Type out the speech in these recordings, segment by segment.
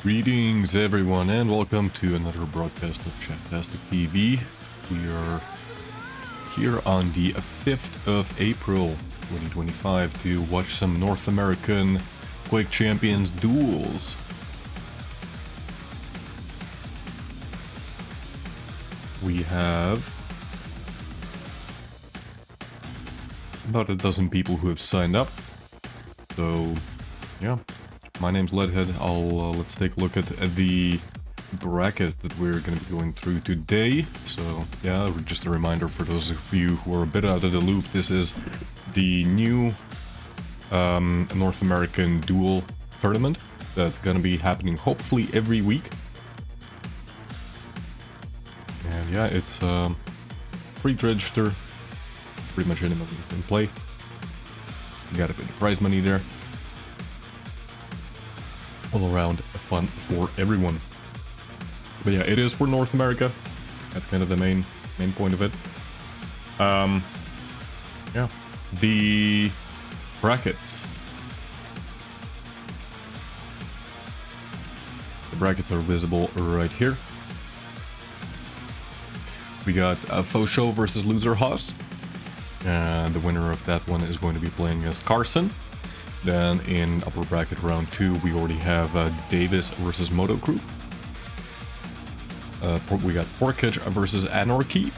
Greetings everyone and welcome to another broadcast of Cheftastic TV. We are here on the 5th of April 2025 to watch some North American Quake Champions duels. We have about a dozen people who have signed up, so yeah. My name's Leadhead. Let's take a look at the bracket that we're going to be going through today. So yeah, just a reminder for those of you who are a bit out of the loop, this is the new North American duel tournament that's going to be happening hopefully every week. And yeah, it's free to register. Pretty much anyone can play. You got a bit of prize money there. All around fun for everyone. But yeah, it is for North America. That's kind of the main point of it. Yeah, the brackets. The brackets are visible right here. We got Faux Show versus Loser Haas. And the winner of that one is going to be playing as Carson. Then in upper bracket round 2, we already have Davis versus Moto Crew. We got Porkage versus Anarchy.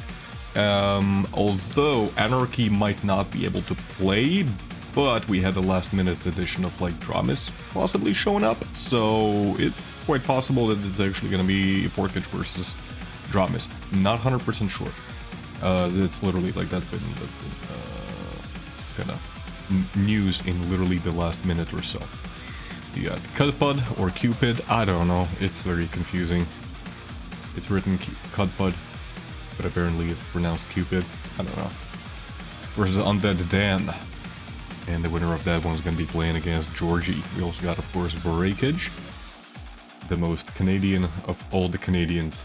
Although Anarchy might not be able to play, but we had the last minute edition of like Dramis possibly showing up. So it's quite possible that it's actually going to be Porkage versus Dramis. Not 100% sure. It's literally like that's been kind of news in literally the last minute or so. You got Cudpud or Cupid, I don't know, it's very confusing. It's written Cudpud, but apparently it's pronounced Cupid, I don't know. Versus Undead Dan, and the winner of that one's gonna be playing against Georgie. We also got, of course, Breakage, the most Canadian of all the Canadians.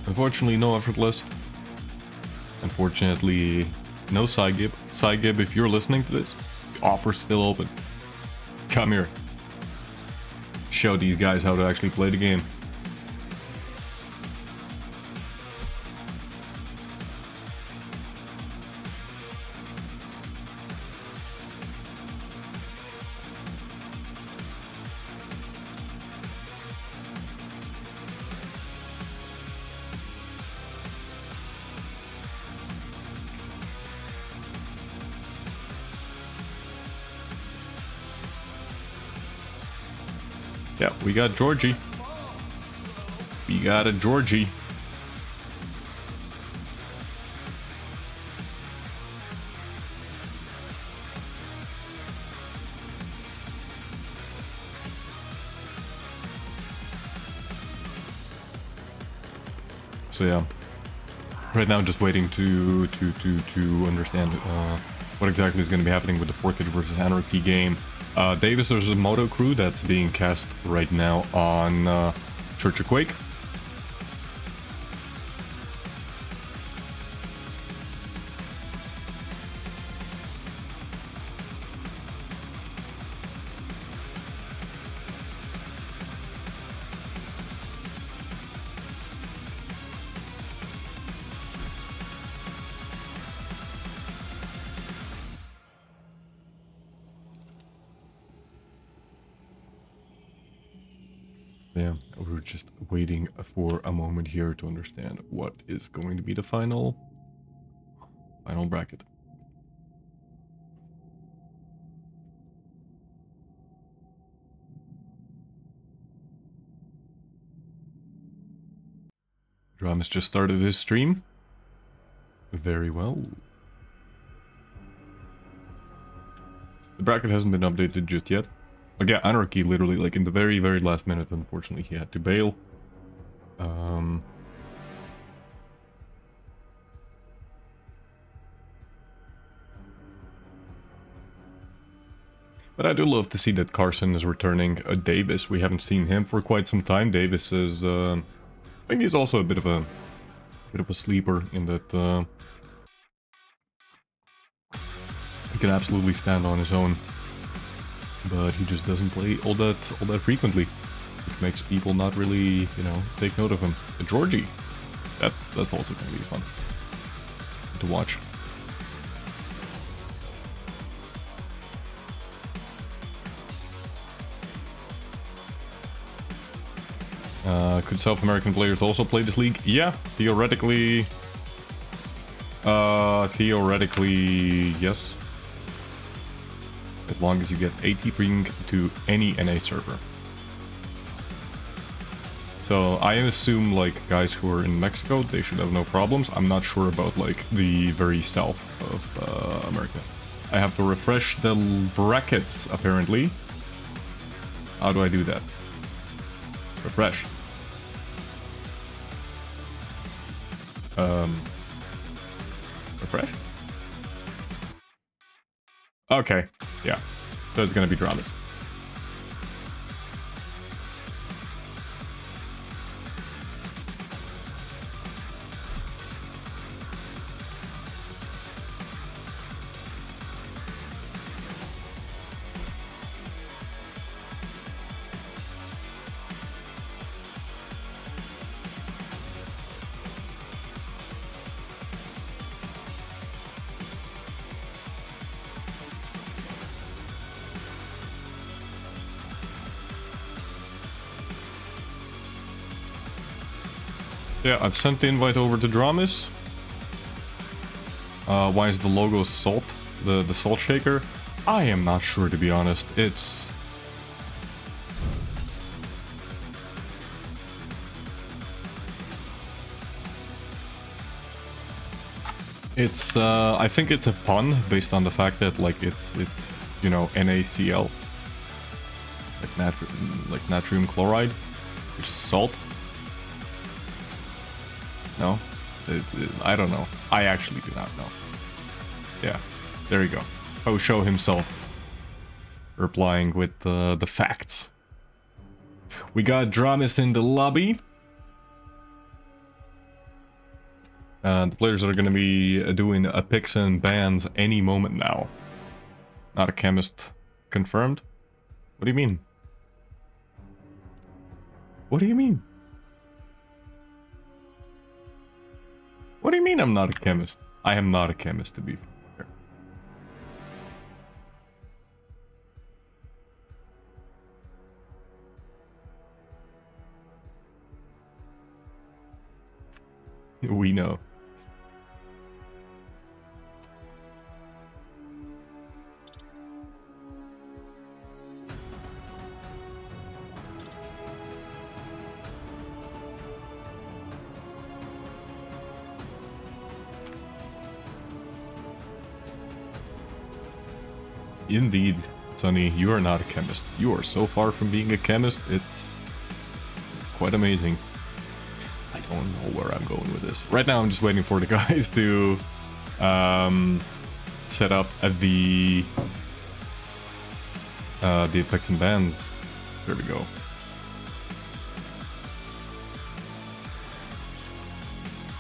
Unfortunately, no Effortless. Unfortunately, no Cygib. Cygib, if you're listening to this, the offer's still open. Come here. Show these guys how to actually play the game. Yeah, we got Georgie. We got a Georgie. So yeah, right now just waiting to understand what exactly is going to be happening with the Porkage versus Anarchy game. Davis versus Moto Crew, that's being cast right now on Church of Quake. Yeah, we're just waiting for a moment here to understand what is going to be the final bracket. Dramis just started his stream. Very well. The bracket hasn't been updated just yet. Like, yeah, Anarchy literally, like, in the very, very last minute, unfortunately, he had to bail. But I do love to see that Carson is returning. Davis, we haven't seen him for quite some time. Davis is, I think he's also a bit of a sleeper in that he can absolutely stand on his own. but he just doesn't play all that frequently, which makes people not really, you know, take note of him. Georgie, that's also gonna be fun to watch. Could South American players also play this league? Yeah, theoretically. Theoretically, yes. As long as you get 80 ping to any NA server. So I assume like guys who are in Mexico, they should have no problems. I'm not sure about like the very south of America. I have to refresh the brackets apparently. How do I do that? Refresh. Refresh? Okay, yeah. So it's gonna be dramas. Yeah, I've sent the invite over to Dramas. Why is the logo salt? The salt shaker? I am not sure, to be honest. It's... I think it's a pun based on the fact that, like, it's you know, NaCl. Like natrium chloride, which is salt. No? I don't know. I actually do not know. Yeah, there you go. Osho himself replying with the facts. We got Dramas in the lobby. The players are going to be doing a picks and bans any moment now. Not a chemist confirmed? What do you mean? What do you mean? What do you mean I'm not a chemist? I am not a chemist, to be fair. We know. Indeed, Sonny, you are not a chemist. You are so far from being a chemist, it's quite amazing. I don't know where I'm going with this. Right now I'm just waiting for the guys to set up at the picks and bans. There we go.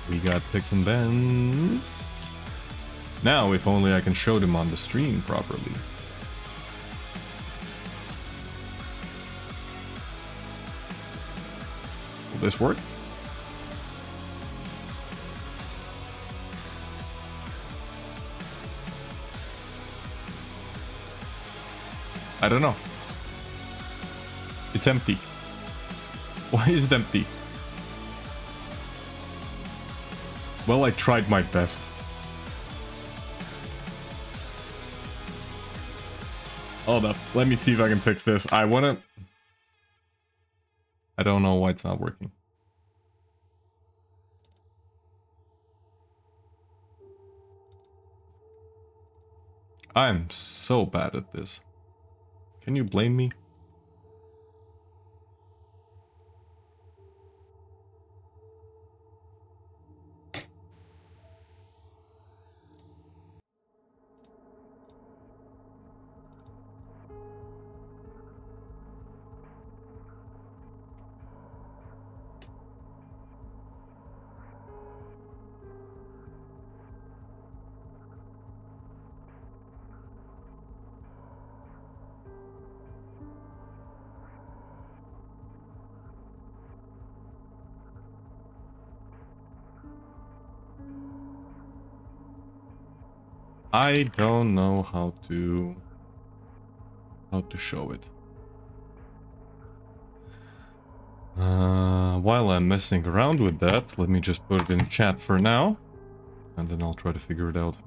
We got picks and bans. Now, if only I can show them on the stream properly. Will this work? I don't know. It's empty. Why is it empty? Well, I tried my best. Hold up. Let me see if I can fix this. I don't know why it's not working. I'm so bad at this. Can you blame me? I don't know how to show it. While I'm messing around with that, let me just put it in chat for now, and then I'll try to figure it out.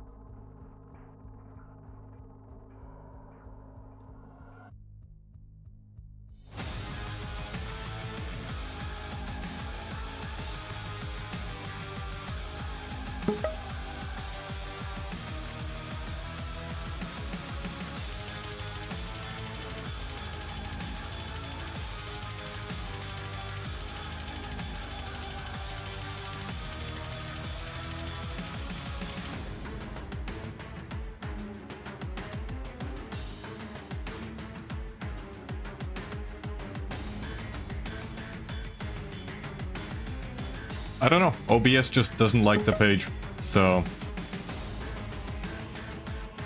I don't know. OBS just doesn't like the page, so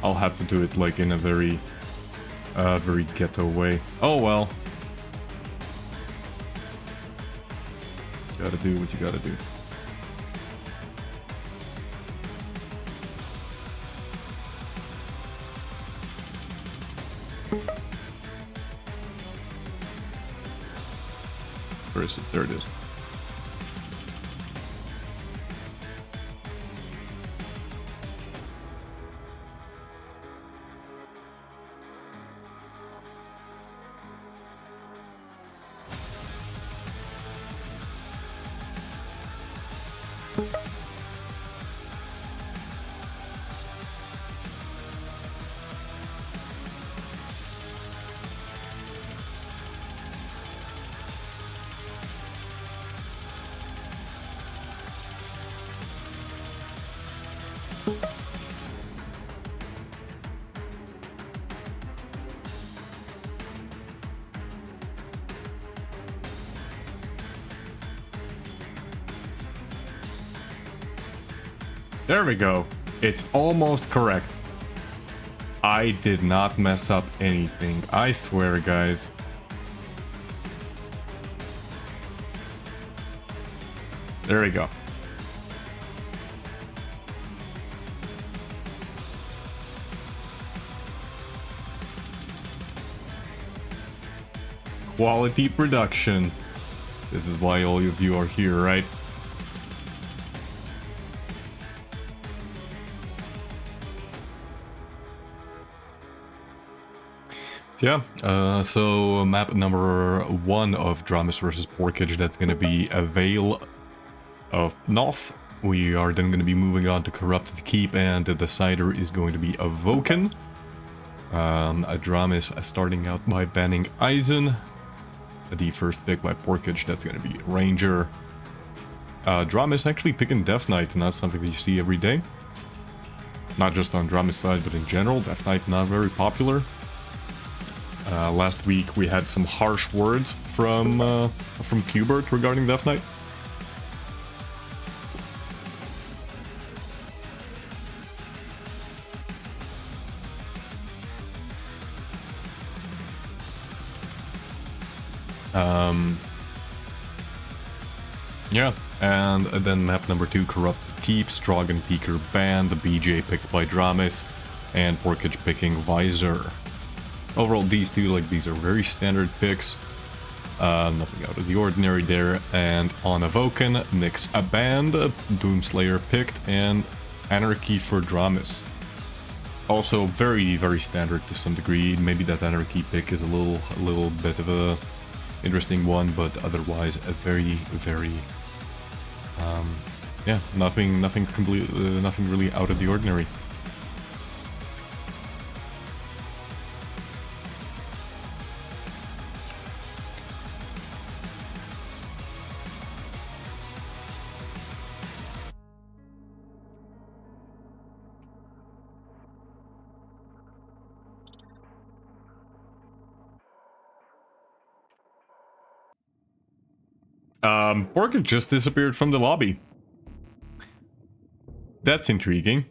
I'll have to do it like in a very ghetto way. Oh well. You gotta do what you gotta do. Where is it? There it is. There we go. It's almost correct. I did not mess up anything. I swear, guys. There we go. Quality production. This is why all of you are here, right? Yeah, so map number 1 of Dramis versus Porkage, that's going to be a Vale of Noth. We are then going to be moving on to Corrupted Keep, and the decider is going to be a Vulcan. Dramis starting out by banning Eisen. The first pick by Porkage, that's going to be Ranger. Dramis actually picking Death Knight, not something that you see every day. Not just on Dramis side, but in general, Death Knight not very popular. Last week we had some harsh words from Qbert regarding Death Knight. Yeah, and then map number 2, Corrupted Keep, Strog and Peaker banned, the BJ picked by Dramis, and Porkage picking Visor. Overall, these two, like, these are very standard picks. Nothing out of the ordinary there. And on a Vulcan, Nyx a band, Doomslayer picked, and Anarchy for Dramis. Also very, very standard to some degree. Maybe that Anarchy pick is a little bit of a interesting one, but otherwise a very, very, yeah, nothing really out of the ordinary. Porkage just disappeared from the lobby. That's intriguing.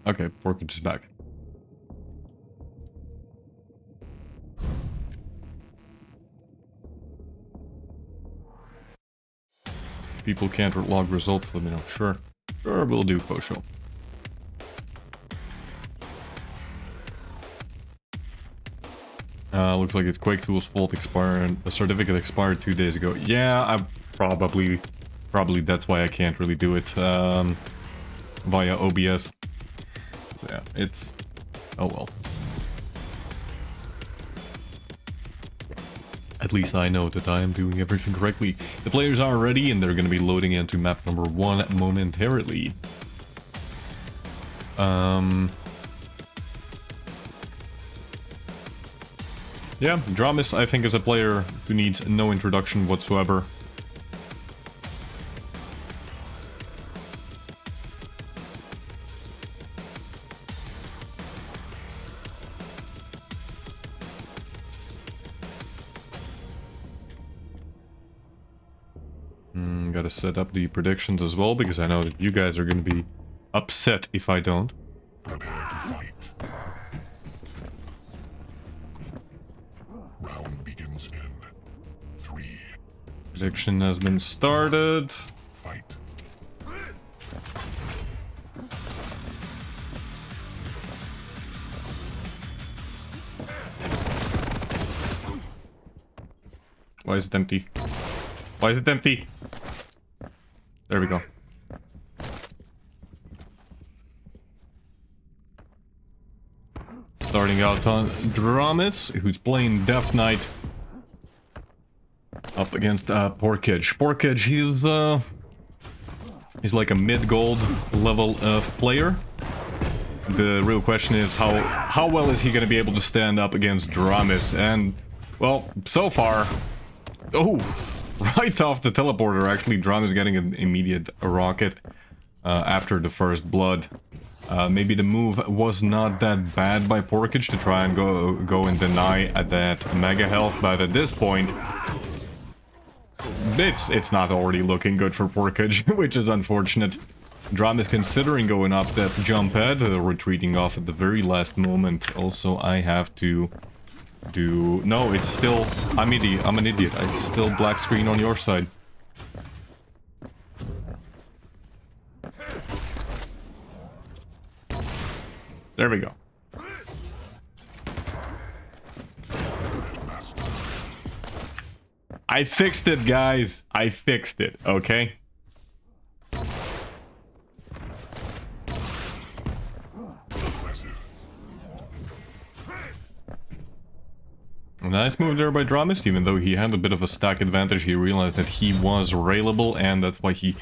Okay, Porkage is back. people can't log results, let me know. Sure. Sure, we'll do Posho. Looks like it's Quake Tools' fault expired. The certificate expired 2 days ago. Yeah, I probably that's why I can't really do it via OBS. So yeah, it's... oh well. At least I know that I am doing everything correctly. The players are ready and they're going to be loading into map number 1 momentarily. Yeah, Dramis, I think, is a player who needs no introduction whatsoever. Gotta set up the predictions as well, because I know that you guys are gonna be upset if I don't. Prepare to fight. Round begins in 3. Prediction has been started. Fight. Why is it empty? Why is it empty? There we go. Starting out on Dramis, who's playing Death Knight. Up against Porkage. Porkage, he's like a mid-gold level of player. The real question is how well is he going to be able to stand up against Dramis? And, well, so far... oh! Right off the teleporter, actually, Dramis is getting an immediate rocket after the first blood. Maybe the move was not that bad by Porkage to try and go and deny at that mega health, but at this point, it's not already looking good for Porkage, which is unfortunate. Dramis considering going up that jump pad, retreating off at the very last moment. Also, I have to do... no, it's still... I'm an idiot. It's still black screen on your side. There we go. I fixed it, guys. I fixed it, okay? Nice move there by Dramis. Even though he had a bit of a stack advantage, he realized that he was railable, and that's why he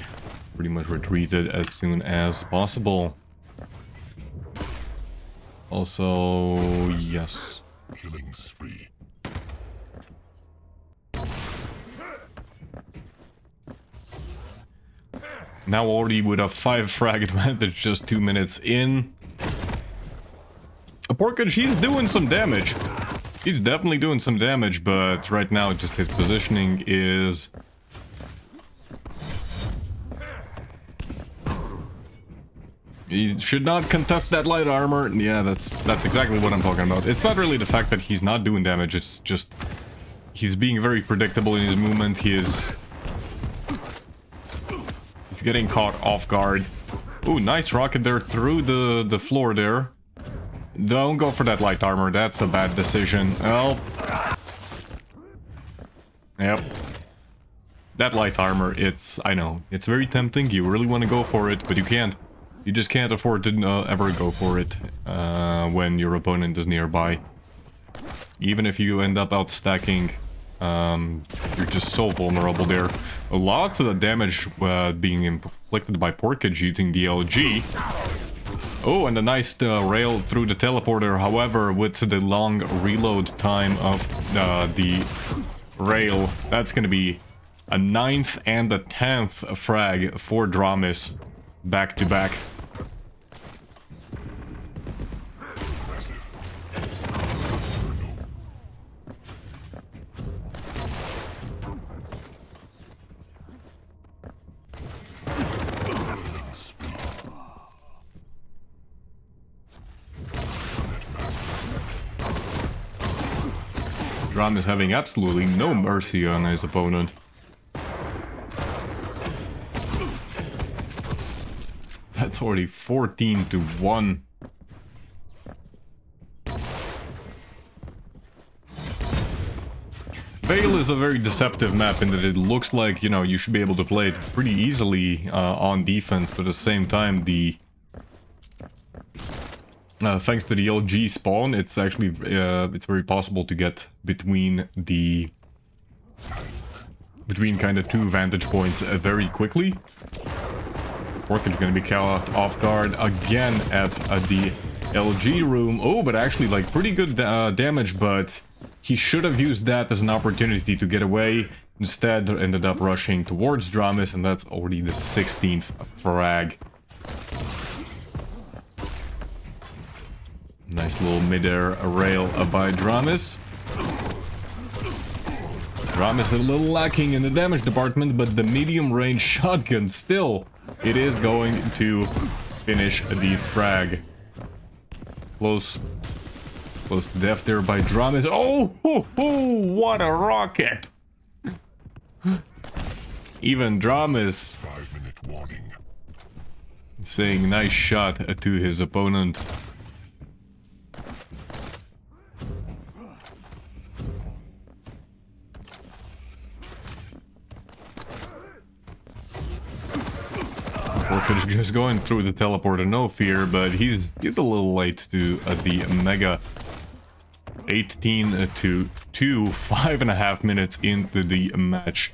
pretty much retreated as soon as possible. Also, yes. Killing spree. Now already with a 5 frag advantage just 2 minutes in. Porkage, he's doing some damage. He's definitely doing some damage, but right now just his positioning is... he should not contest that light armor. Yeah, that's exactly what I'm talking about. It's not really the fact that he's not doing damage, it's just... he's being very predictable in his movement. He's getting caught off guard. Ooh, nice rocket there through the floor there. Don't go for that light armor, that's a bad decision. Well... yep. That light armor, I know, it's very tempting, you really want to go for it, but you can't. You just can't afford to ever go for it when your opponent is nearby. Even if you end up outstacking, you're just so vulnerable there. Lots of the damage being inflicted by Porkage using the LG. Oh, and a nice rail through the teleporter. However, with the long reload time of the rail, that's going to be a 9th and a 10th frag for Dramis back to back. Dramis having absolutely no mercy on his opponent. It's already 14-1. Veil is a very deceptive map in that it looks like, you know, you should be able to play it pretty easily on defense, but at the same time, thanks to the LG spawn, it's actually it's very possible to get between kind of two vantage points very quickly. Porkage is going to be caught off guard again at the LG room. Oh, but actually, like, pretty good damage, but he should have used that as an opportunity to get away. Instead, ended up rushing towards Dramis, and that's already the 16th frag. Nice little mid-air rail by Dramis. Dramis a little lacking in the damage department, but the medium-range shotgun still, it is going to finish the frag. Close to death there by Dramis. Oh, what a rocket! Even Dramis 5-minute warning. saying nice shot to his opponent. Porkage just going through the teleporter, no fear, but he's a little late to the Mega. 18-2, 5.5 minutes into the match.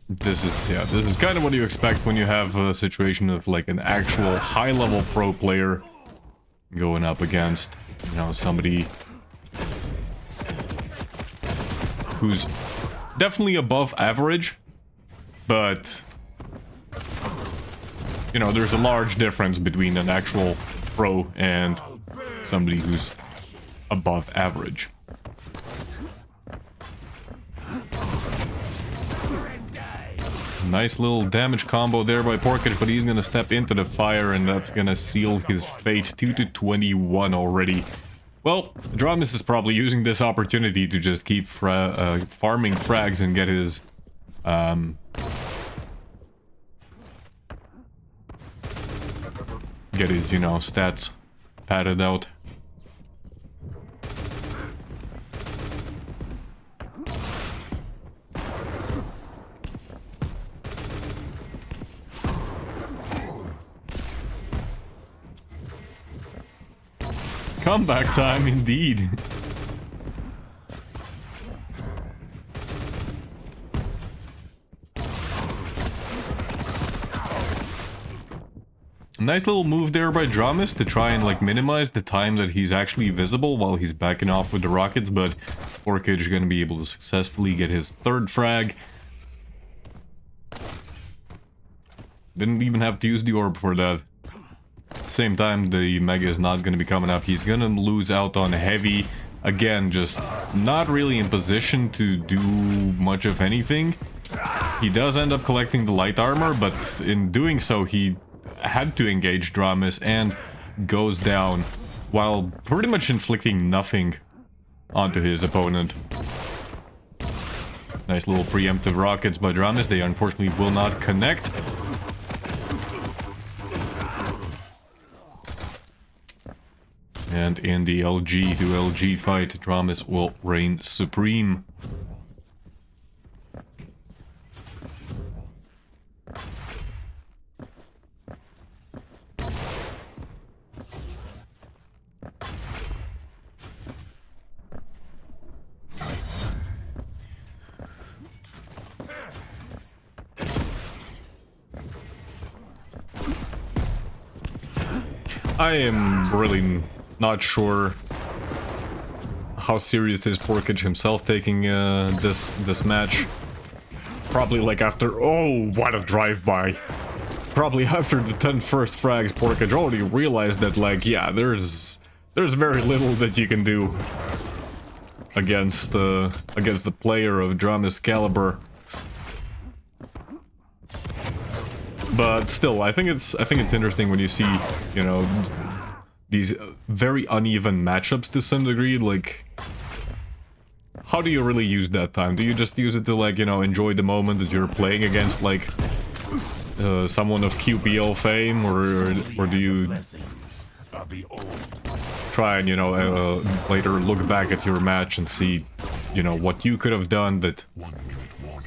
This is kind of what you expect when you have a situation of like an actual high-level pro player going up against, you know, somebody who's definitely above average, but you know, there's a large difference between an actual pro and somebody who's above average. Nice little damage combo there by Porkage, but he's gonna step into the fire, and that's gonna seal his fate. 2-21 already. Well, Dramis is probably using this opportunity to just keep farming frags and get his you know, stats padded out. Comeback time, indeed. Nice little move there by Dramis to try and like minimize the time that he's actually visible while he's backing off with the rockets, but Porkage is going to be able to successfully get his third frag. Didn't even have to use the orb for that. At the same time, the Mega is not going to be coming up. He's going to lose out on heavy. Again, just not really in position to do much of anything. He does end up collecting the light armor, but in doing so, he had to engage Dramis and goes down while pretty much inflicting nothing onto his opponent. Nice little preemptive rockets by Dramis. They unfortunately will not connect. And in the LG to LG fight, Dramis will reign supreme. I am really not sure how serious is Porkage himself taking this match. Probably like after... Oh, what a drive-by. Probably after the 10 first frags, Porkage already realized that, like, yeah, there's very little that you can do against the player of Dramis caliber. But still, I think it's interesting when you see, you know, these very uneven matchups to some degree, like how do you really use that time? Do you just use it to, like, you know, enjoy the moment that you're playing against, like, someone of QPL fame, or do you try and, you know, later look back at your match and see, you know, what you could have done that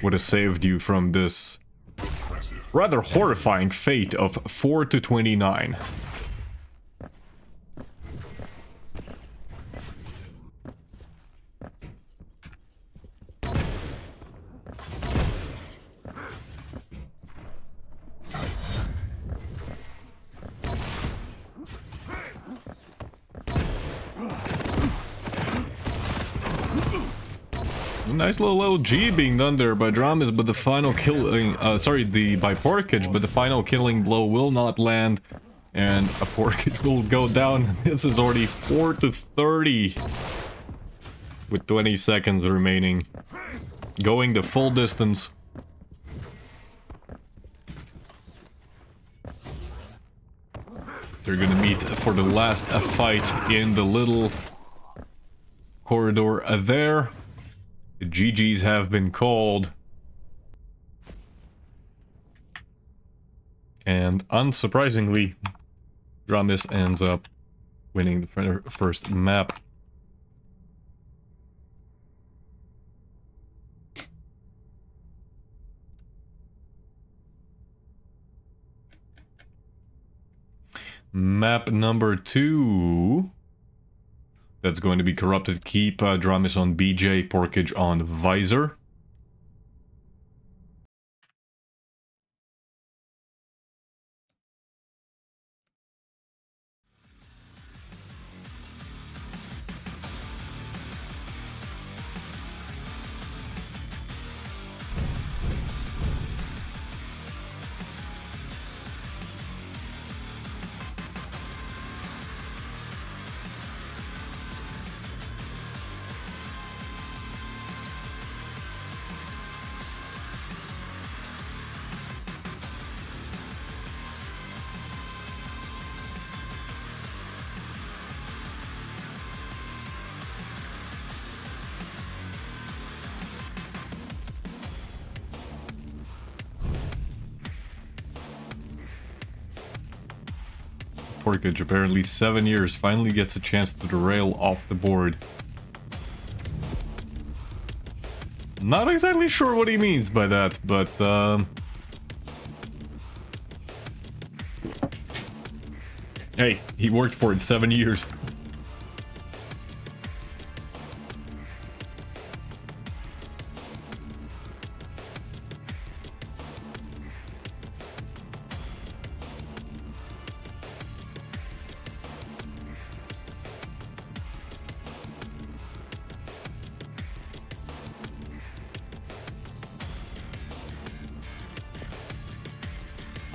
would have saved you from this rather horrifying fate of 4 to 29? Nice little LG being done there by Dramis, but the final killing, by Porkage, but the final killing blow will not land, and a Porkage will go down. This is already 4 to 30, with 20 seconds remaining, going the full distance. They're gonna meet for the last fight in the little corridor there. The GGs have been called. And unsurprisingly, Dramis ends up winning the first map. Map number 2. That's going to be Corrupted Keep. Dramis on BJ, Porkage on Visor. Porkage, apparently 7 years, finally gets a chance to derail off the board. Not exactly sure what he means by that, but hey, he worked for it 7 years.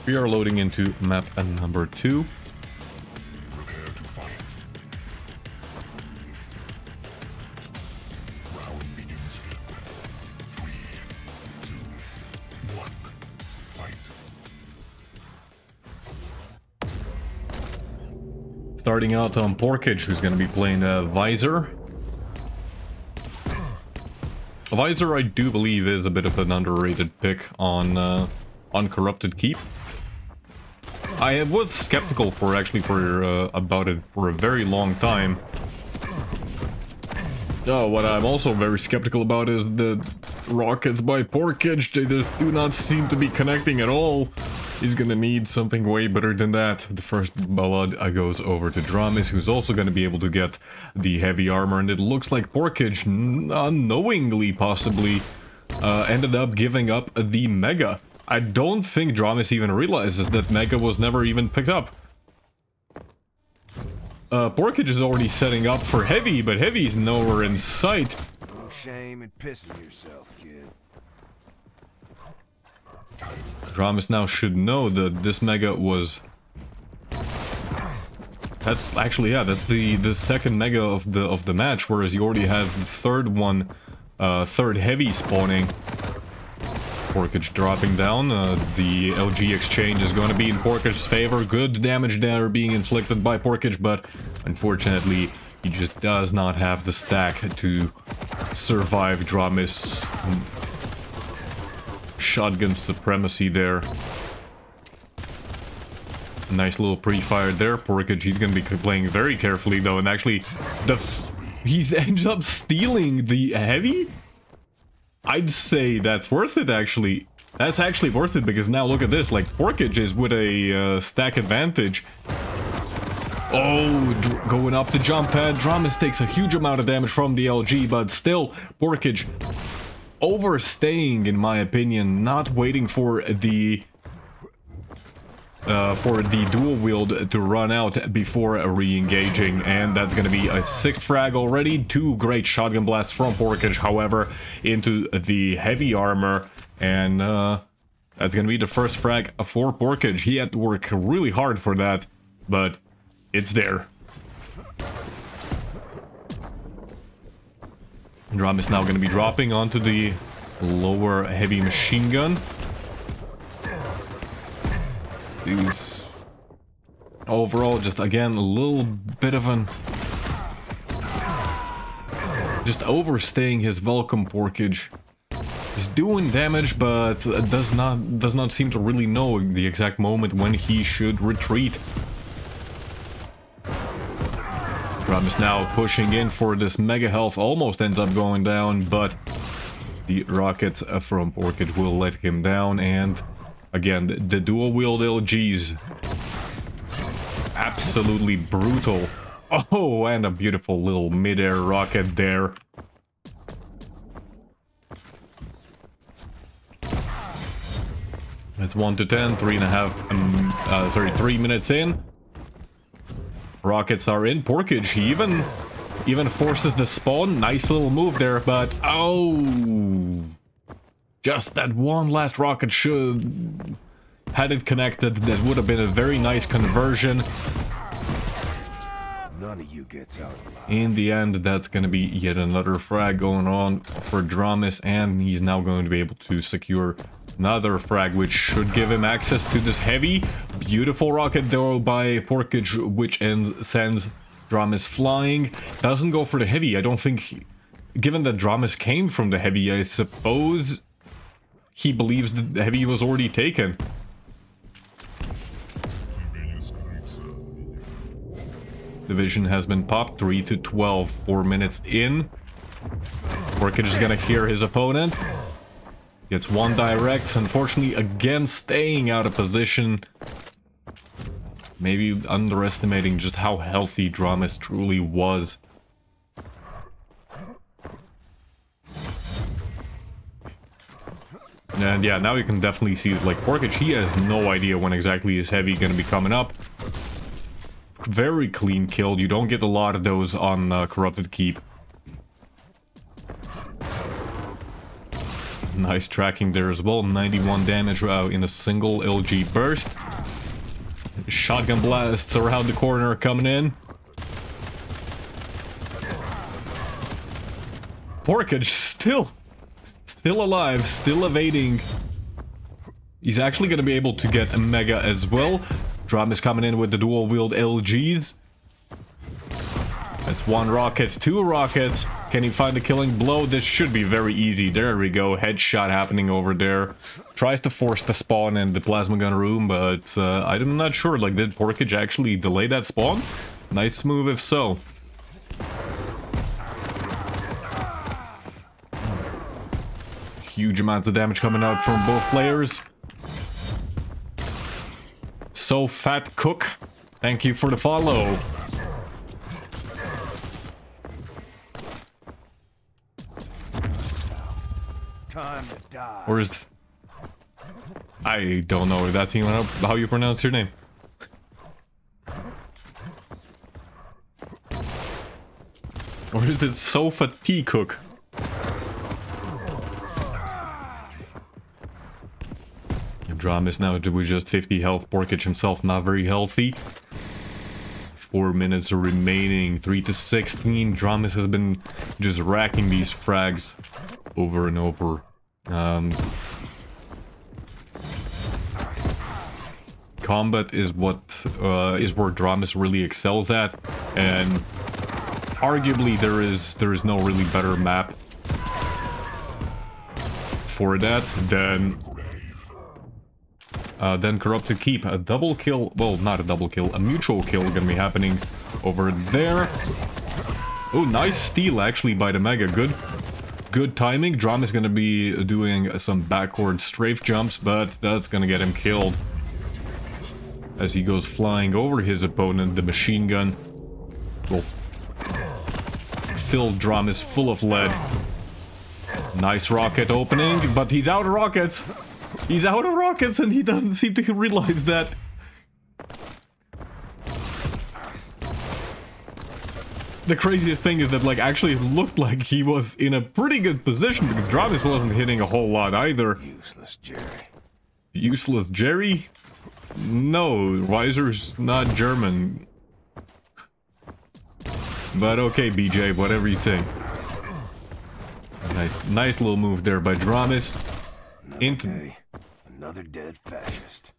We are loading into map number 2. Prepare to fight. Round begins in 3, 2, 1. Fight. Starting out on Porkage, who's going to be playing Visor. Visor, I do believe, is a bit of an underrated pick on Corrupted Keep. I was skeptical about it for a very long time. Oh, what I'm also very skeptical about is the rockets by Porkage. They just do not seem to be connecting at all. He's gonna need something way better than that. The first blood goes over to Dramis, who's also gonna be able to get the heavy armor, and it looks like Porkage, unknowingly possibly, ended up giving up the Mega. I don't think Dramis even realizes that Mega was never even picked up. Porkage is already setting up for Heavy, but Heavy's nowhere in sight. No shame in pissing yourself, kid. Dramis now should know that this Mega was... That's actually, yeah, that's the second Mega of the match, whereas you already have the third one, third Heavy spawning. Porkage dropping down. The LG exchange is going to be in Porkage's favor. Good damage there being inflicted by Porkage, but unfortunately he just does not have the stack to survive Dramis. Shotgun supremacy there. Nice little pre-fire there. Porkage, he's gonna be playing very carefully though, and actually he's ends up stealing the heavy? I'd say that's worth it actually. That's actually worth it because now look at this, like Porkage is with a stack advantage. Oh, going up the jump pad. Dramis takes a huge amount of damage from the LG, but still, Porkage overstaying, in my opinion, not waiting for the dual wield to run out before re-engaging, and that's gonna be a 6th frag already. 2 great shotgun blasts from Porkage, however, into the heavy armor, and that's gonna be the 1st frag for Porkage. He had to work really hard for that, but it's there. Drum is now going to be dropping onto the lower heavy machine gun. These overall, just again a little bit of an just overstaying his welcome. Porkage. He's doing damage, but does not seem to really know the exact moment when he should retreat. Drum is now pushing in for this mega health, almost ends up going down, but the rockets from Porkage will let him down, and again, the dual wield LGs. Absolutely brutal. Oh, and a beautiful little mid-air rocket there. It's 1 to 10, 3 minutes in. Rockets are in. Porkage, he even forces the spawn. Nice little move there, but oh, just that one last rocket should had it connected. That would have been a very nice conversion. None of you gets out alive. In the end, that's going to be yet another frag going on for Dramis, and he's now going to be able to secure another frag, which should give him access to this heavy. Beautiful rocket though by Porkage, which sends Dramis flying. Doesn't go for the heavy. I don't think, given that Dramis came from the heavy, I suppose he believes that the heavy was already taken. Division has been popped. 3 to 12, 4 minutes in. Porkage is gonna hear his opponent. Gets one direct, unfortunately again staying out of position. Maybe underestimating just how healthy Dramis truly was. And yeah, now you can definitely see, like, Porkage, he has no idea when exactly is heavy gonna be coming up. Very clean kill. You don't get a lot of those on Corrupted Keep. Nice tracking there as well. 91 damage in a single LG burst. Shotgun blasts around the corner coming in. Porkage still alive, still evading. He's actually going to be able to get a mega as well. Drum is coming in with the dual wield LGs. That's 1 rocket, 2 rockets. Can he find the killing blow? This should be very easy. There we go. Headshot happening over there. Tries to force the spawn in the plasma gun room, but I'm not sure. Like, did Porkage actually delay that spawn? Nice move if so. Huge amounts of damage coming out from both players. So Fat Cook, thank you for the follow. Time to die. Or is... I don't know if that's even how you pronounce your name. Or is it Sofa Tea Cook? Drum is now with just 50 health. Porkage himself not very healthy. 4 minutes remaining. 3 to 16. Dramis has been just racking these frags over and over. Combat is what is where Dramis really excels at, and arguably there is no really better map for that. Then Corrupted Keep. A double kill. Well, not a double kill. A mutual kill gonna be happening over there. Oh, nice steal actually by the Mega. Good timing. Drum is gonna be doing some backward strafe jumps, but that's gonna get him killed. As he goes flying over his opponent, the machine gun will fill Dramis full of lead. Nice rocket opening, but he's out of rockets. He's out of rockets and he doesn't seem to realize that. The craziest thing is that, like, actually it looked like he was in a pretty good position because Dramis wasn't hitting a whole lot either. Useless Jerry. Useless Jerry? No, Reiser's not German. But okay, BJ, whatever you say. Nice little move there by Dramis. Okay. Another dead fascist.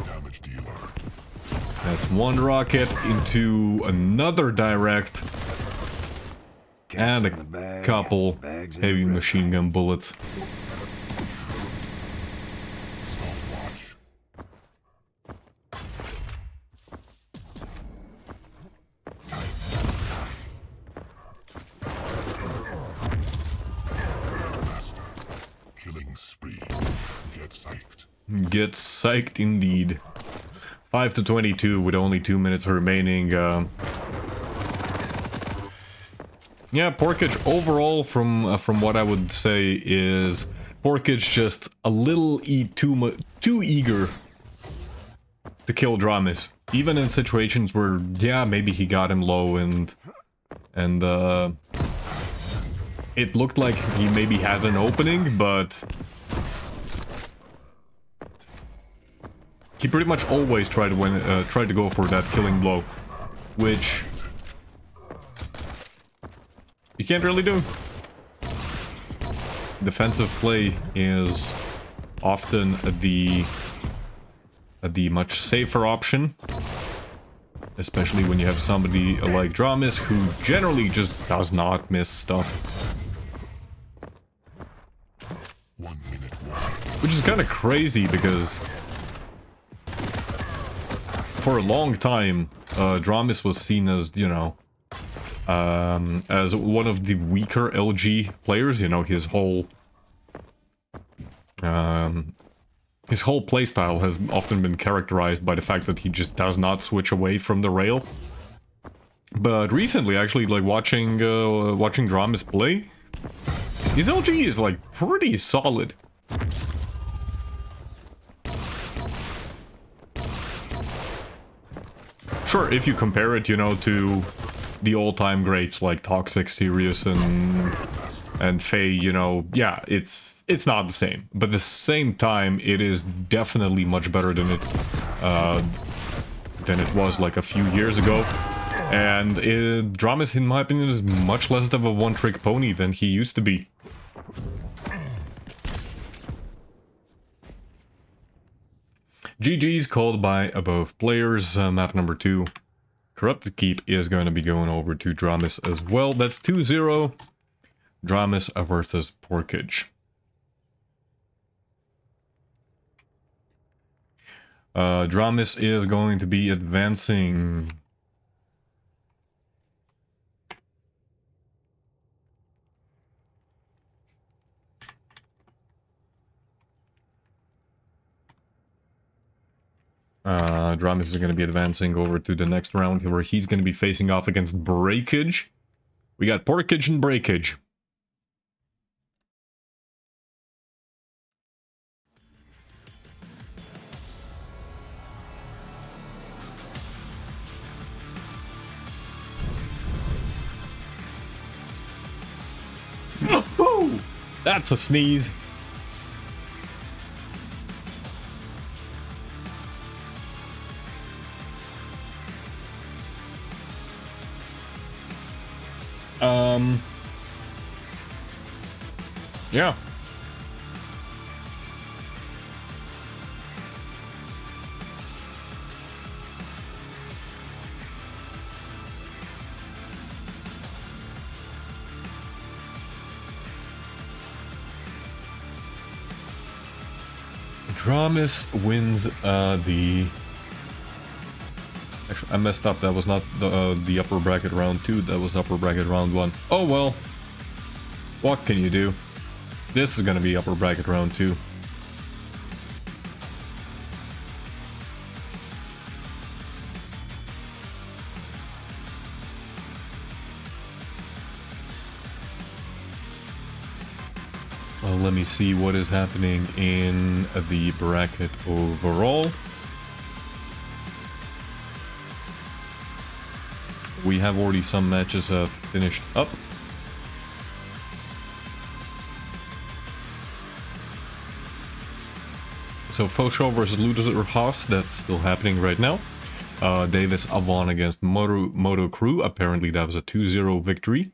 Damage dealer. That's one rocket into another direct. Cats And in the bag, couple bags in heavy the machine gun bullets. Stopwatch. Killing spree. Get psyched. Get psyched indeed. 5 to 22 with only 2 minutes remaining. Yeah, Porkage overall, from what I would say, is Porkage just a little too eager to kill Dramis. Even in situations where, yeah, maybe he got him low and it looked like he maybe had an opening, but he pretty much always tried to go for that killing blow, which you can't really do. Defensive play is often the much safer option, especially when you have somebody like Dramis who generally just does not miss stuff. 1 minute wide. Which is kind of crazy because for a long time, Dramis was seen as, you know, as one of the weaker LG players. You know, his whole playstyle has often been characterized by the fact that he just does not switch away from the rail. But recently, actually, like watching Dramis play, his LG is like pretty solid. Sure, if you compare it, you know, to the all-time greats like Toxic, Sirius, and Faye, you know, yeah, it's not the same. But at the same time, it is definitely much better than it was like a few years ago. And Dramis, in my opinion, is much less of a one-trick pony than he used to be. GG's called by both players. Map number 2. Corrupted Keep is going to be going over to Dramis as well. That's 2-0. Dramis versus Porkage. Dramis is going to be advancing. Dramis is going to be advancing over to the next round where he's going to be facing off against Breakage. We got Porkage and Breakage. Oh, that's a sneeze. Yeah. Dramis wins the... Actually, I messed up. That was not the upper bracket round 2. That was upper bracket round 1. Oh well. What can you do? This is gonna be upper bracket round 2. Let me see what is happening in the bracket overall. We have already some matches finished up. So Fosho versus Ludoser Haas, that's still happening right now. Davis Avon against Moto Crew, apparently that was a 2-0 victory.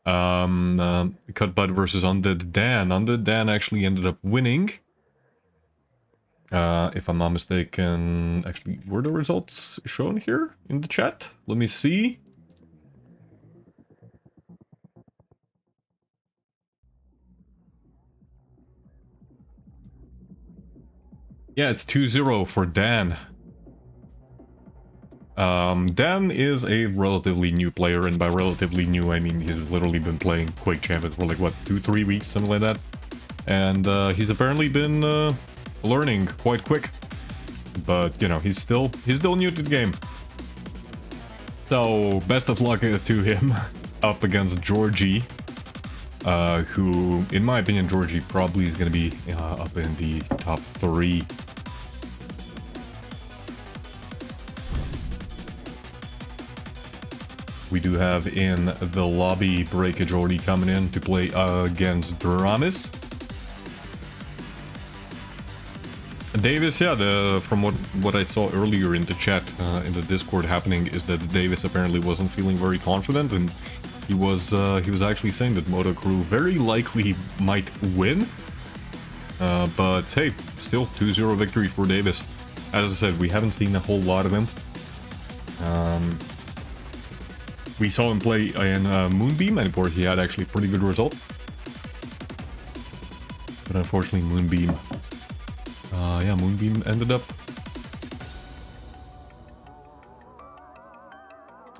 Cut Bud versus Undead Dan. Undead Dan actually ended up winning. If I'm not mistaken, actually, were the results shown here in the chat? Let me see. Yeah, it's 2-0 for Dan. Dan is a relatively new player, and by relatively new, I mean he's literally been playing Quake Champions for like, what, 2-3 weeks, something like that. And he's apparently been learning quite quick. But, you know, he's still new to the game. So, best of luck to him up against Georgie. Who, in my opinion, Georgie probably is going to be up in the top 3. We do have in the lobby Breakage already coming in to play against Dramis. Davis, yeah, from what I saw earlier in the chat, in the Discord happening, is that Davis apparently wasn't feeling very confident, and he was actually saying that Moto Crew very likely might win. But hey, still 2-0 victory for Davis. As I said, we haven't seen a whole lot of him. We saw him play in Moonbeam, and where he had actually a pretty good result. But unfortunately, Moonbeam... yeah, Moonbeam ended up...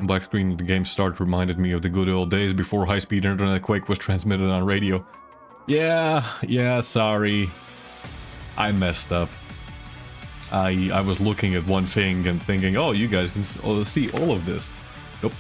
Black screen at the game start reminded me of the good old days before high-speed internet Quake was transmitted on radio. Yeah, sorry. I messed up. I was looking at one thing and thinking, oh, you guys can see all of this. Nope.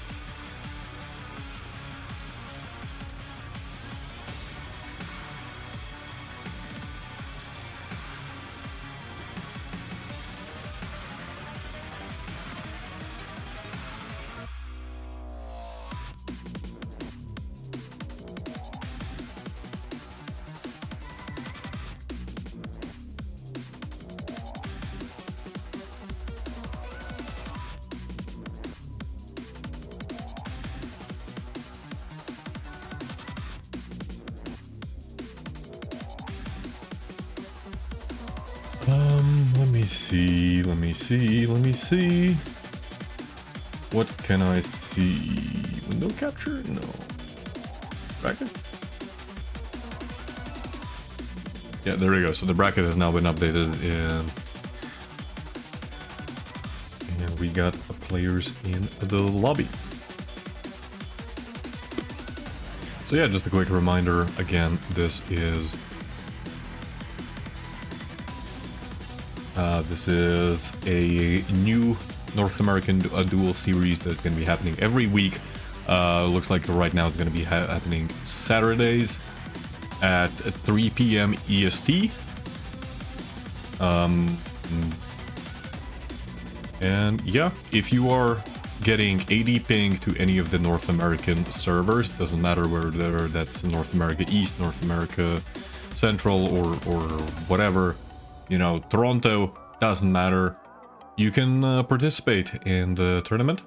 Let me see. What can I see? Window capture? No. Bracket? Yeah, there we go. So the bracket has now been updated, and we got players in the lobby. So yeah, just a quick reminder, again, this is a new North American duel series that's going to be happening every week. Looks like right now it's going to be happening Saturdays at 3 p.m. EST. And yeah, if you are getting 80 ping to any of the North American servers, doesn't matter whether that's North America East, North America Central, or whatever, you know, Toronto, doesn't matter. You can participate in the tournament,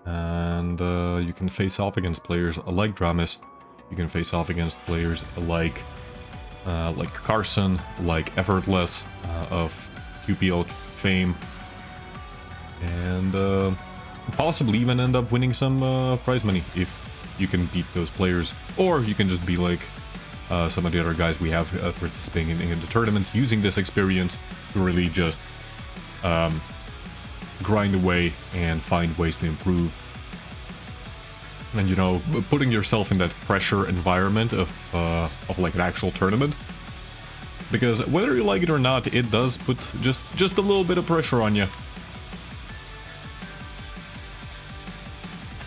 and you can face off against players like Dramis. You can face off against players like Carson, like Effortless of QPO fame, and possibly even end up winning some prize money if you can beat those players. Or you can just be like some of the other guys we have participating in the tournament, using this experience to really just grind away and find ways to improve. And, you know, putting yourself in that pressure environment of like an actual tournament. Because whether you like it or not, it does put just a little bit of pressure on you.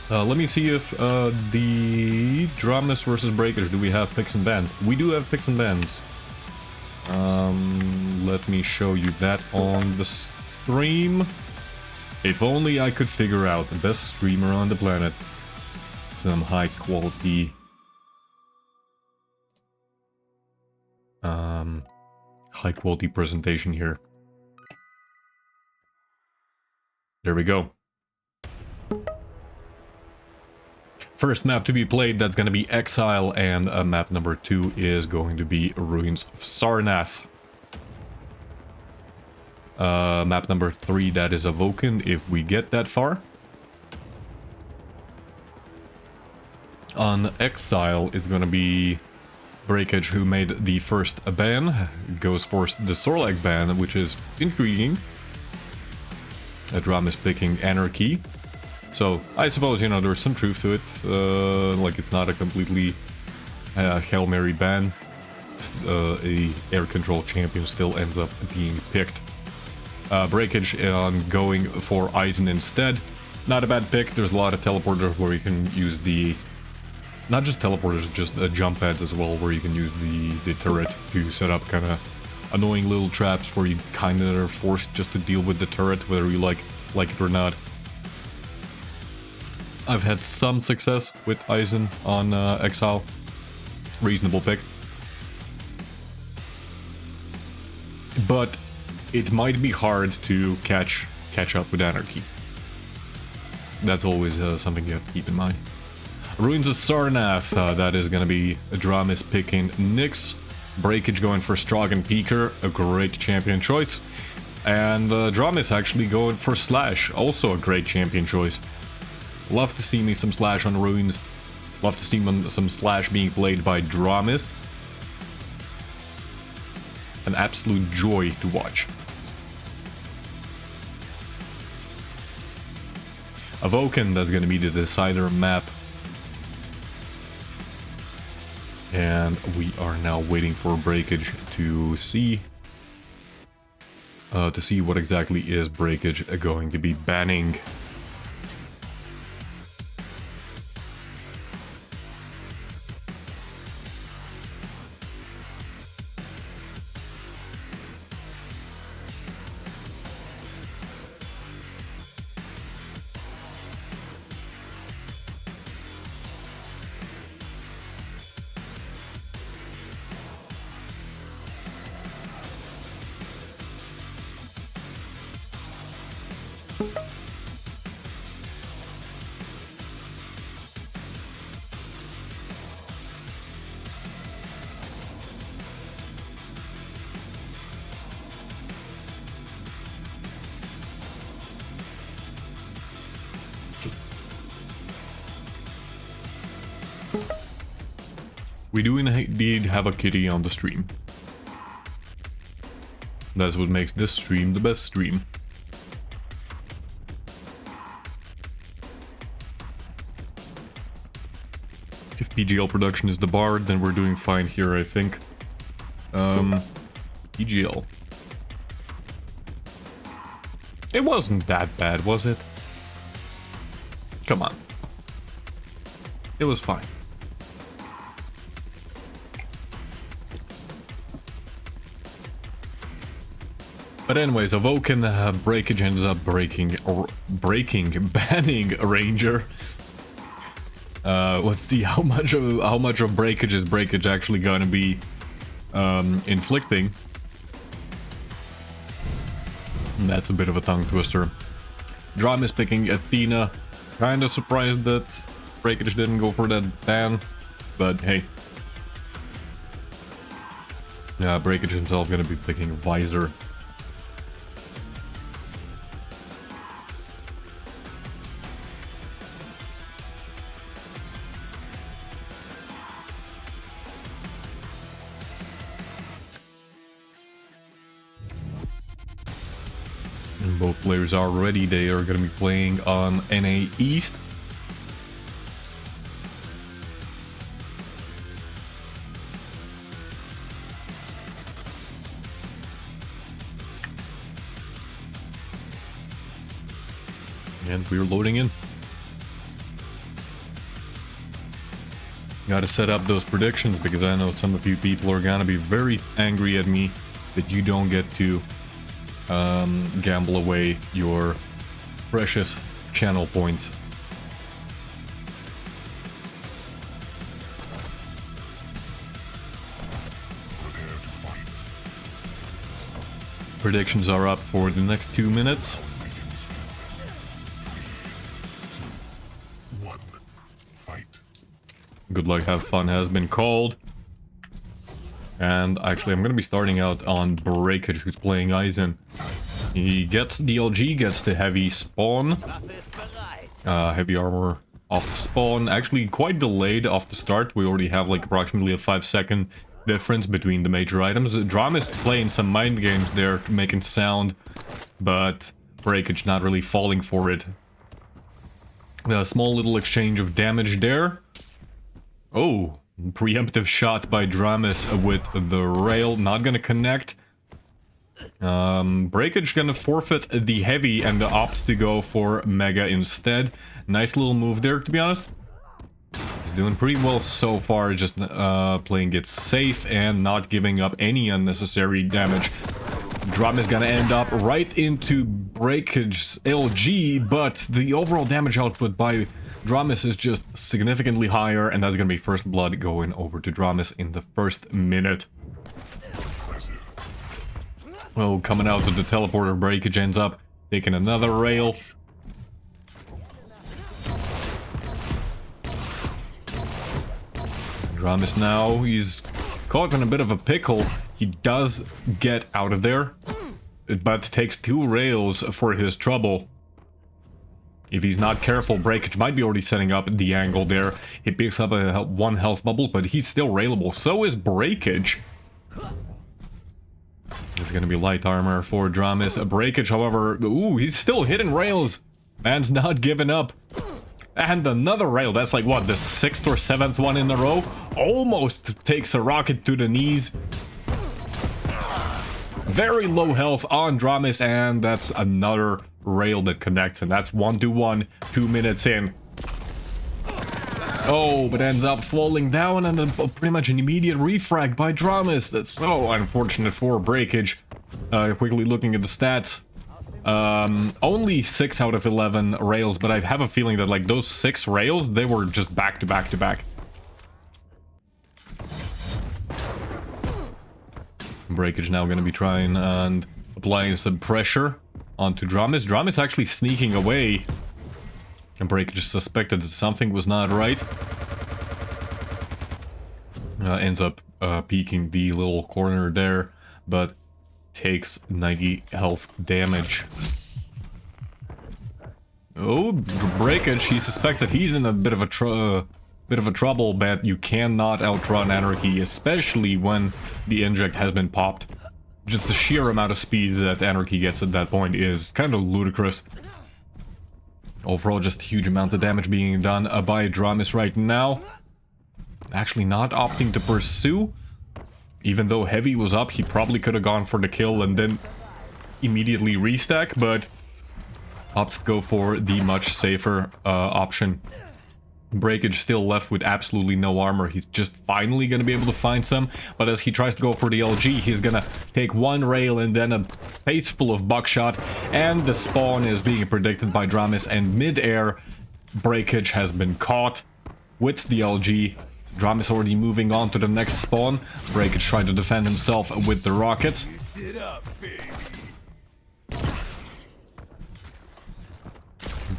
Let me see if the Dramas versus Breakers, do we have picks and bans? We do have picks and bans. Let me show you that on the stream. If only I could figure out the best streamer on the planet. Some high quality presentation here. There we go. First map to be played, that's going to be Exile, and map number 2 is going to be Ruins of Sarnath. Map number 3, that is Awoken, if we get that far. On Exile, it's going to be Breakage, who made the first ban. Goes for the Sorlak ban, which is intriguing. Drum is picking Anarchy. So, I suppose, you know, there's some truth to it. Like, it's not a completely Hail Mary ban. A air control champion still ends up being picked. Breakage on going for Eisen instead. Not a bad pick. There's a lot of teleporters where you can use the... Not just teleporters, just jump pads as well, where you can use the turret to set up kind of annoying little traps where you kind of are forced just to deal with the turret, whether you like it or not. I've had some success with Eisen on Exile. Reasonable pick. But it might be hard to catch up with Anarchy. That's always something you have to keep in mind. Ruins of Sarnath, that is going to be Dramas picking Nix. Breakage going for Stragan Peaker, a great champion choice. And Dramas actually going for Slash, also a great champion choice. Love to see me some Slash on Ruins. Love to see some Slash being played by Dramas. An absolute joy to watch. Awoken, that's going to be the decider map. And we are now waiting for Breakage to see what exactly is Breakage going to be banning. We do indeed have a kitty on the stream. That's what makes this stream the best stream. If PGL production is the bar, then we're doing fine here, I think. PGL. It wasn't that bad, was it? Come on. It was fine. But anyways, Awoken Breakage ends up banning Ranger. Let's see how much of Breakage is Breakage actually gonna be inflicting. And that's a bit of a tongue twister. Drum is picking Athena. Kinda surprised that Breakage didn't go for that ban, but hey. Yeah, Breakage himself gonna be picking Visor. Both players are ready. They are going to be playing on NA East. And we're loading in. Gotta set up those predictions because I know some of you people are gonna be very angry at me that you don't get to gamble away your precious channel points. Prepare to fight. Predictions are up for the next 2 minutes. One. Fight. Good luck, have fun has been called. And actually, I'm going to be starting out on Breakage, who's playing Eisen. He gets DLG, gets the heavy spawn. Heavy armor off the spawn. Actually, quite delayed off the start. We already have like approximately a 5-second difference between the major items. Drama is playing some mind games there, making sound, but Breakage not really falling for it. A small little exchange of damage there. Oh, preemptive shot by Dramis with the rail, not gonna connect. Breakage gonna forfeit the heavy and opts to go for Mega instead. Nice little move there, to be honest. He's doing pretty well so far, just playing it safe and not giving up any unnecessary damage. Drum is gonna end up right into Breakage's LG, but the overall damage output by Dramis is just significantly higher, and that's gonna be first blood going over to Dramis in the first minute. Well, coming out with the teleporter, Breakage ends up taking another rail. Dramis now, he's caught in a bit of a pickle. He does get out of there, but takes 2 rails for his trouble. If he's not careful, Breakage might be already setting up the angle there. He picks up a 1 health bubble, but he's still railable. So is Breakage. It's gonna be light armor for Dramis. Breakage, however, ooh, he's still hitting rails. Man's not giving up. And another rail. That's like, what, the 6th or 7th one in a row? Almost takes a rocket to the knees. Very low health on Dramis, and that's another rail that connects, and that's 1-1, 2 minutes in. Oh, but ends up falling down, and then pretty much an immediate refrag by Dramis. That's so unfortunate for Breakage. Quickly looking at the stats. Only 6 out of 11 rails, but I have a feeling that like those 6 rails, they were just back to back to back. Breakage now going to be trying and applying some pressure onto Dramis. Dramis actually sneaking away. And Breakage suspected that something was not right. Ends up peeking the little corner there, but takes 90 health damage. Oh, Breakage, he suspects that he's in a bit of a trouble, but you cannot outrun Anarchy, especially when the inject has been popped. Just the sheer amount of speed that Anarchy gets at that point is kind of ludicrous. Overall, just huge amounts of damage being done by Dramis right now. Actually not opting to pursue. Even though heavy was up, he probably could have gone for the kill and then immediately restack, but opts to go for the much safer option. Breakage still left with absolutely no armor. He's just finally going to be able to find some, but as he tries to go for the LG, he's going to take 1 rail and then a face full of buckshot, and the spawn is being predicted by Dramis, and mid-air, Breakage has been caught with the LG. Dramis already moving on to the next spawn. Breakage trying to defend himself with the rockets. Sit up, baby.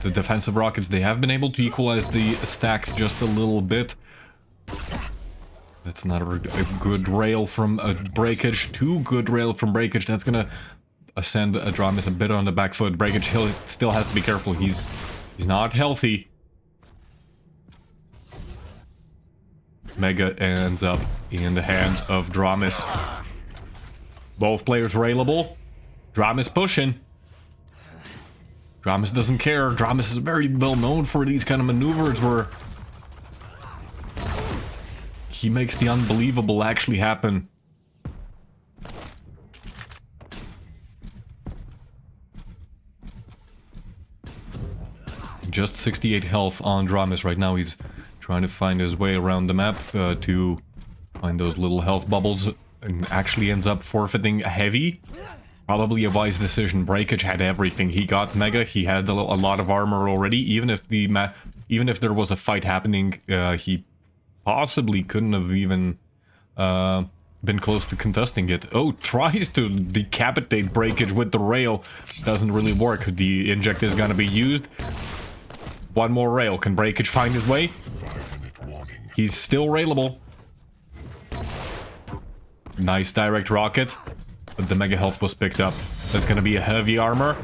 The defensive rockets, they have been able to equalize the stacks just a little bit. That's not a good rail from Breakage. 2 good rail from Breakage. That's gonna send Dramis a bit on the back foot. Breakage still has to be careful. He's not healthy. Mega ends up in the hands of Dramis. Both players railable. Dramis pushing. Dramus doesn't care. Dramus is very well known for these kind of maneuvers where he makes the unbelievable actually happen. Just 68 health on Dramus right now. He's trying to find his way around the map to find those little health bubbles, and actually ends up forfeiting Heavy. Probably a wise decision. Breakage had everything. He got Mega. He had a lot of armor already. Even if there was a fight happening, he possibly couldn't have even been close to contesting it. Oh, tries to decapitate Breakage with the rail. Doesn't really work. The inject is gonna be used. One more rail. Can Breakage find his way? He's still railable. Nice direct rocket. But the Mega Health was picked up. That's gonna be a heavy armor.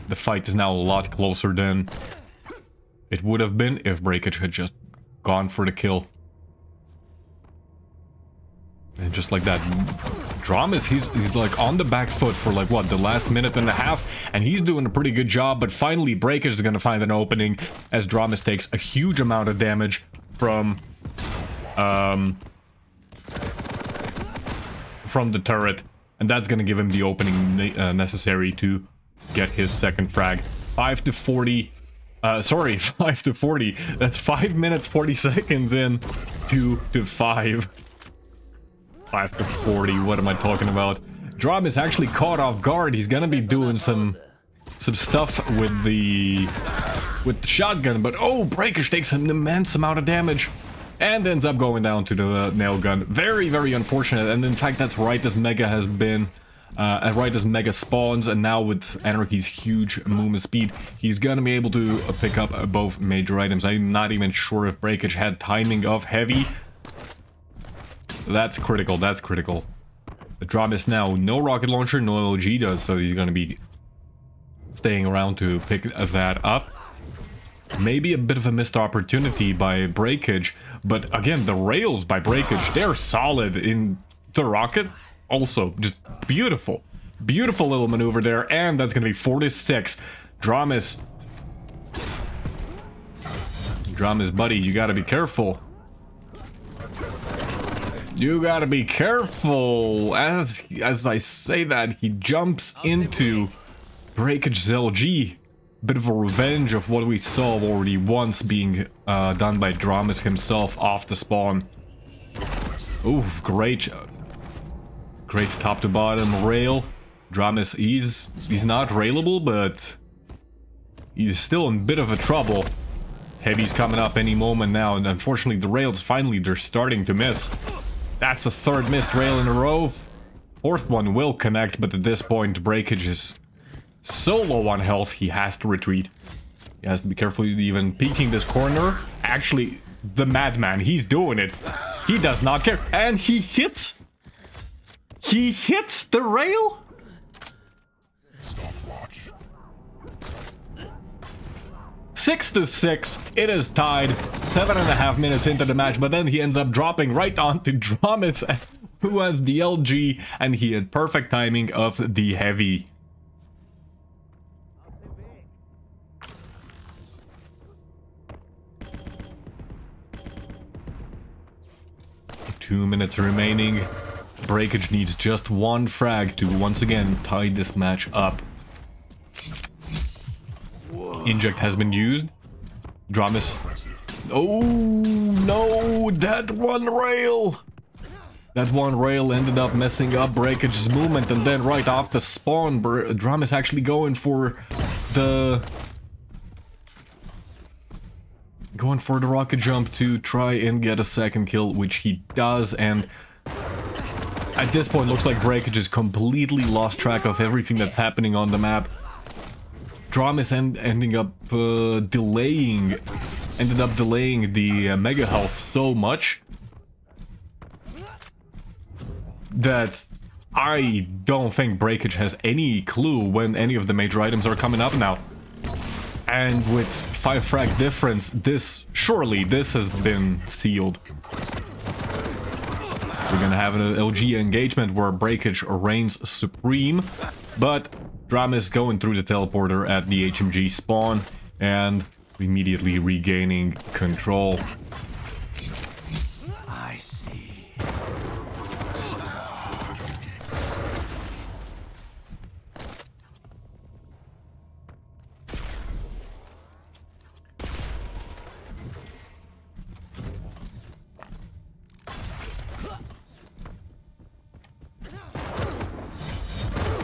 The fight is now a lot closer than it would have been if Breakage had just gone for the kill. And just like that, Dramus, he's like on the back foot for like what, the last minute and a half, and he's doing a pretty good job. But finally Breakage is gonna find an opening as Dramus takes a huge amount of damage from the turret, and that's gonna give him the opening necessary to get his second frag. 5 to 40. Sorry, 5 to 40. That's 5 minutes 40 seconds in. 2 to 5. 5 to 40. What am I talking about? Drum is actually caught off guard. He's gonna be doing some stuff with the shotgun, but oh, Breakage takes an immense amount of damage and ends up going down to the nail gun. Very, very unfortunate. And in fact, that's right as Mega has been. Right as Mega spawns, and now with Anarchy's huge movement speed, he's gonna be able to pick up both major items. I'm not even sure if Breakage had timing of Heavy. That's critical, that's critical. The drop is now no rocket launcher, no LG does, so he's gonna be staying around to pick that up. Maybe a bit of a missed opportunity by Breakage, but again, the rails by Breakage, they're solid in the rocket. Also, just beautiful. Beautiful little maneuver there, and that's gonna be 4-6. Dramus, buddy, you gotta be careful. You gotta be careful. As I say that, he jumps into Breakage's LG. Bit of a revenge of what we saw already once being done by Dramus himself off the spawn. Oof, great. Great top to bottom rail. Dramus, he's not railable, but he's still in a bit of a trouble. Heavy's coming up any moment now, and unfortunately the rails finally they're starting to miss. That's a third missed rail in a row. Fourth one will connect, but at this point Breakage is so low on health he has to retreat. He has to be careful even peeking this corner. Actually, the madman, he's doing it. He does not care, and he hits. He hits the rail? Stopwatch. 6-6. It is tied. 7.5 minutes into the match, but then he ends up dropping right onto Dramus, who has the LG, and he had perfect timing of the Heavy. Two minutes remaining. Breakage needs just one frag to once again tie this match up. Inject has been used. Dramus. Oh no, that one rail! That one rail ended up messing up Breakage's movement, and then right off the spawn, Dramus actually going for the rocket jump to try and get a second kill, which he does, and at this point, looks like Breakage has completely lost track of everything that's happening on the map. Dramus ended up delaying the Mega Health so much that I don't think Breakage has any clue when any of the major items are coming up now. And with 5 frag difference, this has been sealed. We're gonna have an LG engagement where Breakage reigns supreme, but Dramis going through the teleporter at the HMG spawn and immediately regaining control. I see.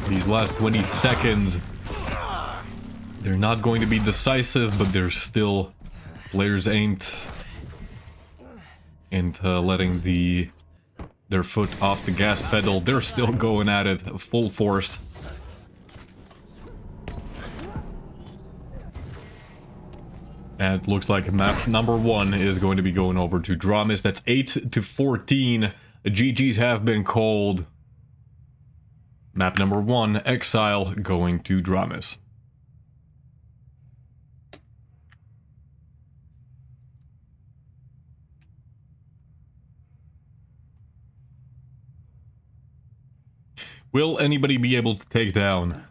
These last 20 seconds, they're not going to be decisive, but they're still... Players ain't letting their foot off the gas pedal. They're still going at it full force. And it looks like map number 1 is going to be going over to Dramis. That's 8-14. The GGs have been called. Map number 1, Exile, going to Dramis. Will anybody be able to take down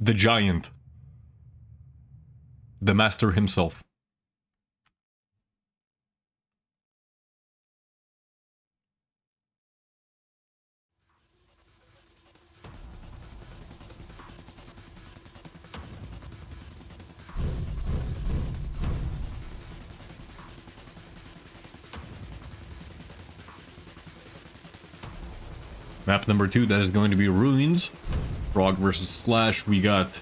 the giant, the master himself? Map number 2, that is going to be Ruins. Frog versus Slash. We got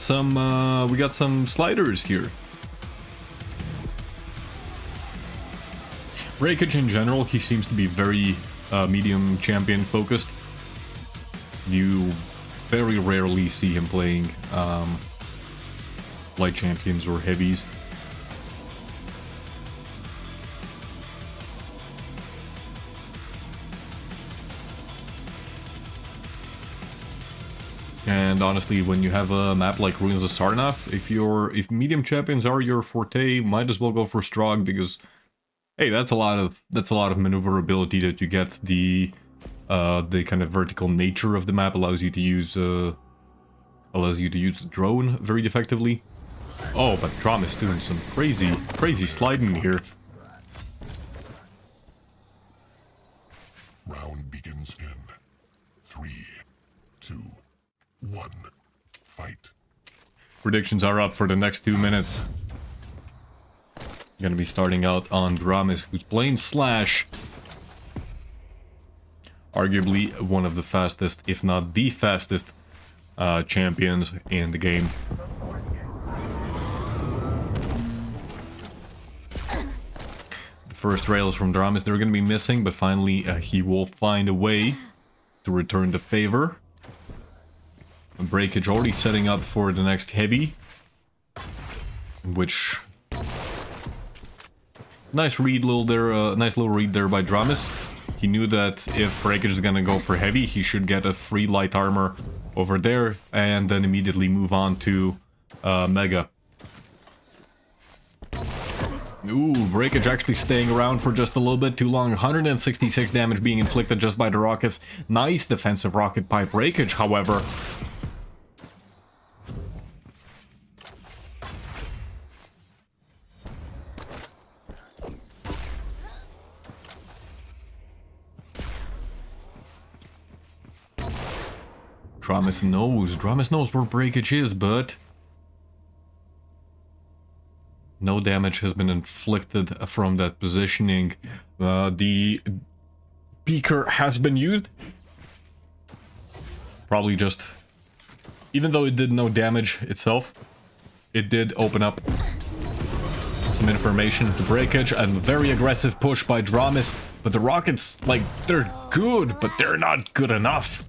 some sliders here. Breakage in general, he seems to be very medium champion focused. You very rarely see him playing light champions or heavies. And honestly, when you have a map like Ruins of Sarnath, if medium champions are your forte, might as well go for Strong, because hey, that's a lot of maneuverability that you get. The kind of vertical nature of the map allows you to use the drone very effectively. Oh, but Drum is doing some crazy sliding here. Round begins in 3, 2, 1. Fight. Predictions are up for the next 2 minutes. Gonna be starting out on Dramis, who's playing Slash. Arguably one of the fastest, if not the fastest, champions in the game. The first rails from Dramis, they're gonna be missing, but finally he will find a way to return the favor. Breakage already setting up for the next heavy, which nice little read there by Dramis. He knew that if Breakage is gonna go for heavy, he should get a free light armor over there and then immediately move on to Mega. Ooh, Breakage actually staying around for just a little bit too long. 166 damage being inflicted just by the rockets. Nice defensive rocket by Breakage, however. Dramis knows where Breakage is, but no damage has been inflicted from that positioning. The beaker has been used. Probably just, even though it did no damage itself, it did open up some information to Breakage, and very aggressive push by Dramis. But the rockets, like, they're good, but they're not good enough.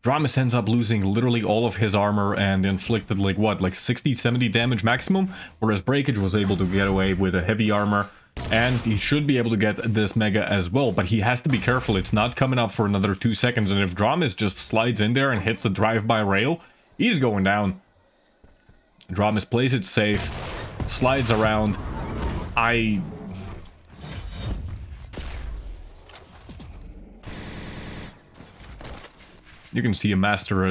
Dramis ends up losing literally all of his armor and inflicted like what, like 60-70 damage maximum, whereas Breakage was able to get away with a heavy armor, and he should be able to get this Mega as well, but he has to be careful. It's not coming up for another 2 seconds, and if Dramis just slides in there and hits a drive-by rail, he's going down. Dramis plays it safe, slides around, You can see a master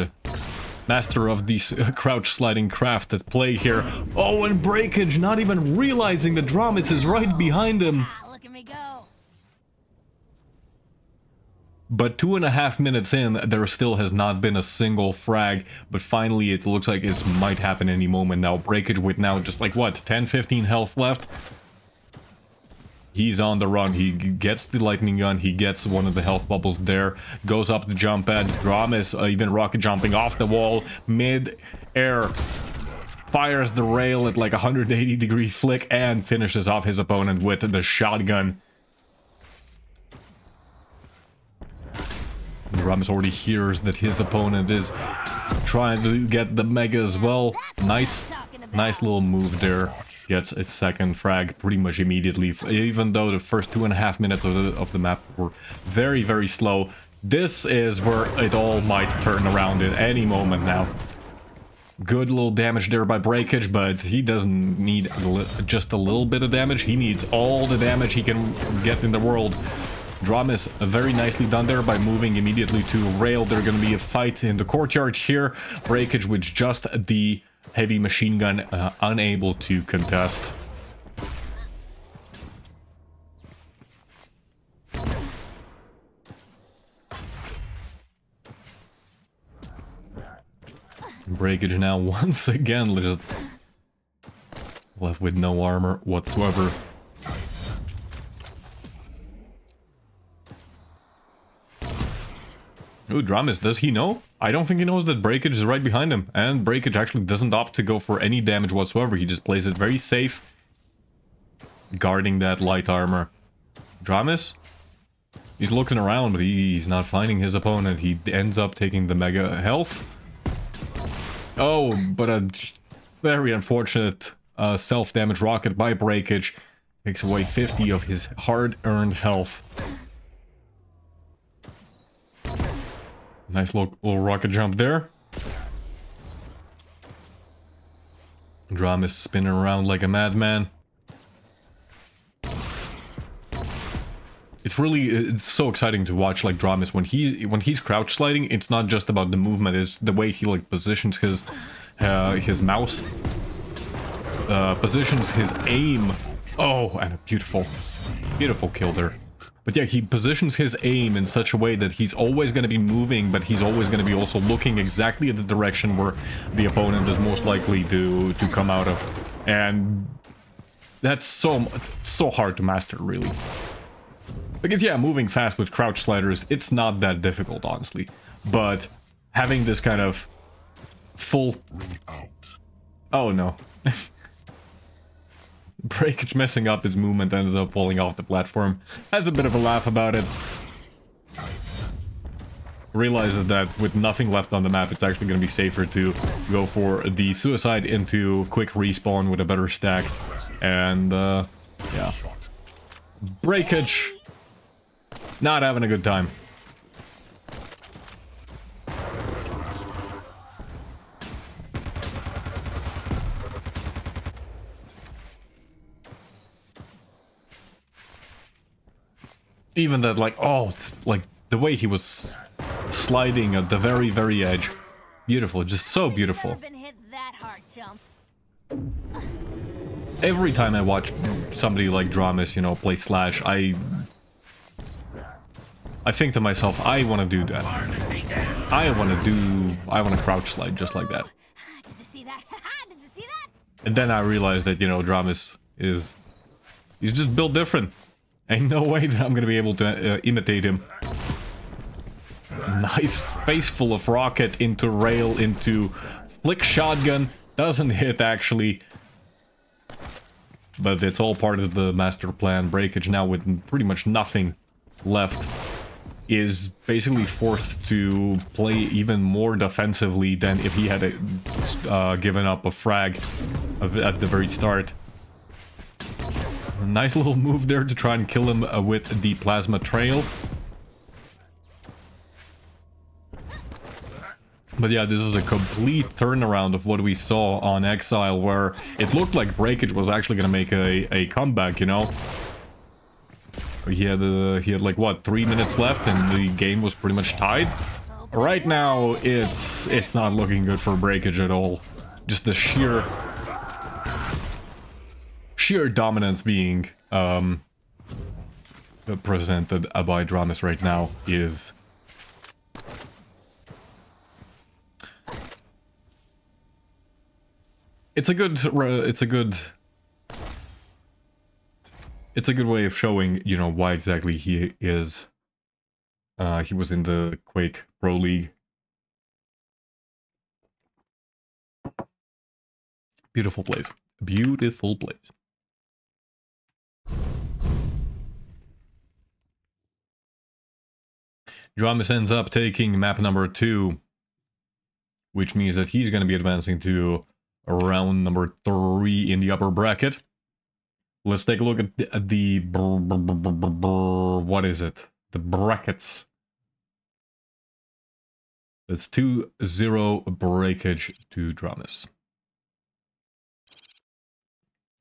of these crouch sliding craft at play here. Oh, and Breakage not even realizing that Dramis is right behind him. Look at me go. But 2.5 minutes in, there still has not been a single frag. But finally, it looks like it might happen any moment now. Breakage with now just like, what, 10-15 health left? He's on the run. He gets the lightning gun. He gets one of the health bubbles there. Goes up the jump pad. Dramis even rocket jumping off the wall. Mid-air. Fires the rail at like 180-degree flick and finishes off his opponent with the shotgun. Dramis already hears that his opponent is trying to get the mega as well. Nice little move there. Gets its second frag pretty much immediately. Even though the first 2.5 minutes of the map were very, very slow, this is where it all might turn around at any moment now. Good little damage there by Breakage, but he doesn't need just a little bit of damage. He needs all the damage he can get in the world. Dramis very nicely done there by moving immediately to rail. There's going to be a fight in the courtyard here. Breakage with just the heavy machine gun unable to contest. Breakage now once again just left with no armor whatsoever. Ooh, Dramis, does he know? I don't think he knows that Breakage is right behind him. And Breakage actually doesn't opt to go for any damage whatsoever. He just plays it very safe, guarding that light armor. Dramis? He's looking around, but he's not finding his opponent. He ends up taking the mega health. Oh, but a very unfortunate self-damage rocket by Breakage. Takes away 50 of his hard-earned health. Nice little rocket jump there. Dramis spinning around like a madman. It's so exciting to watch like Dramis when he's crouch sliding. It's not just about the movement; it's the way he like positions his mouse, positions his aim. Oh, and a beautiful kill there. But yeah, he positions his aim in such a way that he's always going to be moving, but he's always going to be also looking exactly at the direction where the opponent is most likely to come out of. And that's so hard to master, really. Because yeah, moving fast with crouch sliders, it's not that difficult, honestly. But having this kind of full... Oh no. Breakage messing up his movement ends up falling off the platform. Has a bit of a laugh about it. Realizes that with nothing left on the map, it's actually going to be safer to go for the suicide into quick respawn with a better stack. And, yeah. Breakage. Not having a good time. Even that, like, oh, like, the way he was sliding at the very, very edge. Beautiful, just so beautiful. Been hit that hard, chump. Every time I watch somebody like Dramis, you know, play Slash, I think to myself, I want to do that. I want to crouch slide just like that. Did you see that? Did you see that? And then I realized that, you know, Dramis he's just built different. Ain't no way that I'm gonna be able to imitate him. Nice face full of rocket into rail, into flick shotgun. Doesn't hit, actually. But it's all part of the master plan. Breakage now with pretty much nothing left is basically forced to play even more defensively than if he had given up a frag at the very start. A nice little move there to try and kill him with the plasma trail. But yeah, this is a complete turnaround of what we saw on Exile, where it looked like Breakage was actually gonna make a comeback, you know? He had like, what, 3 minutes left and the game was pretty much tied? Right now, it's not looking good for Breakage at all. Just the sheer dominance being presented by Dramis right now is... It's a good way of showing, you know, why exactly he is. He was in the Quake Pro League. Beautiful place. Beautiful place. Dramis ends up taking map number 2, which means that he's going to be advancing to round number 3 in the upper bracket. Let's take a look at the what is it? The brackets. It's 2-0 Breakage to Dramis.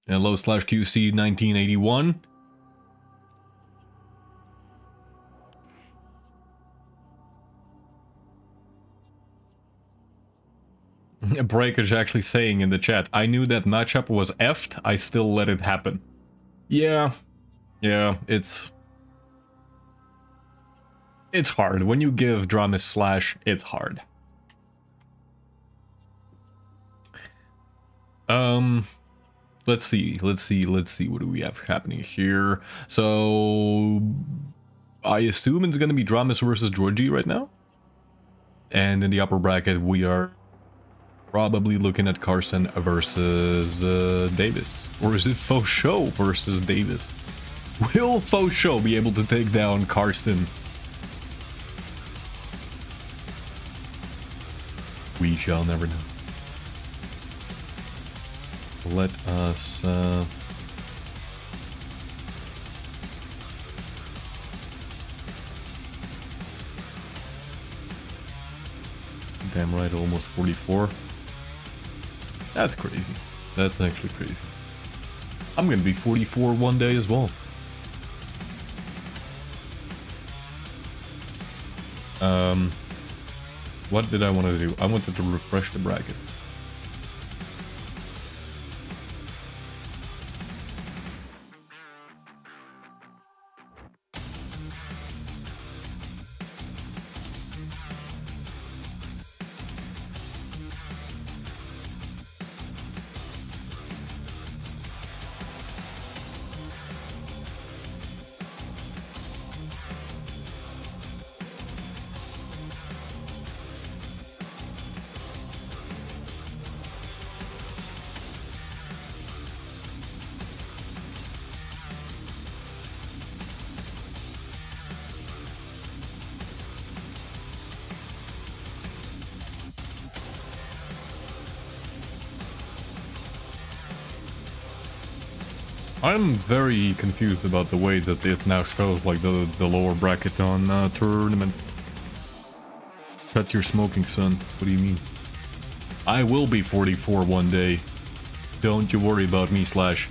Hello /QC 1981. Breakage actually saying in the chat, I knew that matchup was effed, I still let it happen. Yeah, it's hard. When you give Dramis slash, it's hard. Let's see, what do we have happening here? So, I assume it's gonna be Dramis versus Georgie right now? And in the upper bracket, we are probably looking at Carson versus Davis. Or is it Faux Show versus Davis? Will Faux Show be able to take down Carson? We shall never know. Let us... Damn right, almost 44. That's crazy. That's actually crazy. I'm gonna be 44 one day as well. What did I want to do? I wanted to refresh the bracket. I'm very confused about the way that it now shows like the lower bracket on tournament. Shut your smoking, son. What do you mean? I will be 44 one day. Don't you worry about me, Slash.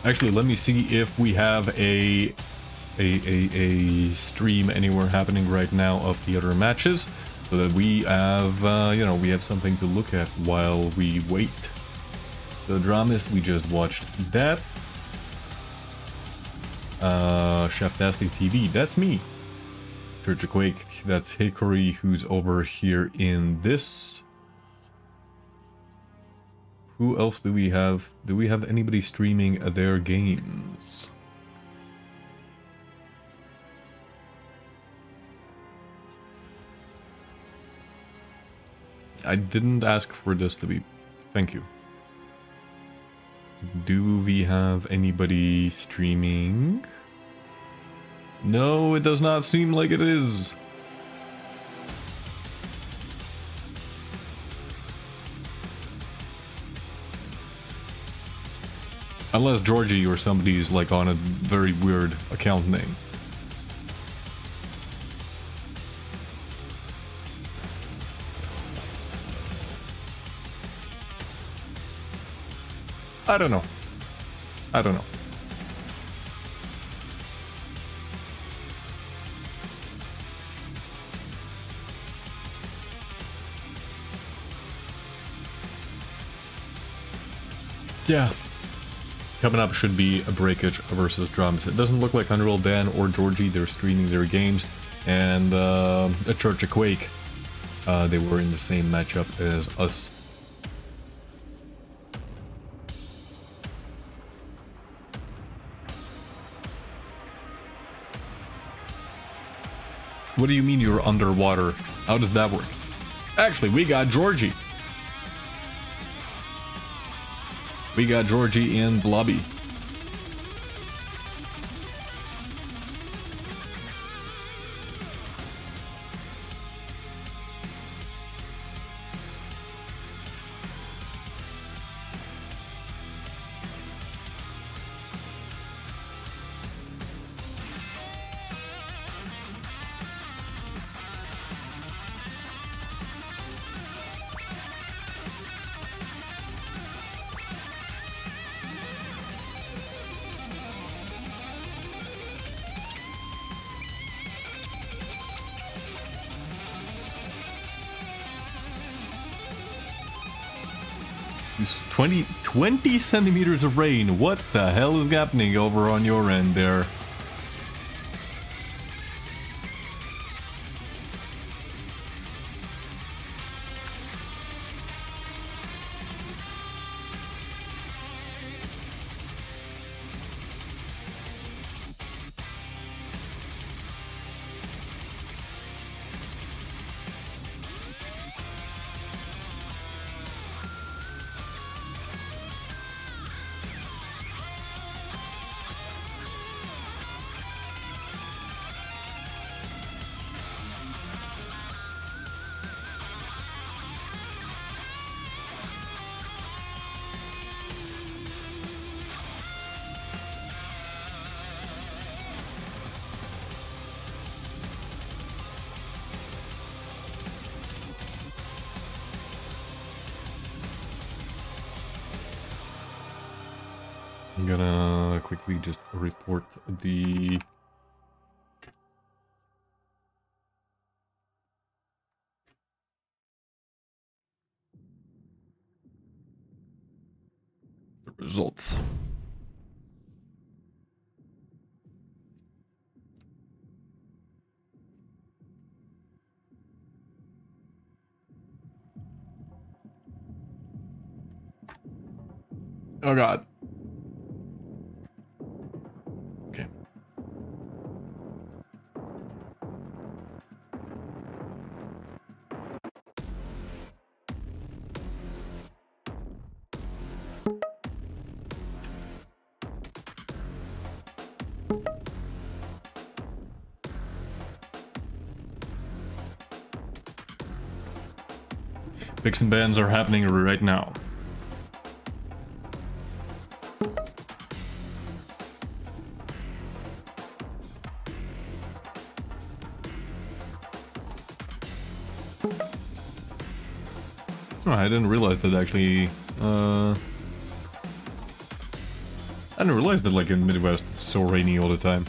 Actually, let me see if we have a stream anywhere happening right now of the other matches, so that we have, you know, we have something to look at while we wait. So Dramis, we just watched that. Cheftastic TV, that's me. Church of Quake, that's Hickory, who's over here in this. Who else do we have? Do we have anybody streaming their games? I didn't ask for this to be... Thank you. Do we have anybody streaming? No, it does not seem like it is. Unless Georgie or somebody is like on a very weird account name. I don't know. I don't know. Yeah. Coming up should be a Breakage versus Drums. It doesn't look like Unreal Dan or Georgie, they're streaming their games. And a Church of Quake, they were in the same matchup as us. What do you mean you're underwater? How does that work? Actually, we got Georgie. We got Georgie in the lobby. It's 20 centimeters of rain. What the hell is happening over on your end there? I'm gonna quickly just report the results. Oh god. Okay. Picks and bans are happening right now. Oh, I didn't realize that actually. I didn't realize that like in Midwest it's so rainy all the time.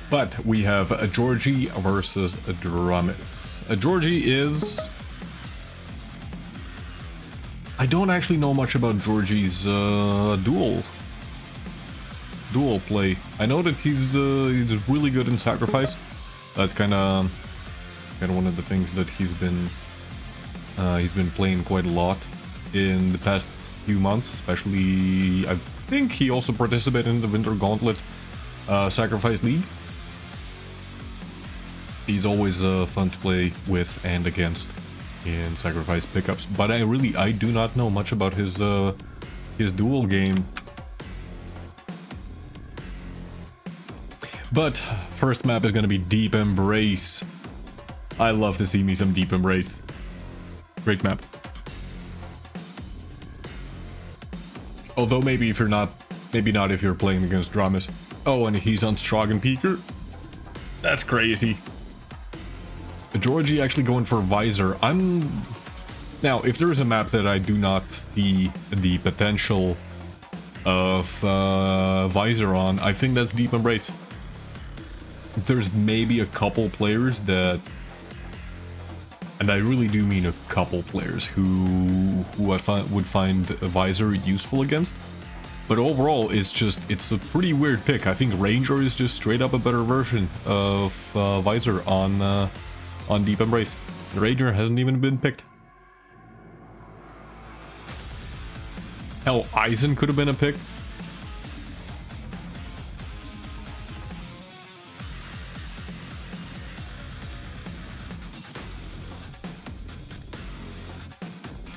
But we have a Georgie versus a Dramis. A Georgie is... I don't actually know much about Georgie's dual play. I know that he's really good in Sacrifice. That's kind of one of the things that he's been playing quite a lot in the past few months. Especially, I think he also participated in the Winter Gauntlet Sacrifice League. He's always fun to play with and against in Sacrifice pickups, but I do not know much about his dual game. But first map is gonna be Deep Embrace. I love to see me some Deep Embrace. Great map. Although maybe if you're not, maybe not if you're playing against Dramis. Oh, and he's on Stroggen Peaker. That's crazy. Georgie actually going for Visor. Now, if there's a map that I do not see the potential of Visor on, I think that's Deep Embrace. There's maybe a couple players that, and I really do mean a couple players who I would find a Visor useful against. But overall, it's a pretty weird pick. I think Ranger is just straight up a better version of Visor on Deep Embrace. Ranger hasn't even been picked. Hell, Eisen could have been a pick.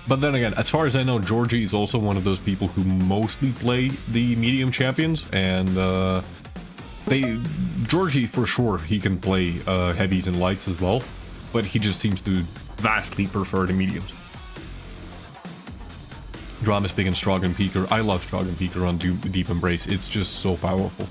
But then again, as far as I know, Georgie is also one of those people who mostly play the medium champions, and Georgie for sure, he can play heavies and lights as well, but he just seems to vastly prefer the mediums. Dramis big and Stroggen Peaker. I love Stroggen Peaker on Deep Embrace. It's just so powerful.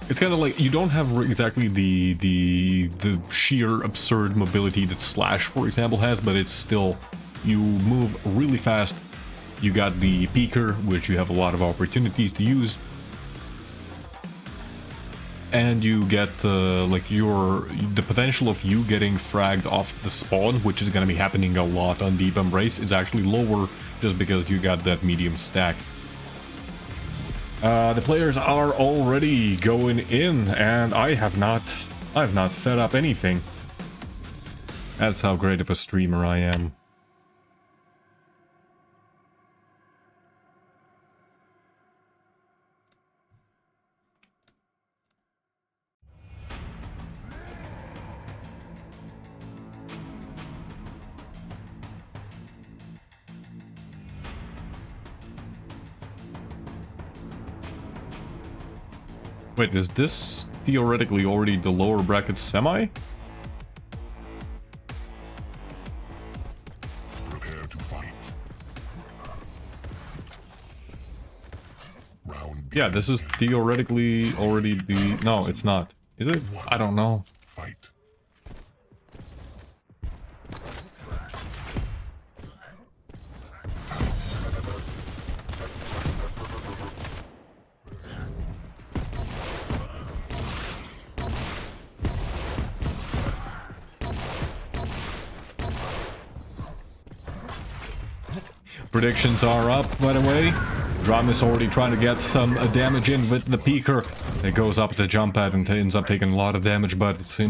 It's kind of like, you don't have exactly the sheer absurd mobility that Slash, for example, has, but it's still, you move really fast. You got the Peaker, which you have a lot of opportunities to use. And you get like the potential of you getting fragged off the spawn, which is going to be happening a lot on Deep Embrace, is actually lower just because you got that medium stack. The players are already going in, and I have not set up anything. That's how great of a streamer I am. Wait, is this theoretically already the lower bracket semi? Prepare to fight. Round Yeah, this is theoretically already the... No, it's not. Is it? I don't know. fight. Predictions are up, by the way. Dramis already trying to get some damage in with the Peaker. It goes up to jump pad and ends up taking a lot of damage, but it's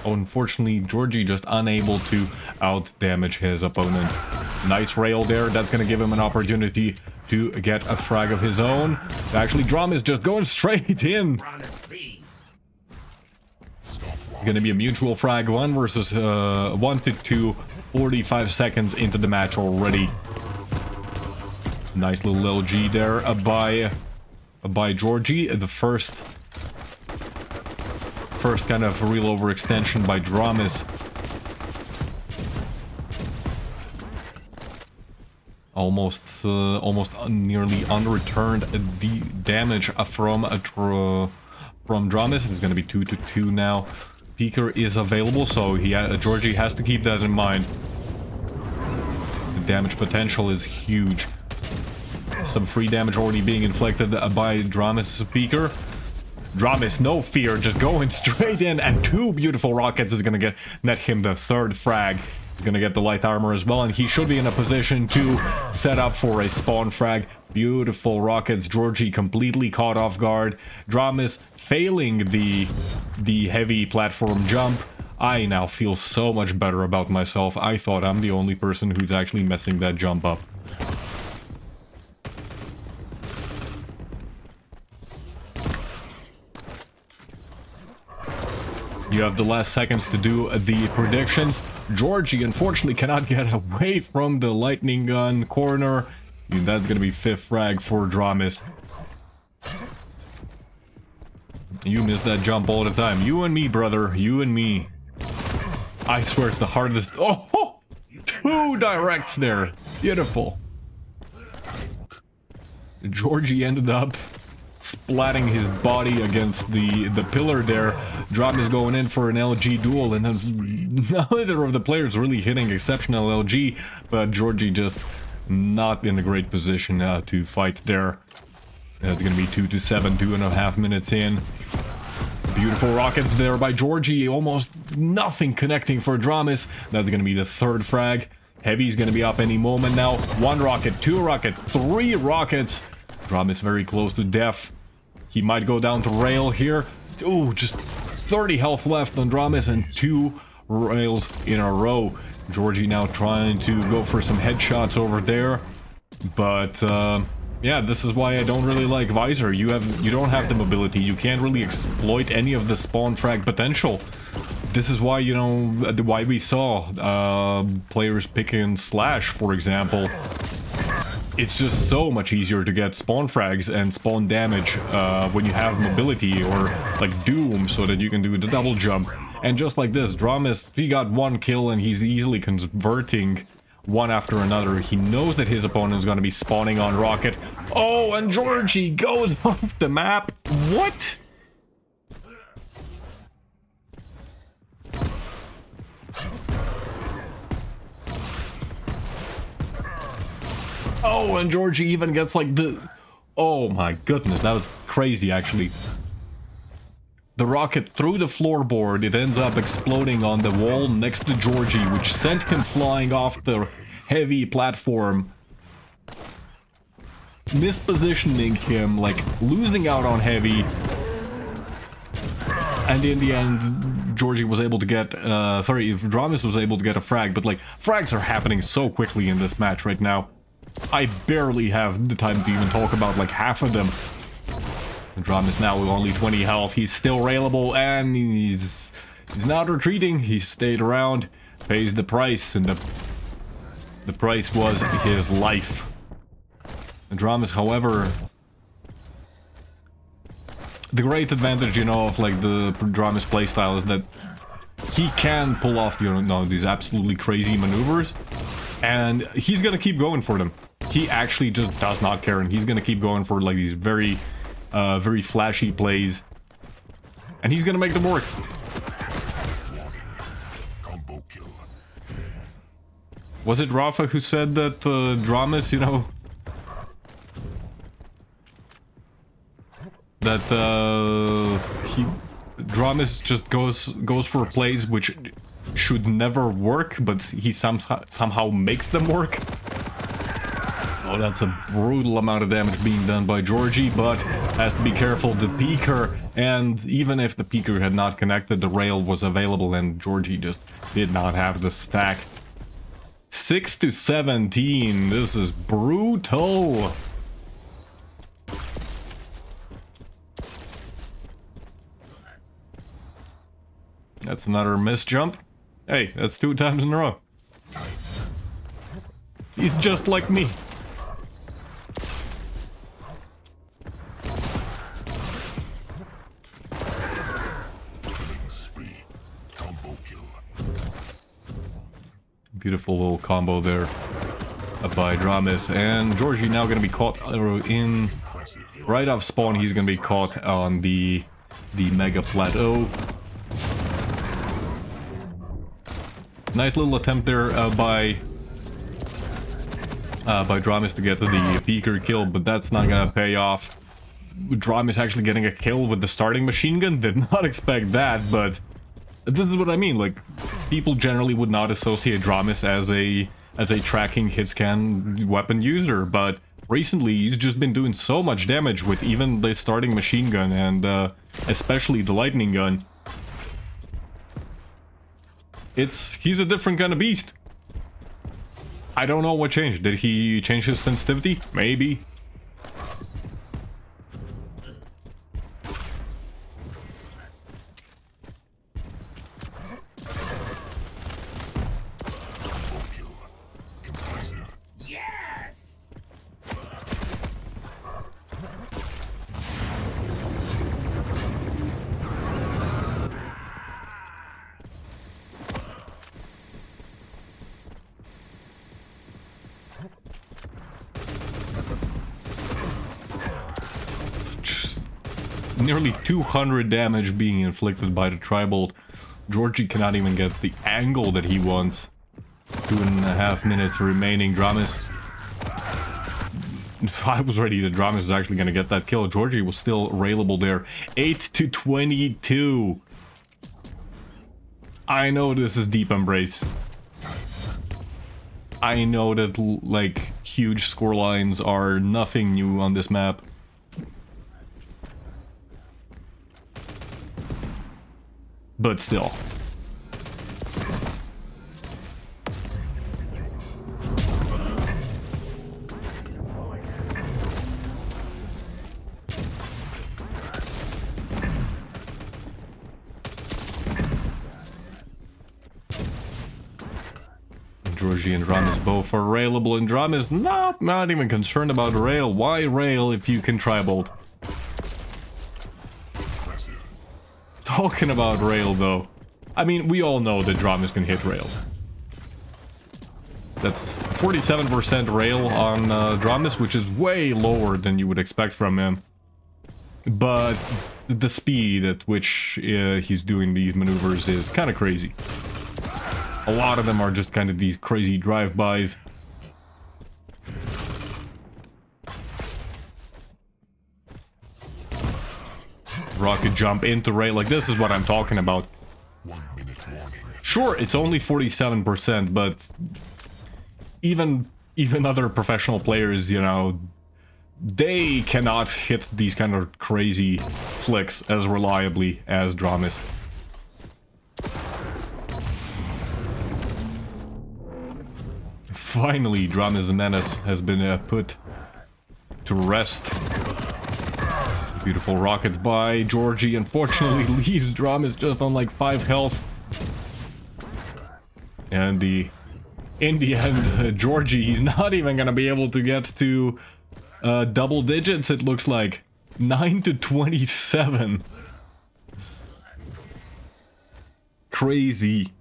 unfortunately, Georgie just unable to out-damage his opponent. Nice rail there. That's going to give him an opportunity to get a frag of his own. Actually, Dramis just going straight in. It's going to be a mutual frag. 1 versus 1 to 2. 45 seconds into the match already. Nice little LG there by Georgie. The first kind of real overextension by Dramis. Almost nearly unreturned the damage from Dramis. It's going to be 2 to 2 now. Peaker is available, so Georgie has to keep that in mind. The damage potential is huge. Some free damage already being inflicted by Dramis' Peaker. Dramis, no fear, just going straight in, and 2 beautiful rockets is gonna net him the 3rd frag. He's gonna get the light armor as well, and he should be in a position to set up for a spawn frag. Beautiful rockets. Georgie completely caught off guard. Dramis failing the heavy platform jump. I now feel so much better about myself. I thought I'm the only person who's actually messing that jump up. You have the last seconds to do the predictions. Georgie unfortunately cannot get away from the lightning gun corner. And that's gonna be 5th frag for Dramis. You miss that jump all the time. You and me, brother. You and me. I swear it's the hardest. Oh! 2 directs there. Beautiful. Georgie ended up splatting his body against the pillar there. Drum is going in for an LG duel, and neither of the players really hitting exceptional LG, but Georgie just not in a great position to fight there. It's gonna be 2-7, 2.5 minutes in. Beautiful rockets there by Georgie, almost nothing connecting for Dramis. That's gonna be the 3rd frag. Heavy's gonna be up any moment now. 1 rocket, 2 rocket, 3 rockets. Dramis very close to death. He might go down to rail here. Ooh, just 30 health left on Dramis and 2 rails in a row. Georgie now trying to go for some headshots over there. But yeah, this is why I don't really like Visor. You don't have the mobility. You can't really exploit any of the spawn frag potential. This is why, you know, why we saw players picking Slash, for example. It's just so much easier to get spawn frags and spawn damage when you have mobility, or like Doom, so that you can do the double jump. And just like this, Dramis, he got 1 kill and he's easily converting one after another. He knows that his opponent is going to be spawning on rocket. Oh, and Georgie goes off the map. What? Oh, and Georgie even gets like the... Oh my goodness, that was crazy actually. The rocket through the floorboard, it ends up exploding on the wall next to Georgie, which sent him flying off the heavy platform. Mispositioning him, like losing out on heavy. And in the end, Georgie was able to get, sorry, Dramis was able to get a frag, but like, frags are happening so quickly in this match right now. I barely have the time to even talk about like half of them. Dramis now with only 20 health. He's still railable, and he's not retreating. He stayed around, pays the price, and the price was his life. Dramis, however, the great advantage, you know, of like the Dramis playstyle is that he can pull off, you know, these absolutely crazy maneuvers, and he's gonna keep going for them. He actually just does not care, and he's gonna keep going for like these very flashy plays, and he's gonna make them work. Was it Rafa who said that Dramis, you know, that Dramis just goes for plays which should never work, but he somehow makes them work? Oh, that's a brutal amount of damage being done by Georgie, but has to be careful. The peeker, and even if the peeker had not connected, the rail was available, and Georgie just did not have the stack. 6-17. This is brutal. That's another missed jump. Hey, that's 2 times in a row. He's just like me. Beautiful little combo there by Dramis, and Georgie now going to be caught in right off spawn. He's going to be caught on the Mega Plateau. Nice little attempt there by Dramis to get the peeker kill, but that's not gonna pay off. Dramis actually getting a kill with the starting machine gun, did not expect that, but this is what I mean. Like, people generally would not associate Dramis as a tracking hitscan weapon user, but recently he's just been doing so much damage with even the starting machine gun, and especially the lightning gun. He's a different kind of beast. I don't know what changed. Did he change his sensitivity? Maybe. Yes! Nearly 200 damage being inflicted by the Tribal. Georgie cannot even get the angle that he wants. 2.5 minutes remaining. Dramis. I was ready that Dramis is actually going to get that kill. Georgie was still railable there. 8-22. I know this is Deep Embrace. I know that, like, huge score lines are nothing new on this map. But still. Georgie and Dramis both are railable, and Dramis not even concerned about rail. Why rail if you can tri-bolt? Talking about rail though. I mean, we all know that Dramis can hit rails. That's 47% rail on Dramis, which is way lower than you would expect from him. But the speed at which he's doing these maneuvers is kind of crazy. A lot of them are just kind of these crazy drive-bys. Rocket jump into rail, like this is what I'm talking about. 1 minute warning. Sure, it's only 47%, but even other professional players, you know, they cannot hit these kind of crazy flicks as reliably as Dramis. Finally, Dramis Menace has been put to rest. Beautiful rockets by Georgie. Unfortunately, leaves Dramis just on like 5 health. And in the end, Georgie, he's not even gonna be able to get to double digits, it looks like. 9-27. Crazy.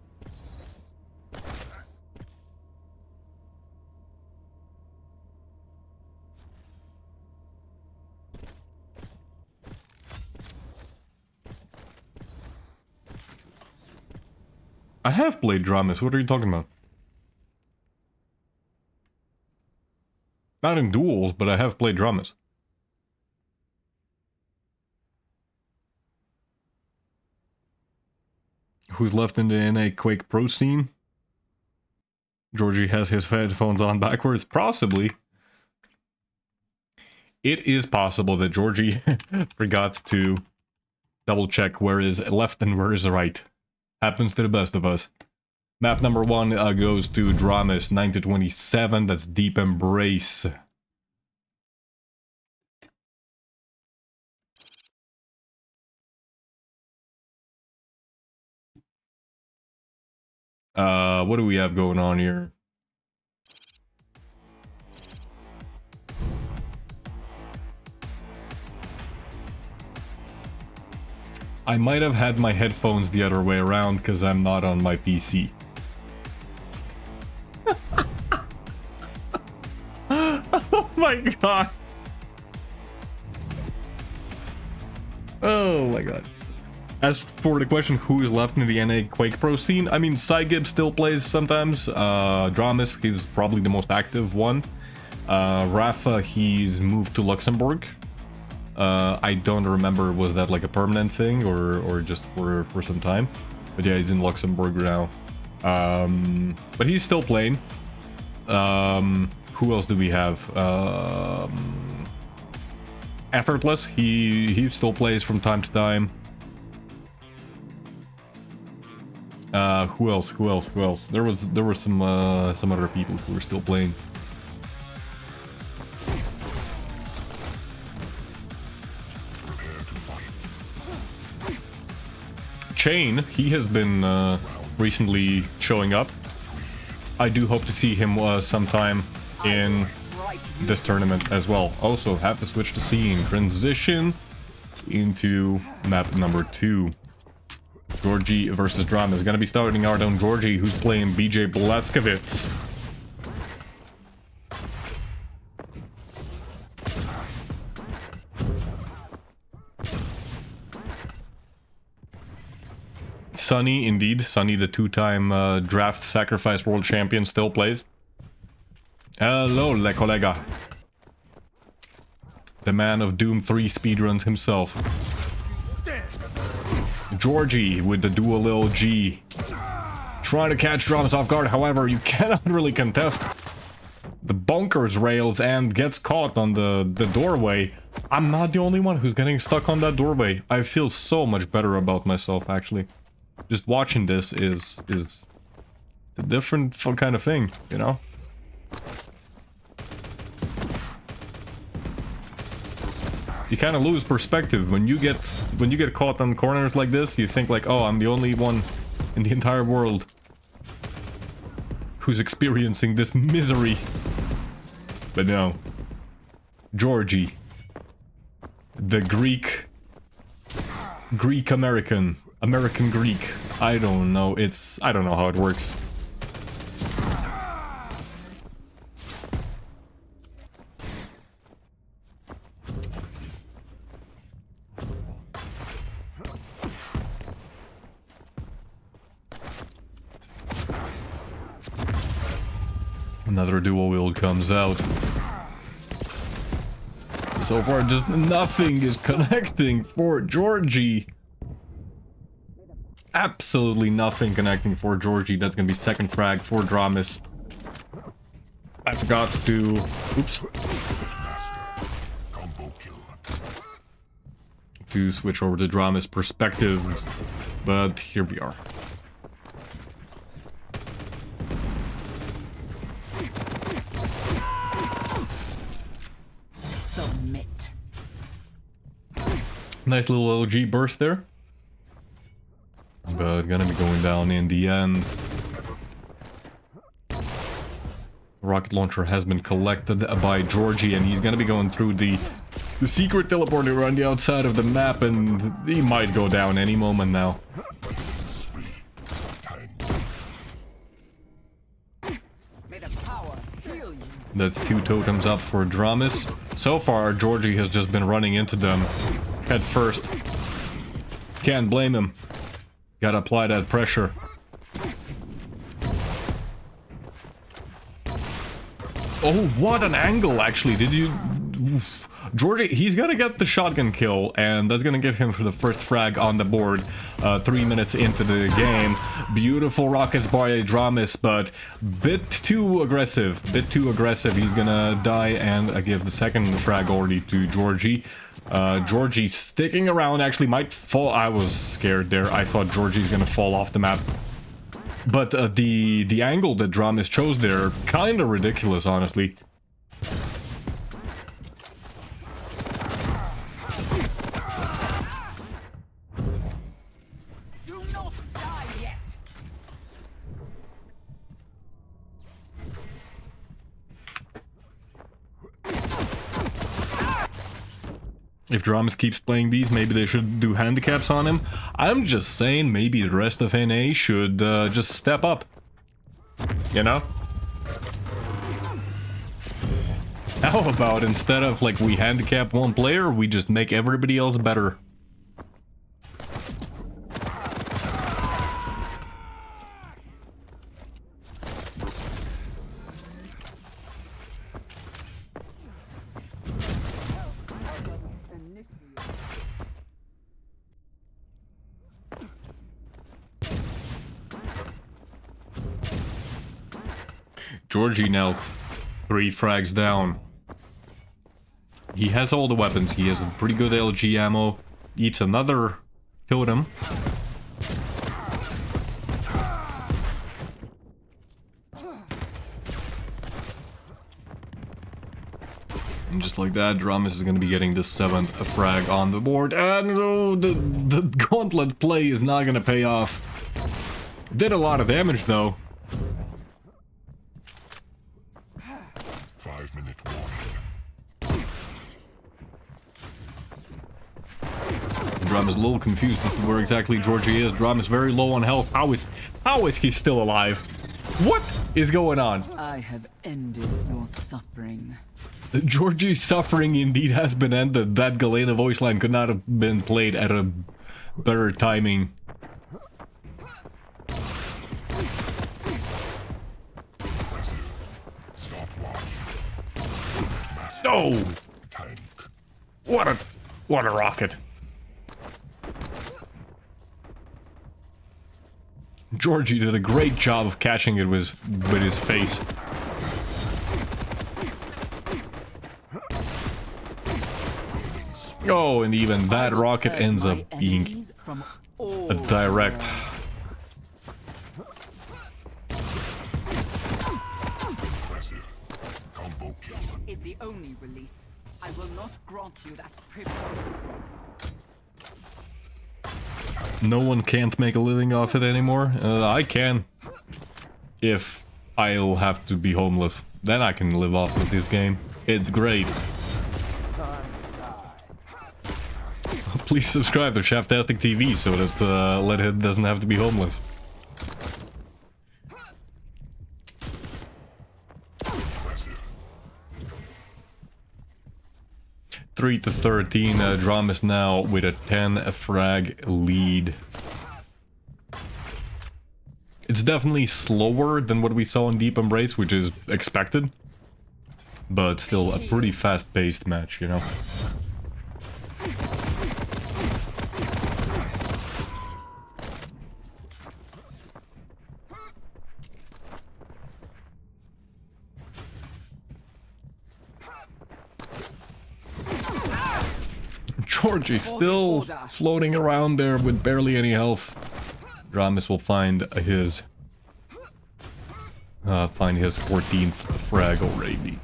I have played Dramis, what are you talking about? Not in duels, but I have played Dramis. Who's left in the NA Quake Pro scene? Georgie has his headphones on backwards, possibly. It is possible that Georgie forgot to double check where is left and where is right. Happens to the best of us. Map number 1 goes to Dramis, 9-27. That's Deep Embrace. What do we have going on here? I might have had my headphones the other way around because I'm not on my PC. Oh my god. Oh my god. As for the question, who is left in the NA Quake Pro scene? I mean, Cygib still plays sometimes. Dramis is probably the most active one. Rafa, he's moved to Luxembourg. I don't remember, was that like a permanent thing or just for some time? But yeah, he's in Luxembourg now. But he's still playing. Who else do we have? Effortless, he still plays from time to time. Who else? There were some other people who were still playing. Chain, he has been recently showing up. I do hope to see him sometime in this tournament as well. Also, have to switch the scene. Transition into map number 2. Georgie versus Dramis is going to be starting out on Georgie, who's playing BJ Blazkowicz. Sunny, indeed. Sunny, the two-time draft sacrifice world champion, still plays. Hello, le colega. The man of Doom 3 speedruns himself. Georgie with the dual LG. Trying to catch Drums off guard, however, you cannot really contest the bunkers rails and gets caught on the doorway. I'm not the only one who's getting stuck on that doorway. I feel so much better about myself, actually. Just watching this is a different kind of thing, you know? You kind of lose perspective when you get caught on corners like this. You think like, oh, I'm the only one in the entire world who's experiencing this misery. But no. Georgie. The Greek-American. American-Greek. I don't know. I don't know how it works. Another dual wield comes out. So far, just nothing is connecting for Georgie. Absolutely nothing connecting for Georgie. That's gonna be second frag for Dramis. I forgot to... Oops. To switch over to Dramis perspective. But here we are. Submit. Nice little LG burst there. But gonna be going down in the end. Rocket launcher has been collected by Georgie, and he's gonna be going through the secret teleporter on the outside of the map, and he might go down any moment now. That's 2 totems up for Dramis. So far, Georgie has just been running into them head first. Can't blame him. Gotta apply that pressure. Oh, what an angle, actually. Did you... Oof. Georgie, he's gonna get the shotgun kill, and that's gonna get him for the first frag on the board 3 minutes into the game. Beautiful rockets by Dramis, but bit too aggressive. He's gonna die, and I give the second frag already to Georgie. Georgie sticking around, actually might fall. I was scared there. I thought Georgie's gonna fall off the map. But the angle that Dramis chose there, kinda ridiculous, honestly. If Dramis keeps playing these, maybe they should do handicaps on him. I'm just saying, maybe the rest of NA should just step up. You know? How about instead of, like, we handicap one player, we just make everybody else better? Georgie now 3 frags down. He has all the weapons. He has a pretty good LG ammo. Eats another totem. And just like that, Dramis is going to be getting the 7th frag on the board. And oh, the gauntlet play is not going to pay off. Did a lot of damage though. 5-minute warning. Drum is a little confused as to where exactly Georgie is. Drum is very low on health. How is he still alive? What is going on? I have ended your suffering. Georgie's suffering indeed has been ended. That Galena voice line could not have been played at a better timing. Yo! Tank. What a rocket. Georgie did a great job of catching it with his face. Oh, and even that rocket ends up being a direct. Impressive. Combo kill. Is the only release. I will not grant you that privilege. No one can't make a living off it anymore. I can. If I'll have to be homeless. Then I can live off of this game. It's great. Please subscribe to Shaftastic TV so that Leadhead doesn't have to be homeless. Impressive. 3-13, Dramis now with a 10 frag lead. It's definitely slower than what we saw in Deep Embrace, which is expected. But still a pretty fast-paced match, you know? Georgie still floating around there with barely any health. Dramis will find his 14th frag already.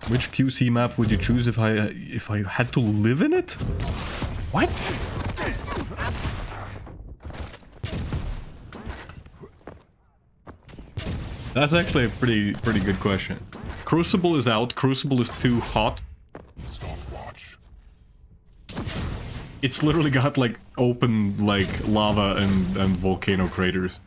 Which QC map would you choose if I had to live in it? What? That's actually a pretty good question. Crucible is out. Crucible is too hot. Stopwatch. It's literally got like open like lava and volcano craters.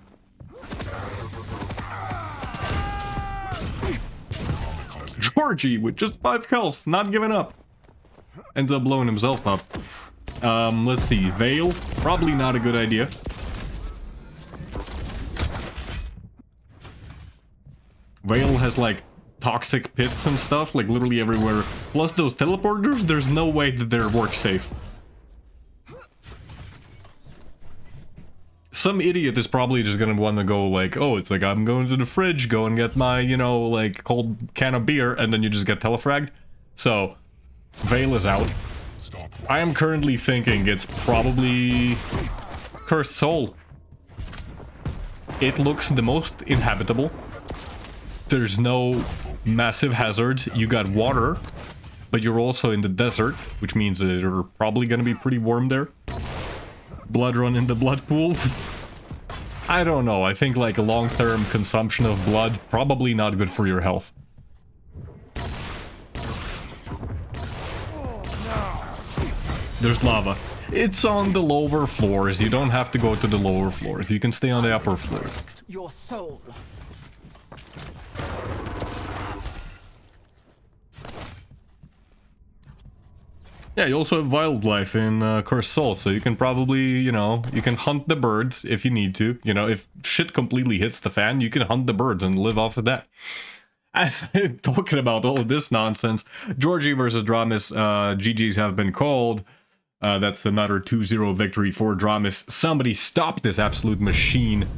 Georgie with just 5 health, not giving up. Ends up blowing himself up. Let's see. Veil, probably not a good idea. Veil has like toxic pits and stuff, like literally everywhere. Plus those teleporters, there's no way that they're work safe. Some idiot is probably just gonna want to go like, oh, it's like I'm going to the fridge, go and get my, you know, like cold can of beer, and then you just get telefragged. So, Veil is out. I am currently thinking it's probably Cursed Soul. It looks the most inhabitable. There's no massive hazards. You got water, but you're also in the desert, which means that you're probably gonna be pretty warm there. Blood run in the blood pool. I don't know. I think like a long-term consumption of blood, probably not good for your health. There's lava. It's on the lower floors. You don't have to go to the lower floors. You can stay on the upper floors. Your soul. Yeah, you also have wildlife in Cursed Soul, so you can probably, you know, you can hunt the birds if you need to. You know, if shit completely hits the fan, you can hunt the birds and live off of that. Talking about all of this nonsense, Georgie versus Dramis, GGs have been called. That's another 2-0 victory for Dramis. Somebody stop this absolute machine.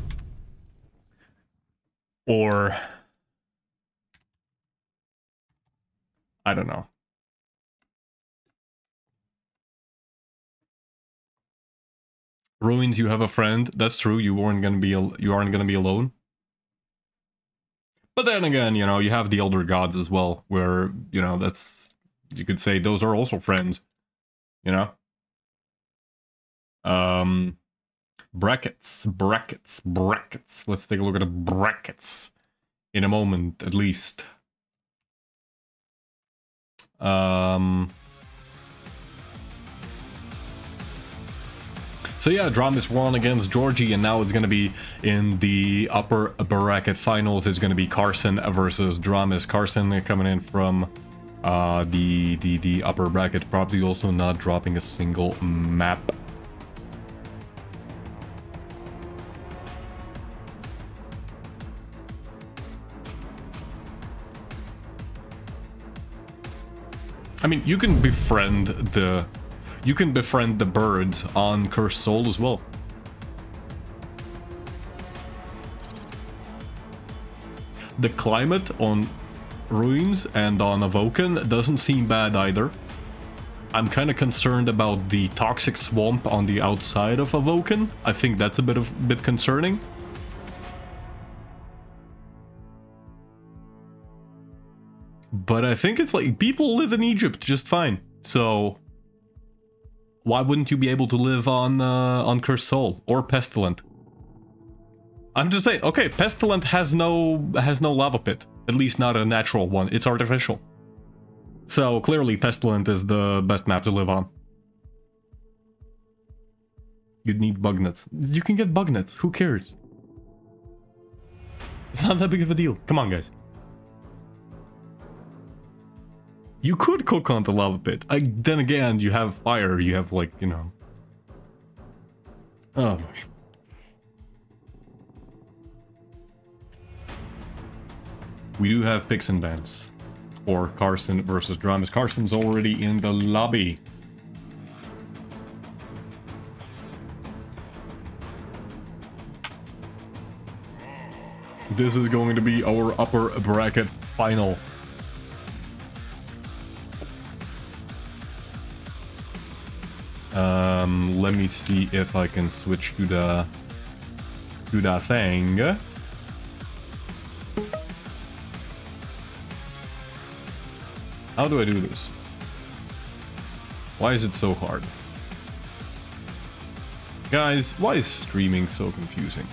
Or... I don't know. Ruins, you have a friend. That's true. You aren't gonna be alone. But then again, you know, you have the Elder Gods as well, where, you know, that's, you could say those are also friends. You know? Brackets. Let's take a look at the brackets in a moment, at least. So yeah, Dramis won against Georgie, and now it's going to be in the upper bracket finals. It's going to be Carson versus Dramis. Carson coming in from the upper bracket, probably also not dropping a single map. I mean, you can befriend the birds on Cursed Soul as well. The climate on Ruins and on Awoken doesn't seem bad either. I'm kind of concerned about the toxic swamp on the outside of Awoken. I think that's a bit concerning. But I think it's like people live in Egypt just fine. So why wouldn't you be able to live on Cursed Soul or Pestilent? I'm just saying, okay, Pestilent has no lava pit. At least not a natural one. It's artificial. So clearly Pestilent is the best map to live on. You'd need bug nuts. You can get bug nuts. Who cares? It's not that big of a deal. Come on, guys. You could cook on the lava pit. Then again, you have fire. You have, like, you know... Oh my... We do have picks and bans for Carson versus Dramus. Carson's already in the lobby. This is going to be our upper bracket final. Let me see if I can switch to that thing. How do I do this? Why is it so hard? Guys, why is streaming so confusing?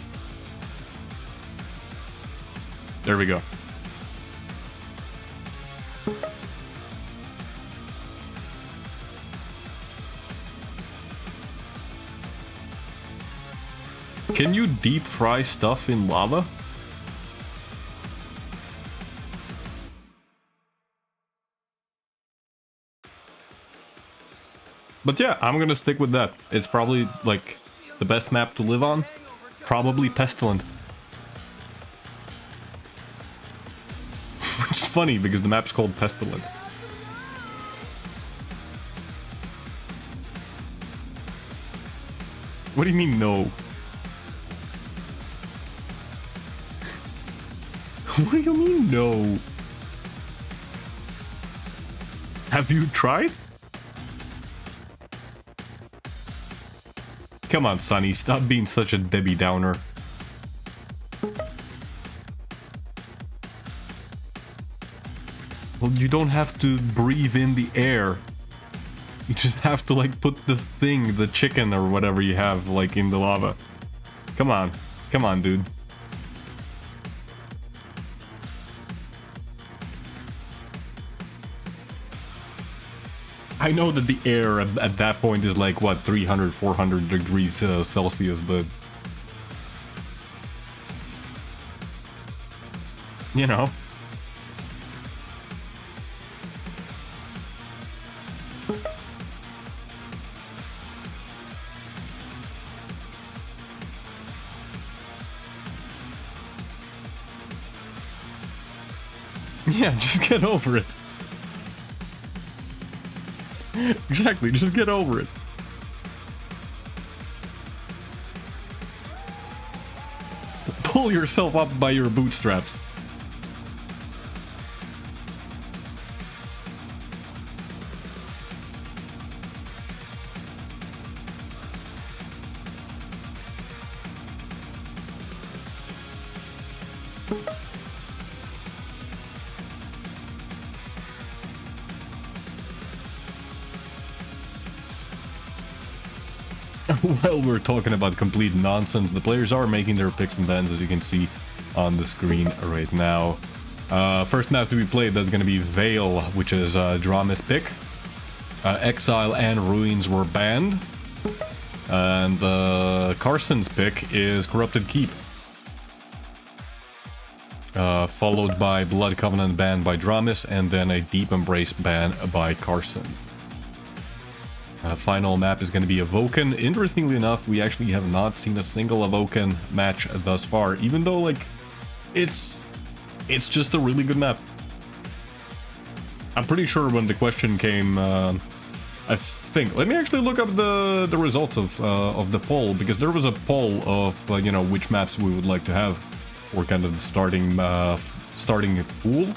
There we go. Can you deep fry stuff in lava? But yeah, I'm gonna stick with that. It's probably, like, the best map to live on. Probably Pestilent. Which is funny, because the map's called Pestilent. What do you mean, no? What do you mean, no? Have you tried? Come on, Sonny, stop being such a Debbie Downer. Well, you don't have to breathe in the air. You just have to, like, put the thing, the chicken or whatever you have, like, in the lava. Come on. Come on, dude. I know that the air at that point is like, what, 300, 400 degrees Celsius, but... You know. Yeah, just get over it. Exactly, just get over it. Pull yourself up by your bootstraps. While we're talking about complete nonsense, the players are making their picks and bans, as you can see on the screen right now. First map to be played, that's going to be Vale, which is Dramus' pick. Exile and Ruins were banned. And Carson's pick is Corrupted Keep. Followed by Blood Covenant banned by Dramus, and then a Deep Embrace ban by Carson. Final map is going to be Awoken. Interestingly enough, we actually have not seen a single Awoken match thus far, even though, like, it's just a really good map. I'm pretty sure when the question came, I think. Let me actually look up the results of the poll, because there was a poll of you know, which maps we would like to have for kind of the starting pool,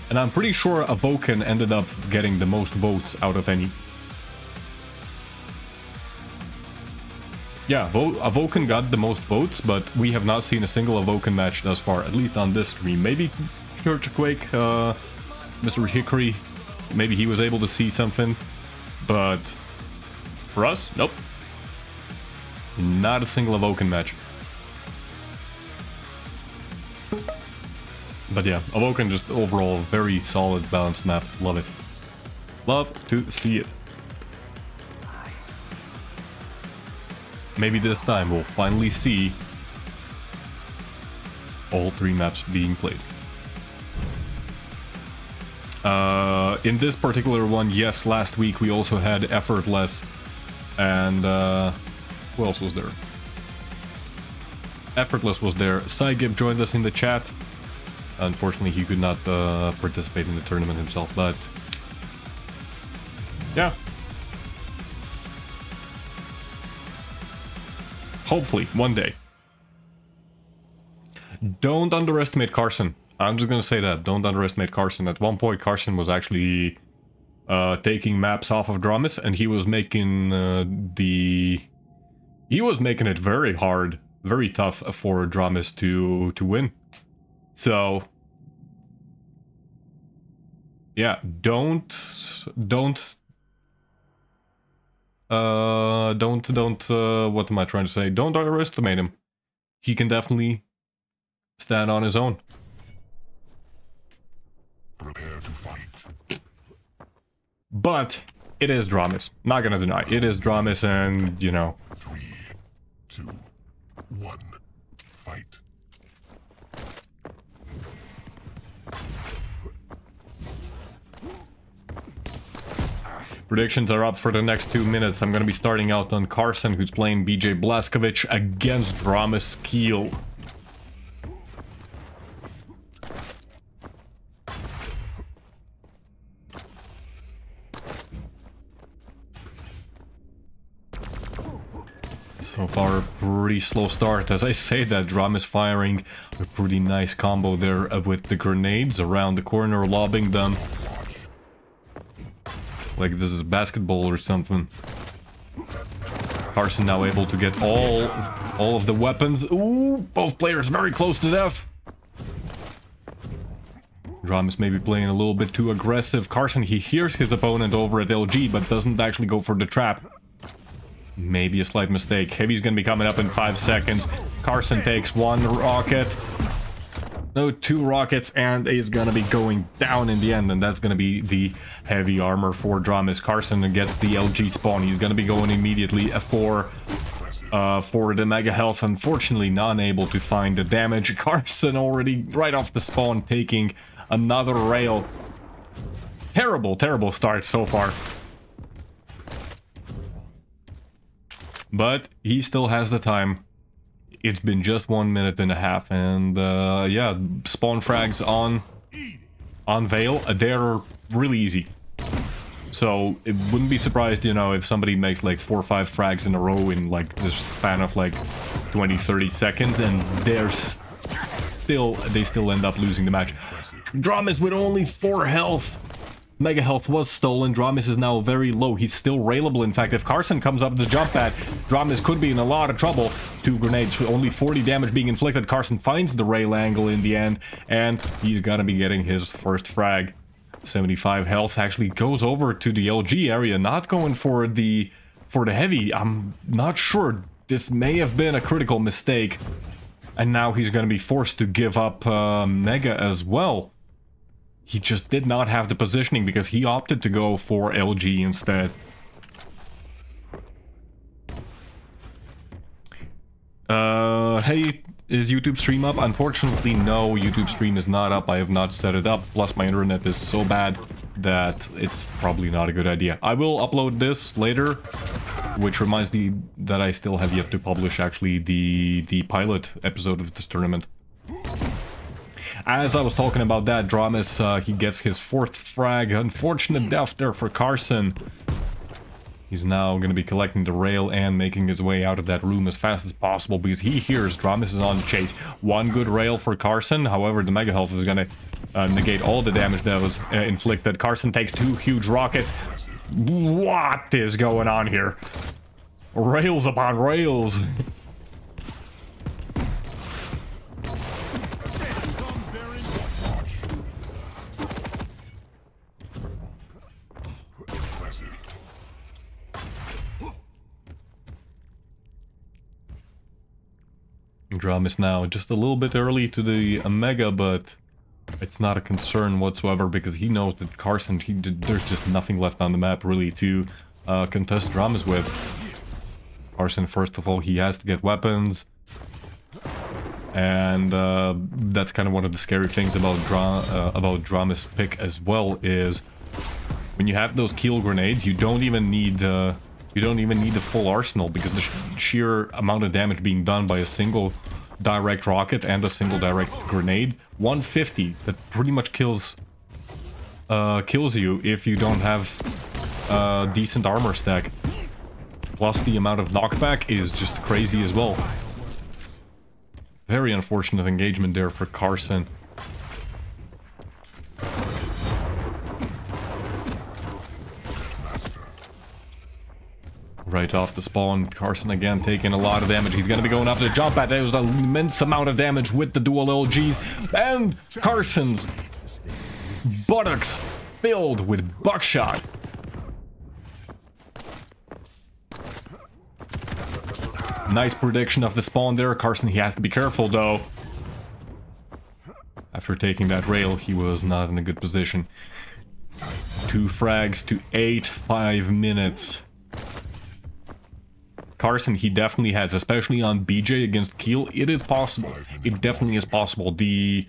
and I'm pretty sure Avoken ended up getting the most votes out of any. Yeah, Avoken got the most votes, but we have not seen a single Avoken match thus far, at least on this stream. Maybe Church of Quake, Mr. Hickory, maybe he was able to see something, but for us, nope. Not a single Avoken match. But yeah, Avoken just overall very solid, balanced map. Love it. Love to see it. Maybe this time we'll finally see all 3 maps being played. In this particular one, yes, last week we also had Effortless, and who else was there? Effortless was there. Cygib joined us in the chat. Unfortunately, he could not participate in the tournament himself, but yeah. Hopefully, one day. Don't underestimate Carson. I'm just gonna say that. Don't underestimate Carson. At one point, Carson was actually taking maps off of Dramis, and he was making he was making it very hard, very tough for Dramis to win. So yeah, don't what am I trying to say? Don't underestimate him. He can definitely stand on his own. Prepare to fight. But it is Dramis. Not gonna deny. It is Dramis, and you know. 3, 2, 1. Fight. Predictions are up for the next 2 minutes. I'm gonna be starting out on Carson, who's playing BJ Blazkowicz against Naqcl. So far, a pretty slow start. As I say that, Drum is firing a pretty nice combo there with the grenades around the corner, lobbing them. Like this is basketball or something. Carson now able to get all of the weapons. Ooh, both players very close to death. Drum is maybe playing a little bit too aggressive. Carson, he hears his opponent over at LG, but doesn't actually go for the trap. Maybe a slight mistake. Heavy's gonna be coming up in 5 seconds. Carson takes 1 rocket. No, 2 rockets, and is gonna be going down in the end, and that's gonna be the heavy armor for Dramis. Carson gets the LG spawn. He's gonna be going immediately for the mega health. Unfortunately, not able to find the damage. Carson already right off the spawn taking another rail. Terrible, terrible start so far. But he still has the time. It's been just 1.5 minutes, and yeah, spawn frags on Veil, they're really easy. So it wouldn't be surprised, you know, if somebody makes like 4 or 5 frags in a row in like this span of like 20-30 seconds, and they still end up losing the match. Dramis with only 4 health. Mega health was stolen. Dramis is now very low. He's still railable. In fact, if Carson comes up to jump pad, Dramis could be in a lot of trouble. 2 grenades, only 40 damage being inflicted. Carson finds the rail angle in the end, and he's gonna be getting his first frag. 75 health, actually goes over to the LG area, not going for the heavy. I'm not sure. This may have been a critical mistake, and now he's gonna be forced to give up Mega as well. He just did not have the positioning because he opted to go for LG instead. Hey, is YouTube stream up? Unfortunately, no, YouTube stream is not up. I have not set it up. Plus, my internet is so bad that it's probably not a good idea. I will upload this later, which reminds me that I still have yet to publish, actually, the pilot episode of this tournament. As I was talking about that, Dramis, he gets his 4th frag. Unfortunate death there for Carson. He's now going to be collecting the rail and making his way out of that room as fast as possible because he hears Dramis is on the chase. 1 good rail for Carson. However, the Mega Health is going to negate all the damage that was inflicted. Carson takes 2 huge rockets. What is going on here? Rails upon rails. Dramis now just a little bit early to the Omega, but it's not a concern whatsoever because he knows that Carson, there's just nothing left on the map really to contest Dramis with. Carson, first of all, he has to get weapons, and that's kind of one of the scary things about Dramis' pick as well, is when you have those kill grenades, you don't even need the full arsenal, because the sheer amount of damage being done by a single direct rocket and a single direct grenade, 150, that pretty much kills you if you don't have a decent armor stack. Plus the amount of knockback is just crazy as well. Very unfortunate engagement there for Carson. Right off the spawn, Carson again taking a lot of damage. He's going to be going up to the jump pad. There's an immense amount of damage with the dual LGs. And Carson's buttocks filled with buckshot. Nice prediction of the spawn there. Carson, he has to be careful though. After taking that rail, he was not in a good position. 2 frags to 5 minutes. Carson, he definitely has, especially on BJ against Naqcl, it is possible. It definitely is possible. The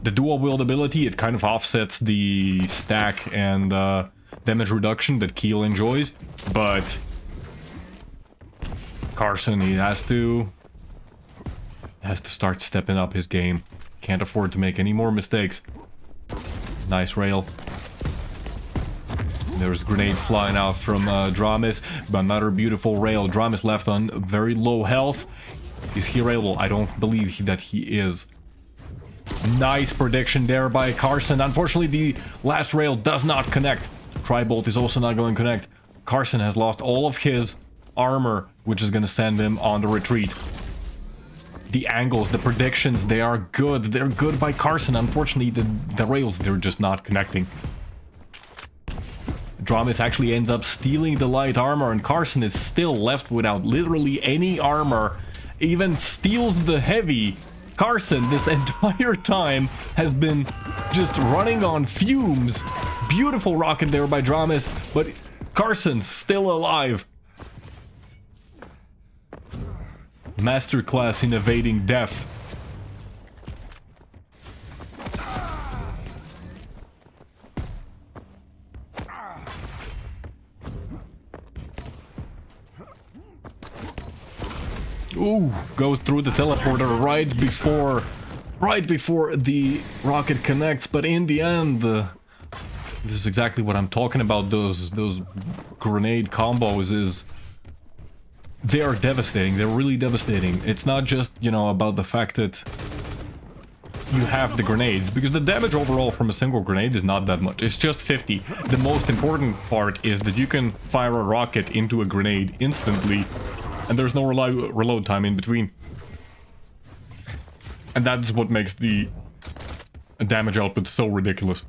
dual wield ability, it kind of offsets the stack and damage reduction that Naqcl enjoys, but Carson, he has to start stepping up his game. Can't afford to make any more mistakes. Nice rail. There's grenades flying out from Dramis, but another beautiful rail. Dramis left on very low health. Is he railable? I don't believe that he is. Nice prediction there by Carson. Unfortunately, the last rail does not connect. Tri-bolt is also not going to connect. Carson has lost all of his armor, which is going to send him on the retreat. The angles, the predictions, they are good. They're good by Carson. Unfortunately, the rails, they're just not connecting. Dramis actually ends up stealing the light armor, and Carson is still left without literally any armor. Even steals the heavy. Carson, this entire time, has been just running on fumes. Beautiful rocket there by Dramis, but Carson's still alive. Masterclass in evading death. Ooh, goes through the teleporter right before the rocket connects, but in the end, this is exactly what I'm talking about. Those grenade combos they are devastating. They're really devastating. It's not just, you know, about the fact that you have the grenades, because the damage overall from a single grenade is not that much. It's just 50. The most important part is that you can fire a rocket into a grenade instantly, and there's no reload time in between. And that's what makes the damage output so ridiculous.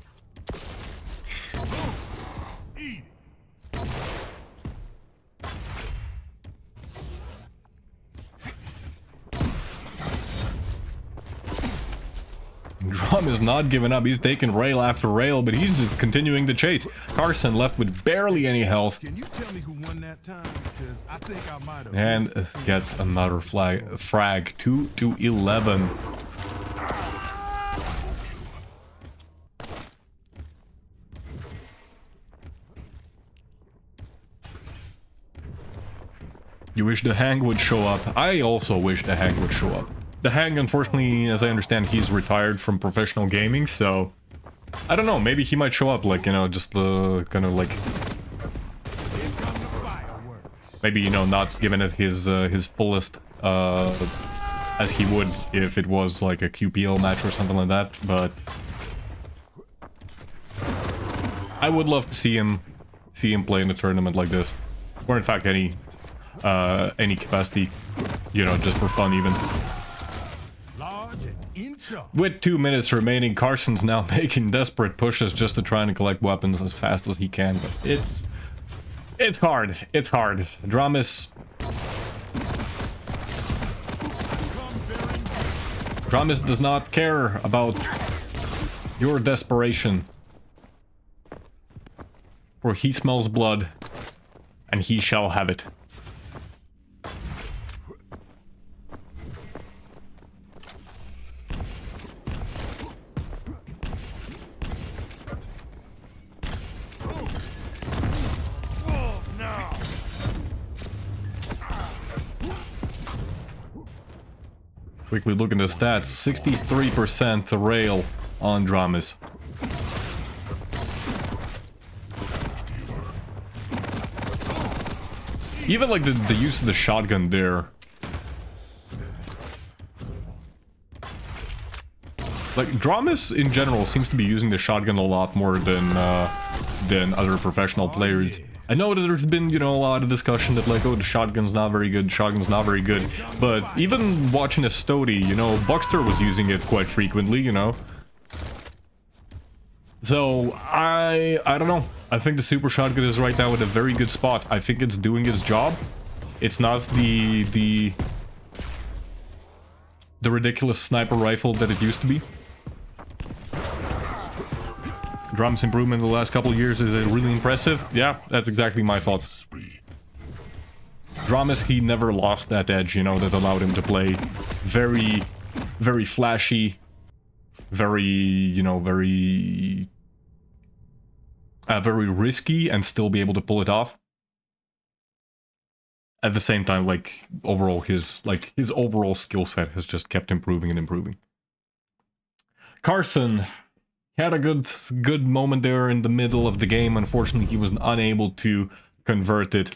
Drum is not giving up. He's taking rail after rail, but he's just continuing to chase. Carson left with barely any health. Can you tell me who won that time? Because I think I might have. And gets another frag. 2-11. You wish the hang would show up. I also wish the hang would show up. The Hang, unfortunately, as I understand, he's retired from professional gaming, so I don't know, maybe he might show up, like, you know, just the kind of like, maybe, you know, not giving it his fullest as he would if it was like a QPL match or something like that, but I would love to see him play in a tournament like this, or in fact any capacity, you know, just for fun even. With 2 minutes remaining, Carson's now making desperate pushes just to try and collect weapons as fast as he can, but it's hard. It's hard. Dramis does not care about your desperation. For he smells blood, and he shall have it. Quickly look at the stats, 63% rail on Dramis. Even like the use of the shotgun there. Like, Dramis in general seems to be using the shotgun a lot more than other professional players. I know that there's been, you know, a lot of discussion that, like, oh, the shotgun's not very good, but even watching a Stody, you know, Buckster was using it quite frequently, you know. So, I don't know. I think the super shotgun is right now in a very good spot. I think it's doing its job. It's not the ridiculous sniper rifle that it used to be. Drum's improvement in the last couple of years is really impressive. Yeah, that's exactly my thoughts. Dramis, he never lost that edge, you know, that allowed him to play very, very flashy, very, you know, very risky and still be able to pull it off. At the same time, like, overall, his overall skill set has just kept improving and improving. Carson had a good moment there in the middle of the game. Unfortunately, he was unable to convert it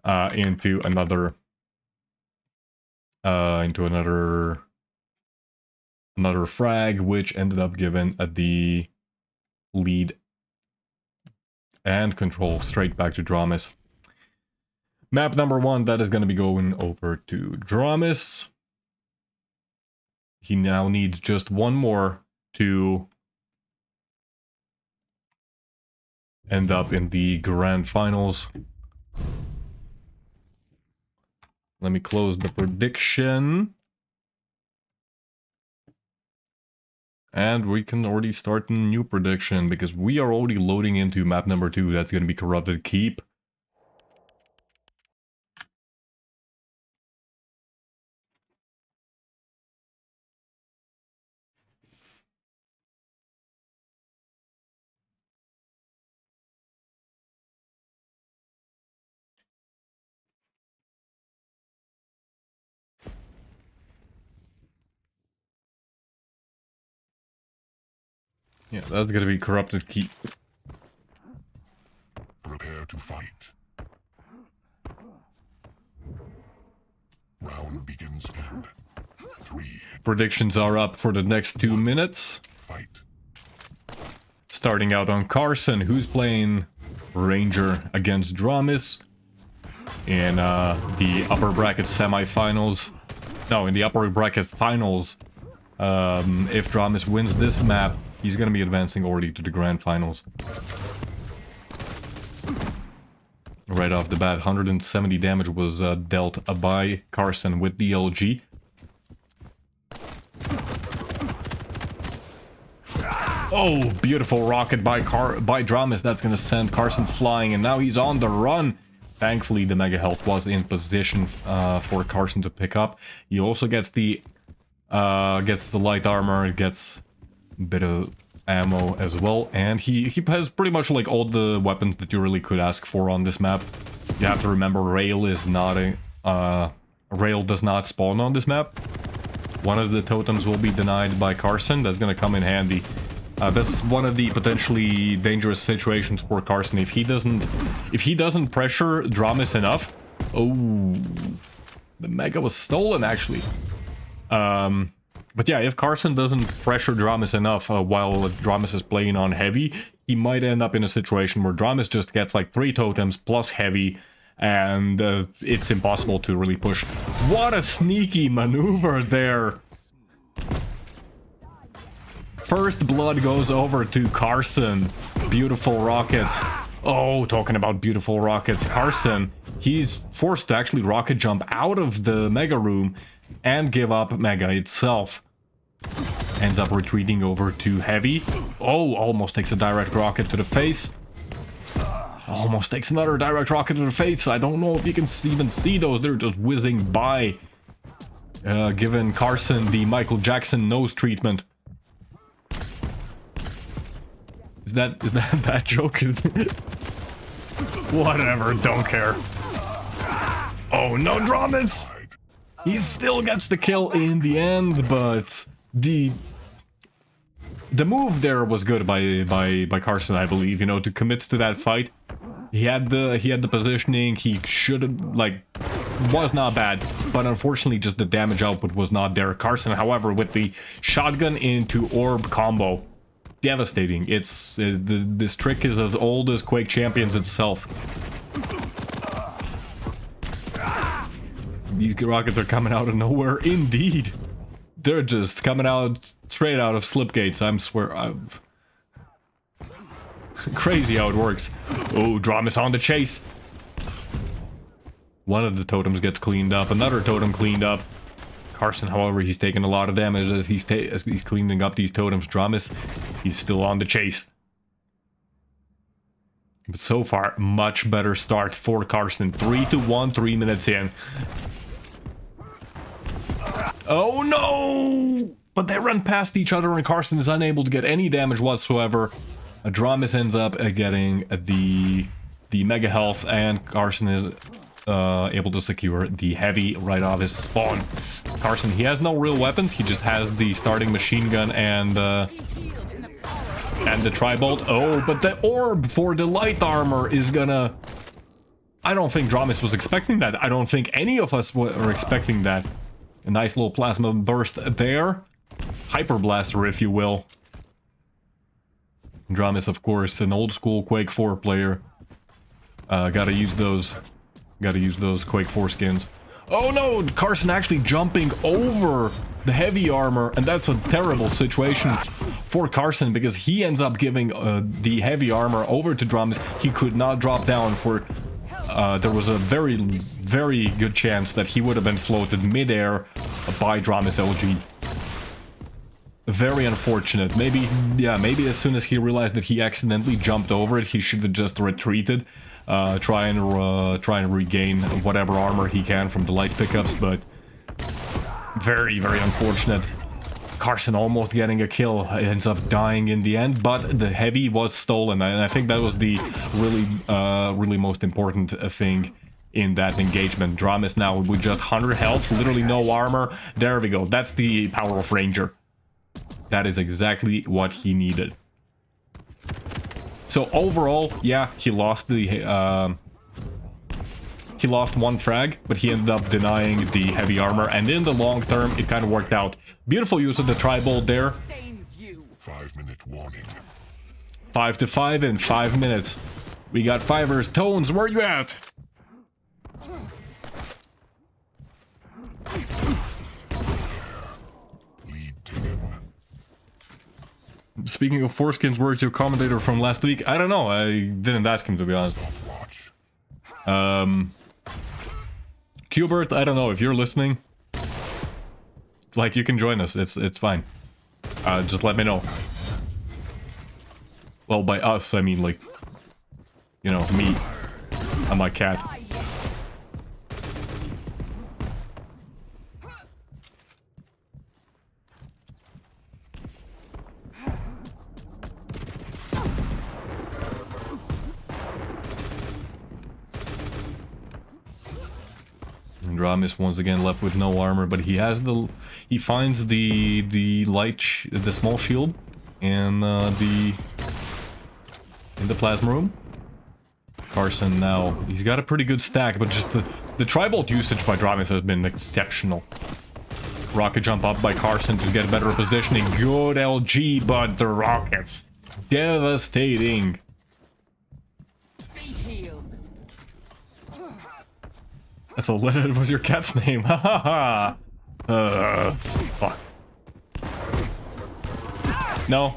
into another frag, which ended up giving the lead and control straight back to Dramis. Map number 1, that is going to be going over to Dramis. He now needs just one more to end up in the grand finals. Let me close the prediction. And we can already start a new prediction, because we are already loading into map number 2. That's going to be Corrupted Keep. Yeah, that's gonna be Corrupted Keep. Prepare to fight. Round begins in 3. Predictions are up for the next 2 minutes. Fight. Starting out on Carson, who's playing Ranger against Dramis in the upper bracket semifinals. No, in the upper bracket finals. If Dramis wins this map, he's going to be advancing already to the grand finals. Right off the bat, 170 damage was dealt by Carson with the LG. Oh, beautiful rocket by Dramis. That's going to send Carson flying, and now he's on the run. Thankfully, the Mega Health was in position for Carson to pick up. He also gets the light armor, gets a bit of ammo as well, and he has pretty much like all the weapons that you really could ask for on this map. You have to remember, rail is not a rail does not spawn on this map, One of the totems will be denied by Carson. That's gonna come in handy. That's one of the potentially dangerous situations for Carson. If he doesn't pressure Dramis enough. Oh, the Mega was stolen actually. But yeah, if Carson doesn't pressure Dramis enough while Dramis is playing on heavy, he might end up in a situation where Dramis just gets like 3 totems plus heavy, and it's impossible to really push. What a sneaky maneuver there! First blood goes over to Carson. Beautiful rockets. Oh, talking about beautiful rockets. Carson, he's forced to actually rocket jump out of the Mega Room and give up Mega itself. Ends up retreating over to Heavy. Oh, almost takes a direct rocket to the face. Almost takes another direct rocket to the face. I don't know if you can even see those. They're just whizzing by. Giving Carson the Michael Jackson nose treatment. Is that a bad joke? Whatever, don't care. Oh no, Dramis! He still gets the kill in the end, but the move there was good by Carson, I believe. You know, to commit to that fight. He had the positioning. He should have, like, was not bad, but unfortunately just the damage output was not there. Carson, however, with the shotgun into orb combo, devastating. It's this trick is as old as Quake Champions itself. These rockets are coming out of nowhere, indeed. They're just coming out straight out of slipgates. I swear. Crazy how it works. Oh, Dramis on the chase. One of the totems gets cleaned up. Another totem cleaned up. Carson, however, he's taking a lot of damage as he's cleaning up these totems. Dramis, he's still on the chase. But so far, much better start for Carson. 3-1, 3 minutes in. Oh no! But they run past each other and Carson is unable to get any damage whatsoever. Dramis ends up getting the mega health, and Carson is able to secure the heavy right off his spawn. Carson, he has no real weapons. He just has the starting machine gun and the tri-bolt. Oh, but the orb for the light armor is gonna... I don't think Dramis was expecting that. I don't think any of us were expecting that. A nice little plasma burst there. Hyper blaster, if you will. Dramis, of course, an old school Quake 4 player. Gotta use those Quake 4 skins. Oh no! Carson actually jumping over the heavy armor, and that's a terrible situation for Carson because he ends up giving the heavy armor over to Dramis. He could not drop down for... there was a very, very good chance that he would have been floated mid-air by Dramis LG. Very unfortunate. Maybe as soon as he realized that he accidentally jumped over it, he should have just retreated. Try and regain whatever armor he can from the light pickups, but very, very unfortunate. Carson almost getting a kill, ends up dying in the end, but the heavy was stolen, and I think that was the really most important thing in that engagement. Dramis now with just 100 health, literally no armor. There we go. That's the power of Ranger. That is exactly what he needed. So overall, yeah, he lost one frag, but he ended up denying the heavy armor, and in the long term, it kind of worked out. Beautiful use of the tri-bolt there. 5-minute warning. 5-5 in 5 minutes. We got fivers. Tones, where you at? Lead taken. Speaking of foreskins, where's your commentator from last week? I don't know. I didn't ask him, to be honest. Qbert, I don't know if you're listening. Like, you can join us. It's fine. Just let me know. Well, by us, I mean, like, you know, me and my cat. Dramis once again left with no armor, but he has he finds the small shield in the plasma room. Carson now, he's got a pretty good stack, but just the tri-bolt usage by Dramis has been exceptional. Rocket jump up by Carson to get better positioning. Good LG, but the rockets devastating. Be healed. I thought Leadhead was your cat's name. Ha ha ha. Fuck. No,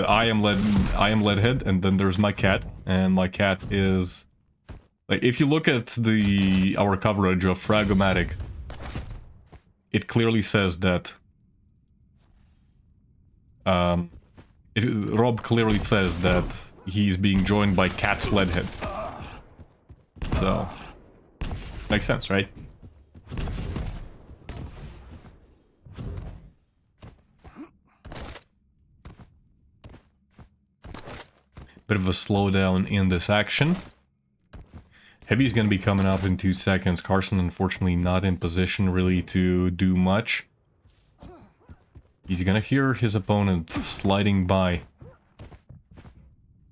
I am Leadhead, and then there's my cat, and my cat is like, if you look at our coverage of Fragomatic, it clearly says that Rob clearly says that he's being joined by Cat's Leadhead. So makes sense, right? Bit of a slowdown in this action. Heavy's gonna be coming up in 2 seconds. Carson, unfortunately, not in position really to do much. He's gonna hear his opponent sliding by.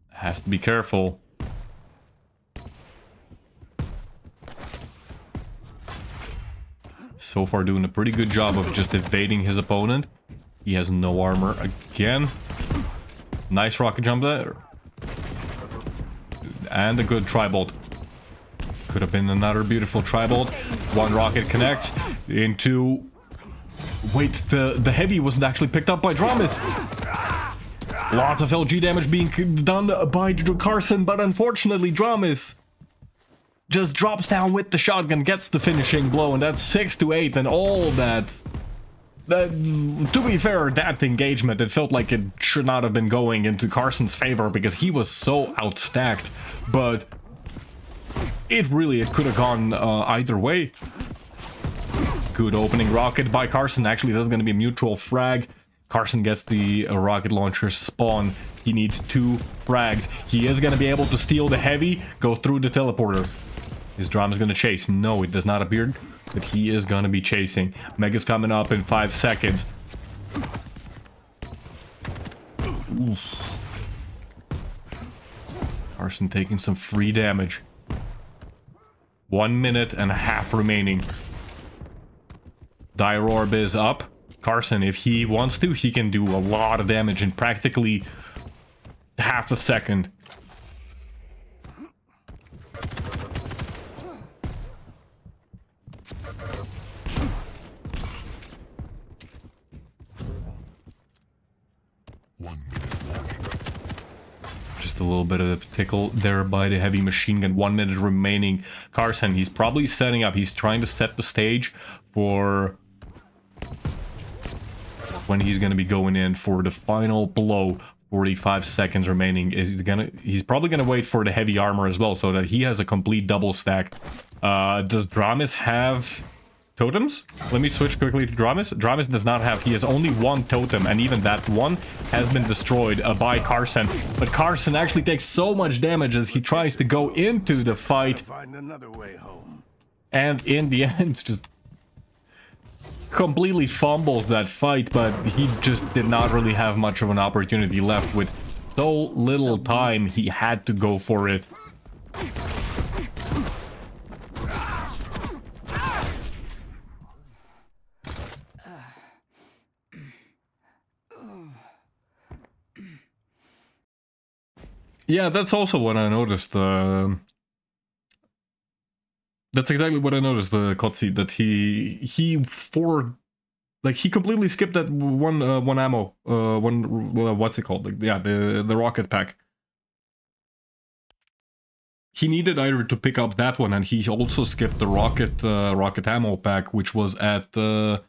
Has to be careful. So far doing a pretty good job of just evading his opponent. He has no armor again. Nice rocket jump there. And a good tri-bolt. Could have been another beautiful tri-bolt. One rocket connects into... Wait, the heavy wasn't actually picked up by Dramis. Lots of LG damage being done by Carson, but unfortunately Dramis just drops down with the shotgun, gets the finishing blow, and that's 6 to 8, and all that... to be fair, that engagement, it felt like it should not have been going into Carson's favor because he was so outstacked, but it could have gone either way. Good opening rocket by Carson. Actually, that's going to be a mutual frag. Carson gets the rocket launcher spawn. He needs 2 frags. He is going to be able to steal the heavy, go through the teleporter. His drama is going to chase. No, it does not appear, but he is going to be chasing. Mega's coming up in 5 seconds. Oof. Carson taking some free damage. 1 minute and a half remaining. Dire Orb is up. Carson, if he wants to, he can do a lot of damage in practically half a second. Just a little bit of a tickle there by the heavy machine gun. 1 minute remaining. Carson, he's probably setting up. He's trying to set the stage for when he's going to be going in for the final blow. 45 seconds remaining. He's probably going to wait for the heavy armor as well, so that he has a complete double stack. Does Dramis have totems? Let me switch quickly to Dramis. Dramis does not have. He has only 1 totem, and even that one has been destroyed by Carson. But Carson actually takes so much damage as he tries to go into the fight. Find another way home. And in the end, just completely fumbles that fight, but he just did not really have much of an opportunity left. With so little time, he had to go for it. Yeah, that's also what I noticed. That's exactly what I noticed, the cutscene, that he completely skipped that one ammo, what's it called? Like, yeah, the rocket pack. He needed either to pick up that one, and he also skipped the rocket ammo pack, which was at the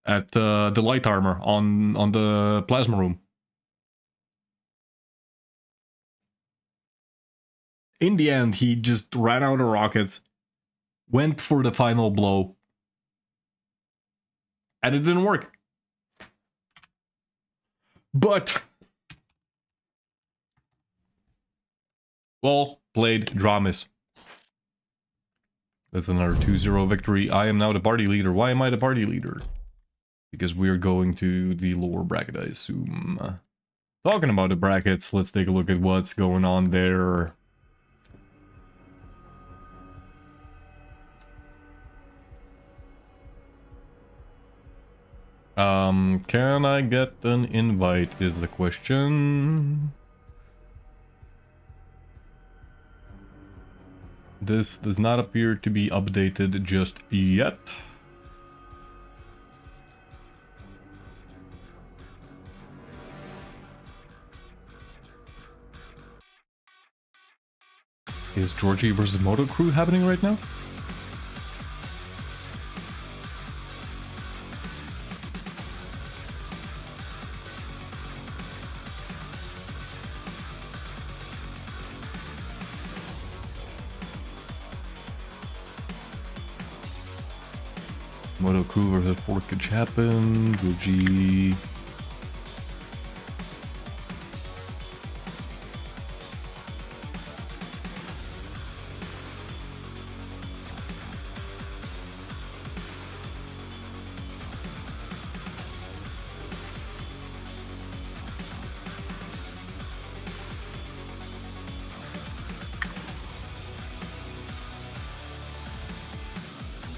light armor on the plasma room. In the end, he just ran out of rockets, went for the final blow, and it didn't work. But well played, Dramis. That's another 2-0 victory. I am now the party leader. Why am I the party leader? Because we're going to the lower bracket, I assume. Talking about the brackets, let's take a look at what's going on there. Can I get an invite is the question. This does not appear to be updated just yet. Is Georgie versus Moto Crew happening right now? Moto Crew versus Forkage happen. Georgie.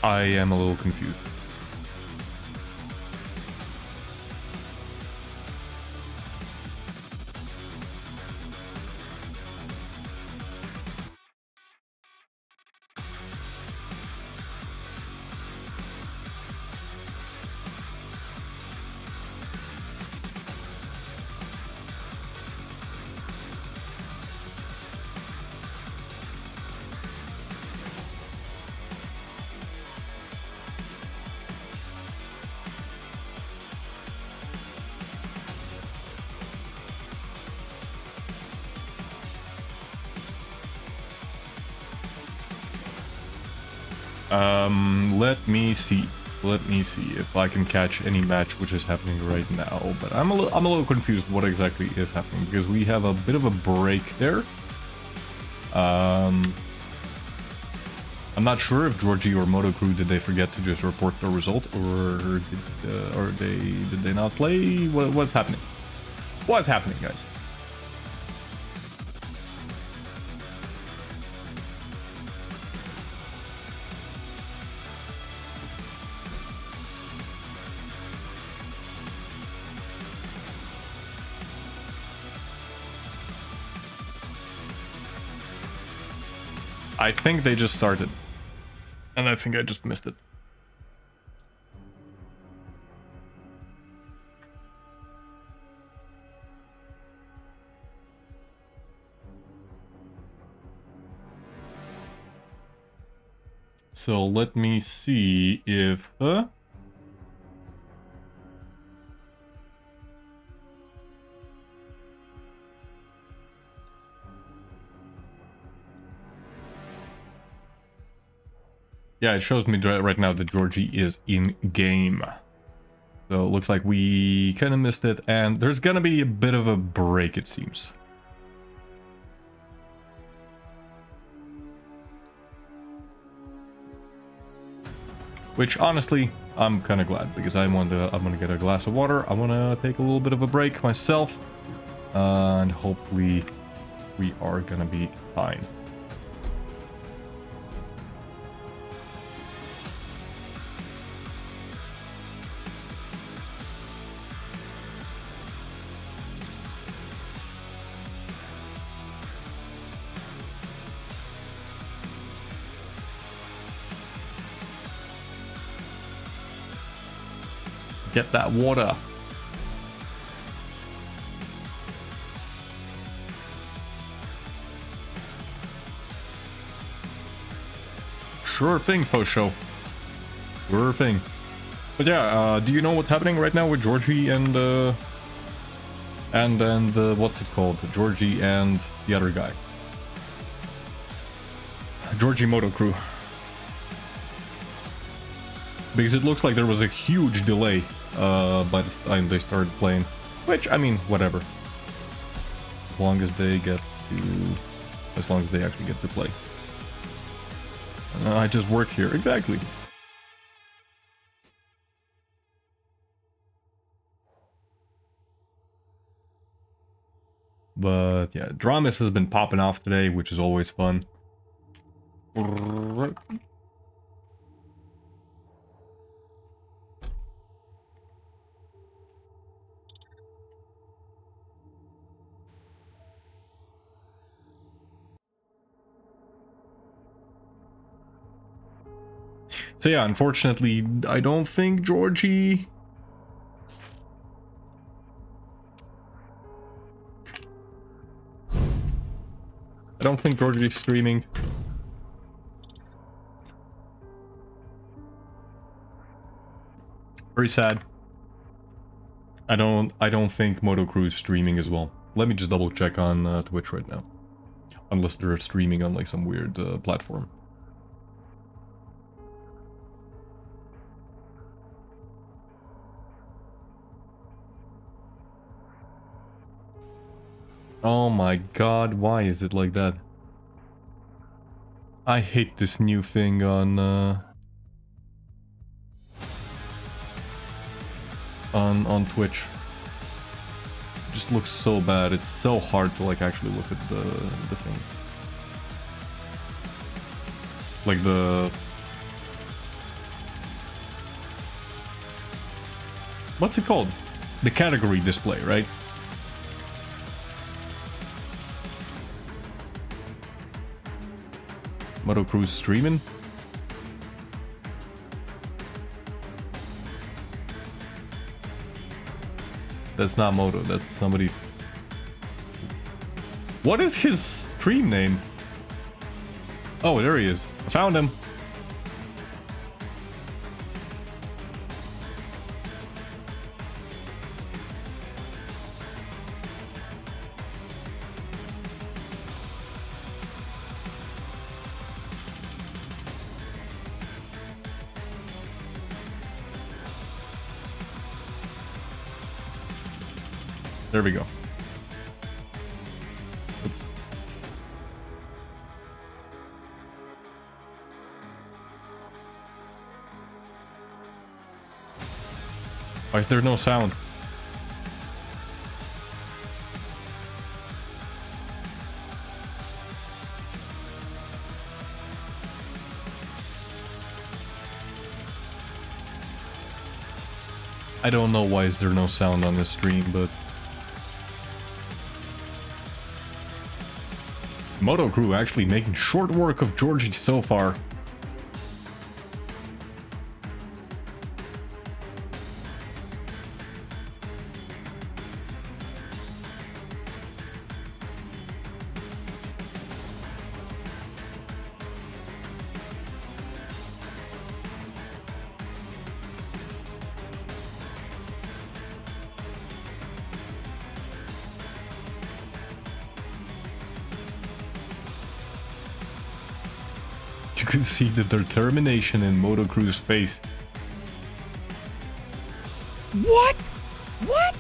I am a little confused. Let me see if I can catch any match which is happening right now. But I'm a little confused what exactly is happening because we have a bit of a break there. I'm not sure if Georgie or Moto Crew did they forget to just report the result, or did they not play? What's happening? What's happening, guys? I think they just started. And I think I just missed it. So let me see if... Yeah, it shows me right now that Georgie is in game. So it looks like we kind of missed it, and there's gonna be a bit of a break, it seems. Which, honestly, I'm kind of glad, because I'm gonna get a glass of water. I want to take a little bit of a break myself, and hopefully we are gonna be fine. Get that water. Sure thing, faux show. Sure thing. But yeah, do you know what's happening right now with Georgie and what's it called? Georgie and the other guy. Georgie Moto Crew. Because it looks like there was a huge delay by the time they started playing. Which, I mean, whatever. As long as they actually get to play. I just work here. Exactly. But yeah, Dramas has been popping off today, which is always fun. So yeah, unfortunately, I don't think Georgie... I don't think Georgie's streaming. Very sad. I don't think Moto Crew is streaming as well. Let me just double check on Twitch right now. Unless they're streaming on like some weird platform. Oh my god, why is it like that? I hate this new thing on Twitch. It just looks so bad. It's so hard to like actually look at the thing. Like the... What's it called? The category display, right? Moto Crew's streaming? That's not Moto, that's somebody... What is his stream name? Oh, there he is. I found him. There we go. Oops. Why is there no sound? I don't know why is there no sound on this stream, but... Moto Crew actually making short work of Georgie so far. You can see the determination in Moto Crew's face. What? What?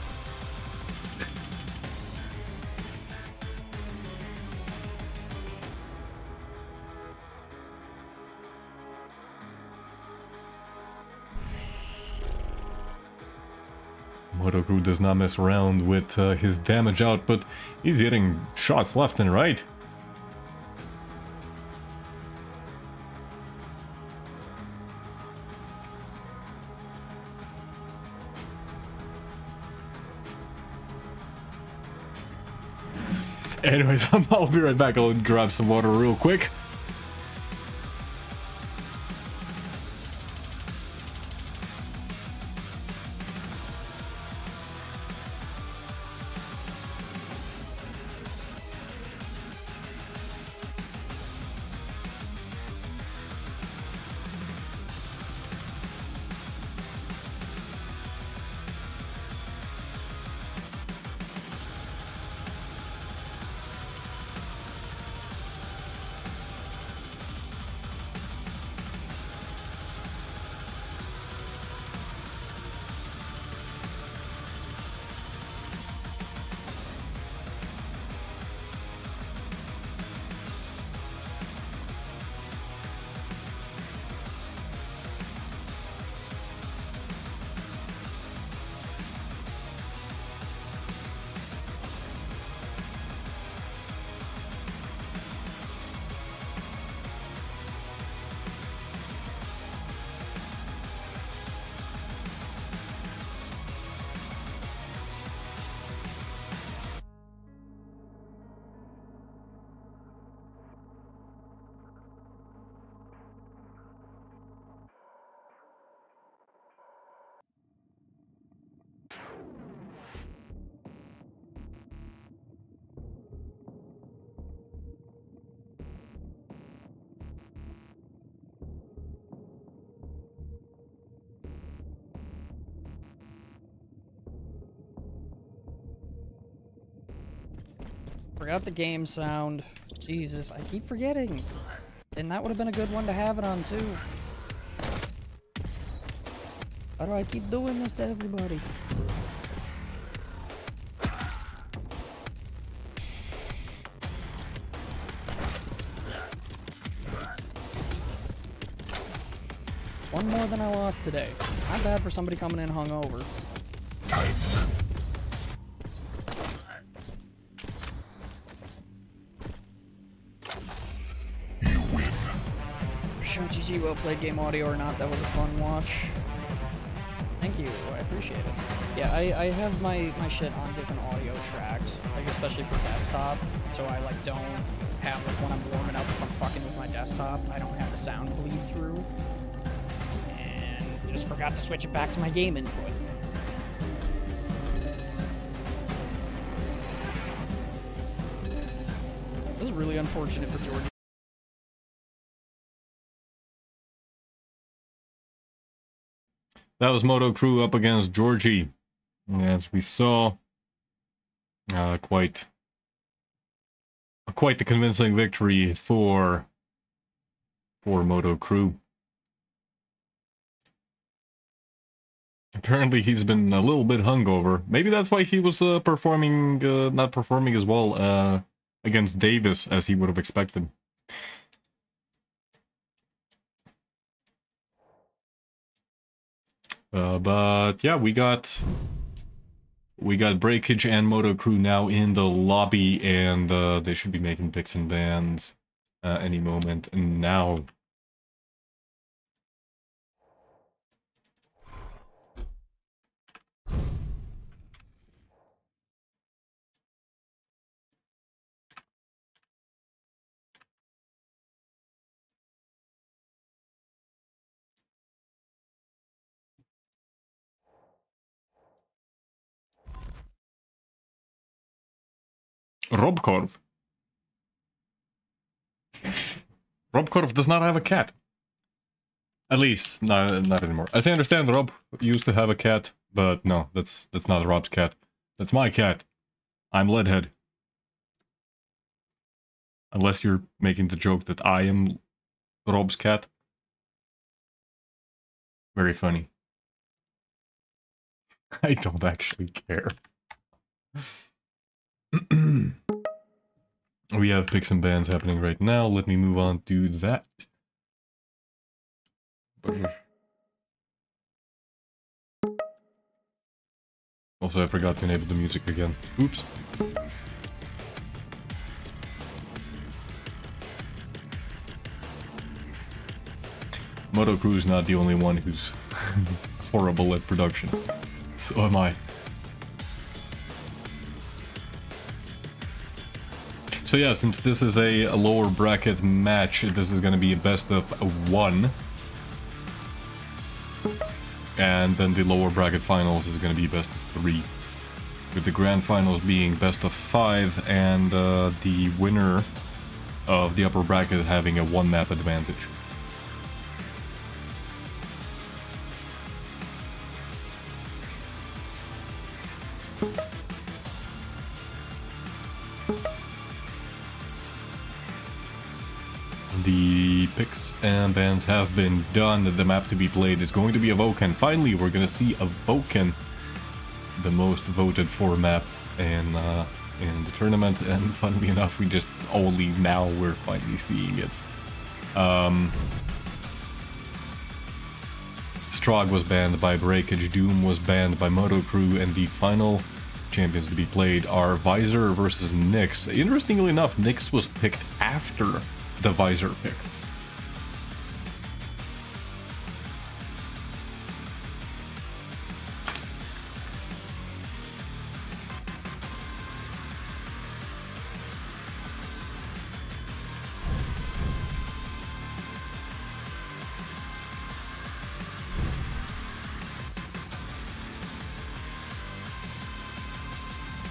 Moto Crew does not mess around with his damage output. He's hitting shots left and right. Anyways, I'll be right back. I'll grab some water real quick. Forgot the game sound. Jesus, I keep forgetting. And that would have been a good one to have it on, too. Why do I keep doing this to everybody? One more than I lost today. Not bad for somebody coming in hungover. Sure, GG, well played game audio or not, that was a fun watch. Thank you, I appreciate it. Yeah, I have my shit on different audio tracks, like especially for desktop, so I like don't have like when I'm warming up, if I'm fucking with my desktop, I don't have the sound bleed through. And just forgot to switch it back to my game input. This is really unfortunate for Georgia. That was Moto Crew up against Georgie. As we saw, quite the convincing victory for Moto Crew. Apparently he's been a little bit hungover. Maybe that's why he was not performing as well against Davis as he would have expected. But yeah, we got Breakage and Moto Crew now in the lobby, and they should be making picks and bans any moment now. Robkorv. Robkorv does not have a cat. At least, not anymore. As I understand, Rob used to have a cat, but no, that's not Rob's cat. That's my cat. I'm Leadhead. Unless you're making the joke that I am Rob's cat. Very funny. I don't actually care. We have picks and bans happening right now. Let me move on to that. Also, I forgot to enable the music again. Oops. Moto Crew is not the only one who's horrible at production. So am I. So yeah, since this is a lower bracket match, this is going to be a best of 1. And then the lower bracket finals is going to be best of 3. With the grand finals being best of 5 and the winner of the upper bracket having a 1 map advantage. The picks and bans have been done. The map to be played is going to be a Vulcan. Finally, we're going to see a Vulcan, the most voted for map in the tournament. And funnily enough, we just only now we're finally seeing it. Strog was banned by Breakage, Doom was banned by Moto Crew, and the final champions to be played are Visor versus Naqcl. Interestingly enough, Naqcl was picked after the Visor pick.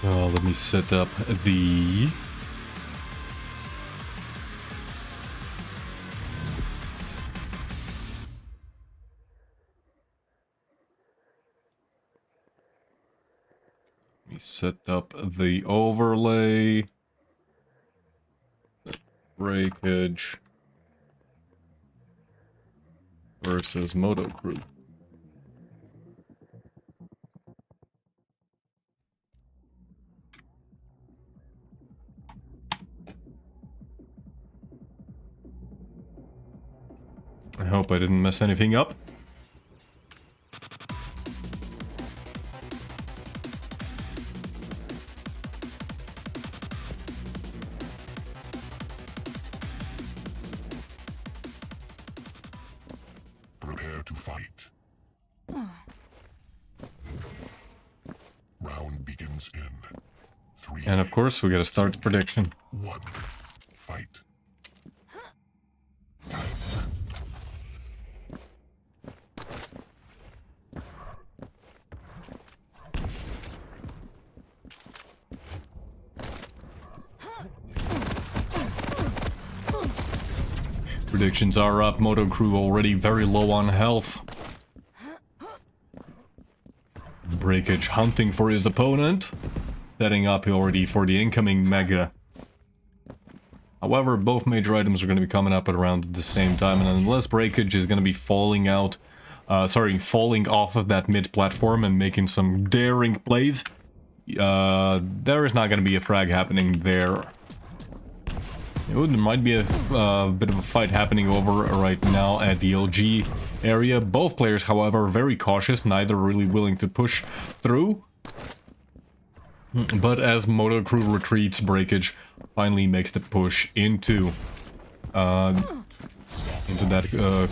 Let me set up the overlay. Breakage versus Moto Crew. I hope I didn't mess anything up. Prepare to fight. Round begins in 3. And of course, we gotta start the prediction. 1. Fight. Predictions are up. Moto Crew already very low on health. Breakage hunting for his opponent. Setting up already for the incoming Mega. However, both major items are going to be coming up at around the same time, and unless Breakage is going to be falling off of that mid platform and making some daring plays, there is not going to be a frag happening there. There might be a bit of a fight happening over right now at the LG area. Both players, however, very cautious, neither really willing to push through. But as Moto Crew retreats, Breakage finally makes the push into that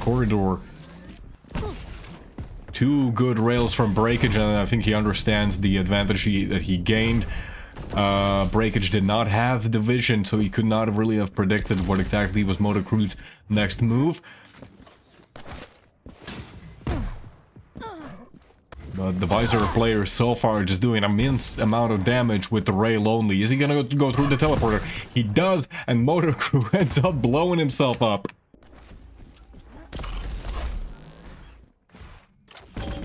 corridor. Two good rails from Breakage, and I think he understands the advantage that he gained. Breakage did not have the vision, so he could not really have predicted what exactly was Moto Crew's next move. But the Visor player so far just doing an immense amount of damage with the rail only. Is he gonna go through the teleporter? He does, and Moto Crew ends up blowing himself up.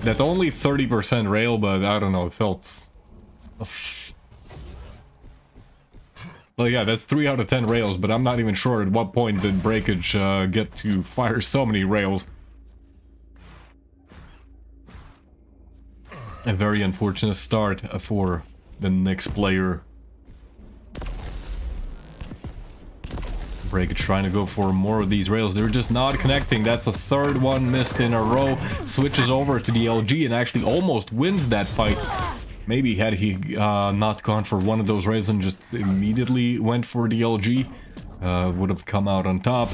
That's only 30% rail, but I don't know, it felt... Well, yeah, that's 3 out of 10 rails, but I'm not even sure at what point did Breakage get to fire so many rails. A very unfortunate start for the next player. Breakage trying to go for more of these rails. They're just not connecting. That's a third one missed in a row. Switches over to the LG and actually almost wins that fight. Maybe had he not gone for one of those rails and just immediately went for the LG, would have come out on top.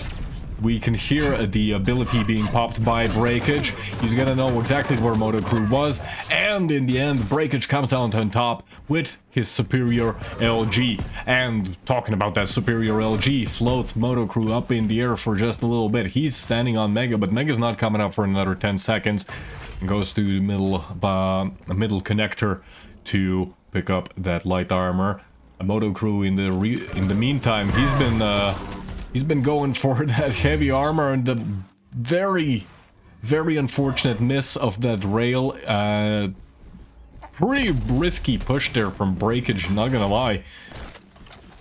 We can hear the ability being popped by Breakage. He's gonna know exactly where Moto Crew was, and in the end, Breakage comes out on top with his superior LG. And talking about that superior LG, floats Moto Crew up in the air for just a little bit. He's standing on Mega, but Mega's not coming up for another 10 seconds. And goes to the middle connector to pick up that light armor. Moto Crew in the meantime, he's been going for that heavy armor, and the very unfortunate miss of that rail. Pretty risky push there from Breakage, not gonna lie.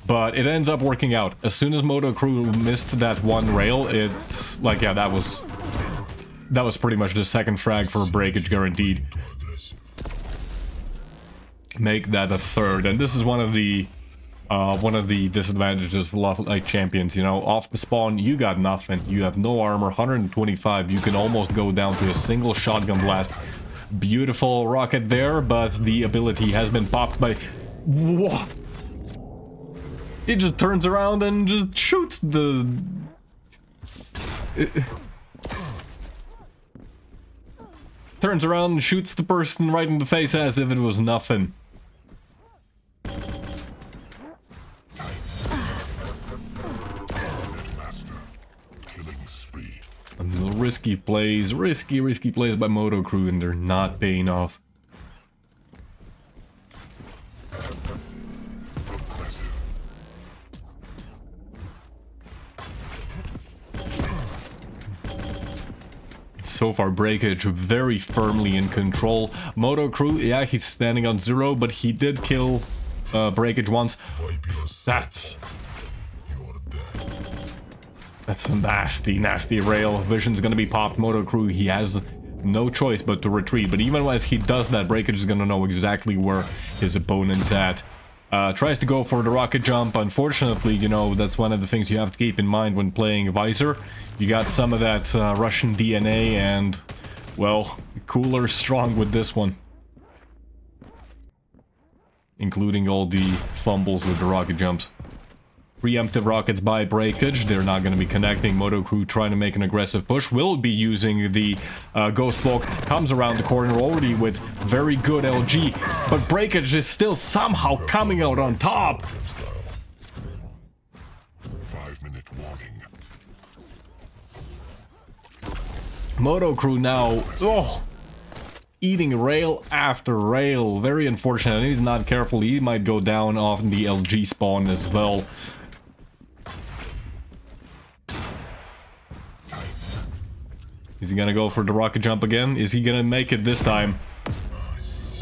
But it ends up working out. As soon as Moto Crew missed that one rail, it's like, yeah, that was pretty much the second frag for Breakage guaranteed. Make that a third, and this is one of the disadvantages for Light Champions, you know. Off the spawn, you got nothing. You have no armor, 125. You can almost go down to a single shotgun blast. Beautiful rocket there, but the ability has been popped by... Whoa! It just turns around and just shoots the... Turns around and shoots the person right in the face as if it was nothing. Risky plays by Moto Crew, and they're not paying off. So far, Breakage very firmly in control. Moto Crew, yeah, he's standing on 0, but he did kill Breakage once. That's... That's a nasty, nasty rail. Vision's gonna be popped. Naqcl, he has no choice but to retreat. But even as he does that, Breakage is gonna know exactly where his opponent's at. Tries to go for the rocket jump. Unfortunately, you know, that's one of the things you have to keep in mind when playing Visor. You got some of that Russian DNA and, well, Cooler strong with this one. Including all the fumbles with the rocket jumps. Preemptive rockets by Breakage. They're not going to be connecting. Naqcl trying to make an aggressive push. Will be using the Ghost Walk. Comes around the corner already with very good LG. But Breakage is still somehow coming out on top. 5-minute warning. Naqcl now, oh, eating rail after rail. Very unfortunate. He's not careful. He might go down off the LG spawn as well. Is he gonna go for the rocket jump again? Is he gonna make it this time?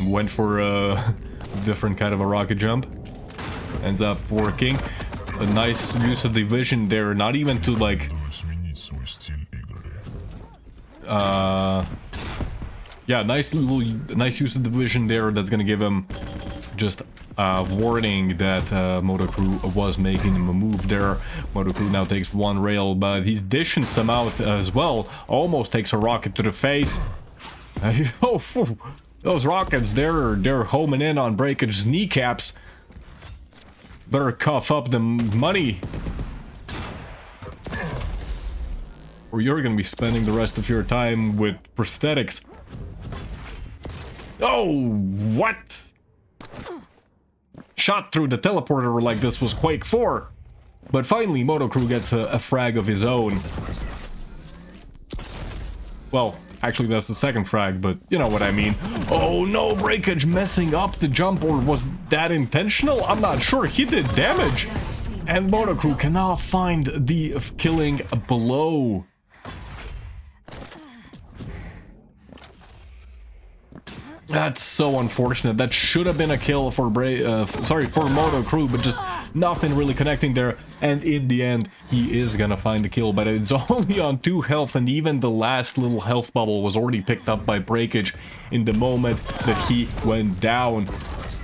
Went for a different kind of a rocket jump. Ends up working. A nice use of the vision there. Not even to like... yeah, nice use of the vision there. That's gonna give him just warning that Naqcl was making him a move there. Naqcl now takes one rail, but he's dishing some out as well. Almost takes a rocket to the face. Oh, phew. Those rockets, they're homing in on Breakage's kneecaps. Better cough up the money, or you're gonna be spending the rest of your time with prosthetics. Oh, what? Shot through the teleporter like this was Quake 4. But finally, Naqcl gets a frag of his own. Well, actually that's the second frag, but you know what I mean. Oh no, Breakage messing up the jump, or was that intentional? I'm not sure. He did damage. And Naqcl cannot find the killing blow. That's so unfortunate. That should have been a kill for Naqcl, but just nothing really connecting there. And in the end, he is gonna find the kill, but it's only on 2 health, and even the last little health bubble was already picked up by Breakage in the moment that he went down.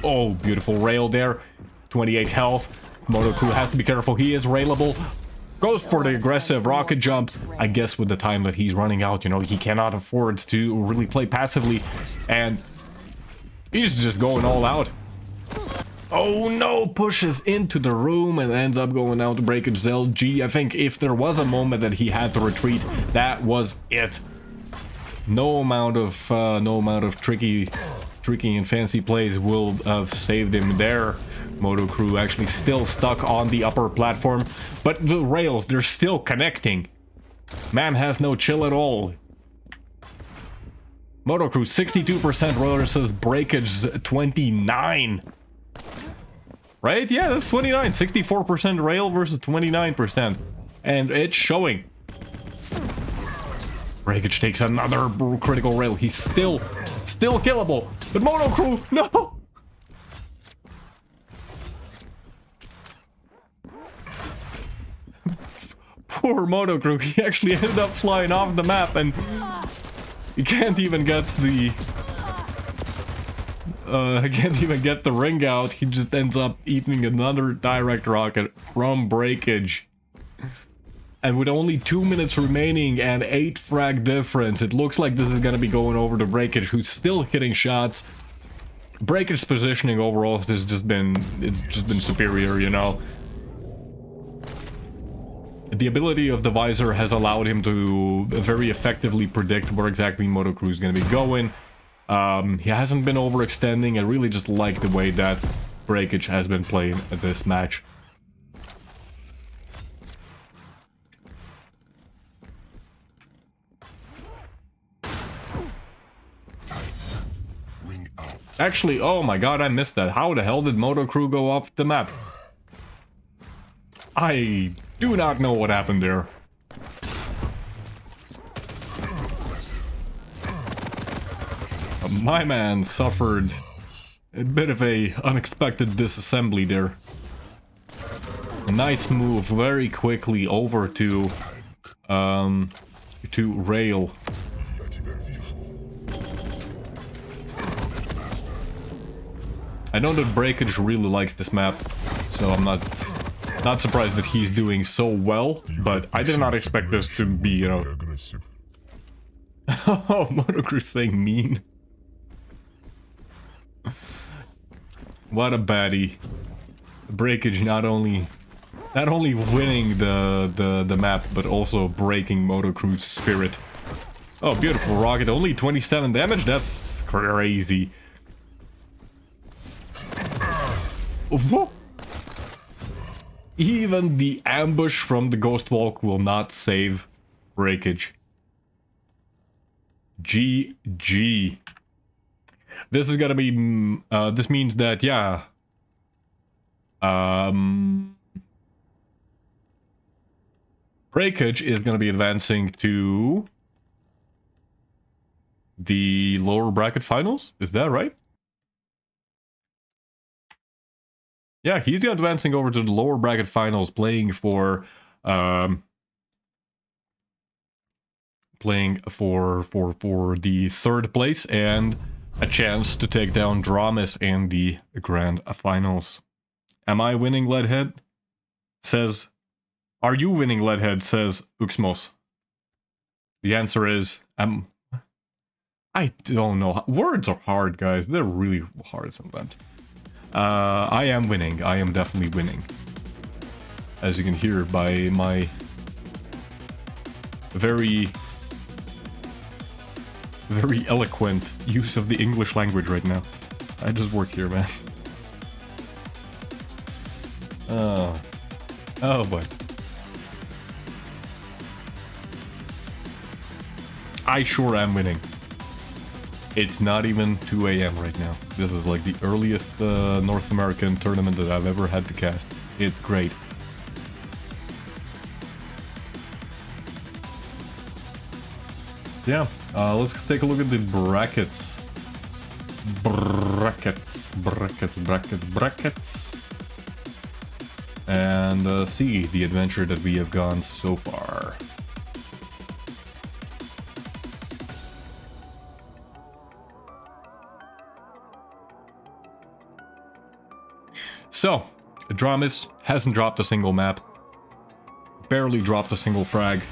Oh, beautiful rail there. 28 health. Naqcl has to be careful. He is railable. Goes for the aggressive rocket jump. I guess with the time that he's running out, you know, he cannot afford to really play passively. And he's just going all out. Oh no, pushes into the room and ends up going down to Breakage's LG. I think if there was a moment that he had to retreat, that was it. No amount of tricky and fancy plays will have saved him there. Naqcl actually still stuck on the upper platform, but the rails, they're still connecting. Man has no chill at all. Naqcl 62% versus Breakage's 29. Right? Yeah, that's 29. 64% rail versus 29%. And it's showing. Breakage takes another critical rail. He's still killable. But Naqcl, no! Poor Naqcl, he actually ended up flying off the map and he can't even get the ring out. He just ends up eating another direct rocket from Breakage. And with only 2 minutes remaining and 8 frag difference, it looks like this is gonna be going over to Breakage, who's still hitting shots. Breakage's positioning overall has just been superior, you know. The ability of the visor has allowed him to very effectively predict where exactly Naqcl is going to be going. He hasn't been overextending. I really just like the way that Breakage has been playing this match. Actually, oh my god, I missed that. How the hell did Naqcl go off the map? I do not know what happened there. My man suffered a bit of a unexpected disassembly there. A nice move very quickly over to rail. I know that Breakage really likes this map, so I'm not surprised that he's doing so well, but I did not expect this to be, you know... Oh, Motocruise saying mean. What a baddie. Breakage not only winning the map, but also breaking Motocruise's spirit. Oh, beautiful rocket. Only 27 damage? That's crazy. Whoa. Even the ambush from the Ghost Walk will not save Breakage. GG. This is gonna be... this means that, yeah... Breakage is gonna be advancing to... the lower bracket finals? Is that right? Yeah, he's advancing over to the lower bracket finals, playing for the third place and a chance to take down Dramis in the grand finals. Am I winning, Leadhead? Says, are you winning, Leadhead? Says Uxmos. The answer is, I don't know. Words are hard, guys. They're really hard sometimes. I am winning. I am definitely winning. As you can hear by my very eloquent use of the English language right now. I just work here, man. Oh boy. I sure am winning. It's not even 2 AM right now. This is like the earliest North American tournament that I've ever had to cast. It's great. Yeah, let's take a look at the brackets. Brackets. And see the adventure that we have gone so far. So, Dramis hasn't dropped a single map. Barely dropped a single frag.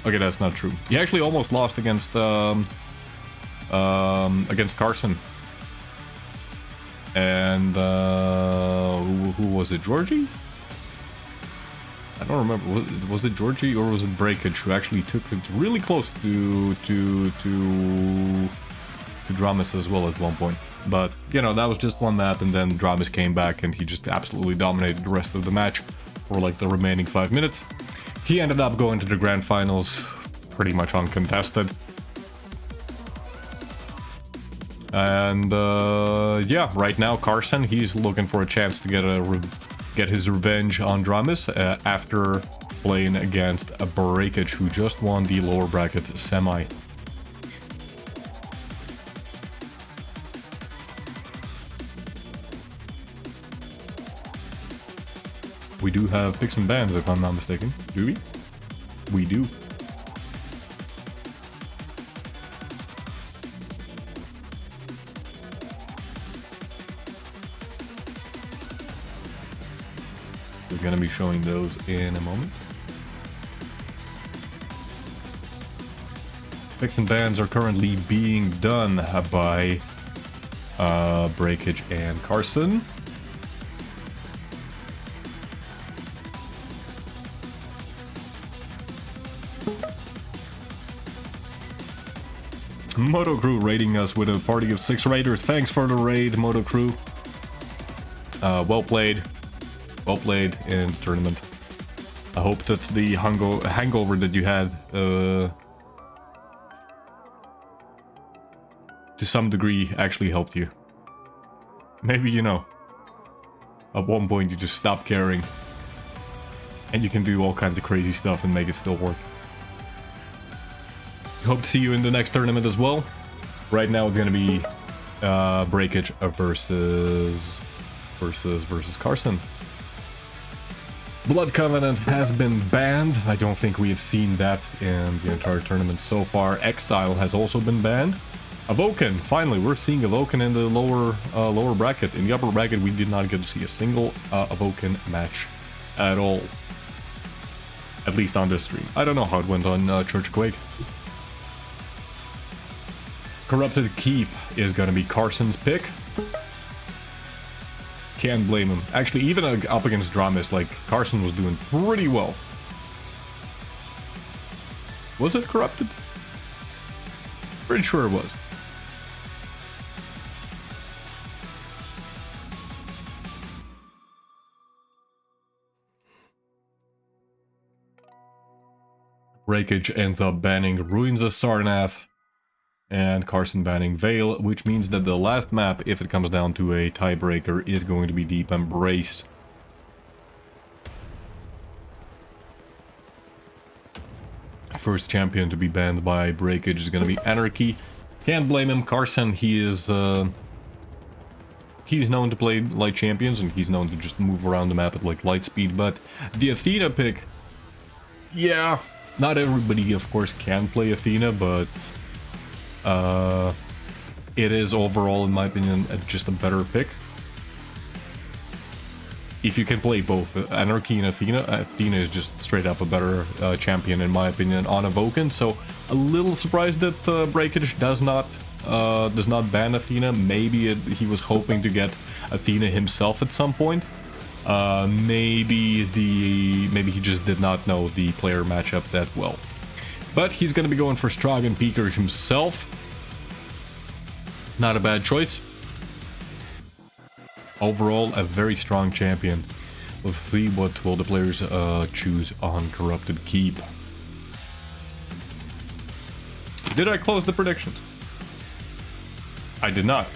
Okay, that's not true. He actually almost lost against Carson. And who was it? Georgie? I don't remember. Was it Georgie or was it Breakage who actually took it really close to Dramis as well at one point? But, you know, that was just one map, and then Dramis came back and he just absolutely dominated the rest of the match for like the remaining 5 minutes. He ended up going to the grand finals pretty much uncontested. And yeah, right now Carson, he's looking for a chance to get his revenge on Dramis after playing against a Breakage who just won the lower bracket semi. We do have picks and bans, if I'm not mistaken. Do we? We do. We're going to be showing those in a moment. Picks and bans are currently being done by Breakage and Carson. Moto Crew raiding us with a party of 6 raiders. Thanks for the raid, Moto Crew. Well played. Well played in the tournament. I hope that the hangover that you had to some degree actually helped you. Maybe, you know, at one point you just stop caring and you can do all kinds of crazy stuff and make it still work. Hope to see you in the next tournament as well. Right now it's gonna be Breakage versus Carson. Blood Covenant has been banned. I don't think we have seen that in the entire tournament so far. Exile has also been banned. Awoken, finally, we're seeing Awoken in the lower bracket. In the upper bracket, we did not get to see a single Awoken match at all. At least on this stream. I don't know how it went on Church of Quake. Corrupted Keep is going to be Carson's pick. Can't blame him. Actually, even up against Dramis, like, Carson was doing pretty well. Was it Corrupted? Pretty sure it was. Breakage ends up banning Ruins of Sarnath, and Carson banning Veil, which means that the last map, if it comes down to a tiebreaker, is going to be Deep Embrace. First champion to be banned by Breakage is going to be Anarchy. Can't blame him. Carson, he's known to play light champions, and he's known to just move around the map at like light speed, but the Athena pick, yeah, not everybody of course can play Athena, but it is overall, in my opinion, just a better pick. If you can play both Anarchy and Athena, Athena is just straight up a better champion in my opinion on Awoken. So a little surprised that Breakage does not ban Athena. Maybe he was hoping to get Athena himself at some point. Maybe he just did not know the player matchup that well. But he's going to be going for Stragan Peaker himself. Not a bad choice. Overall, a very strong champion. Let's see what will the players choose on Corrupted Keep. Did I close the predictions? I did not.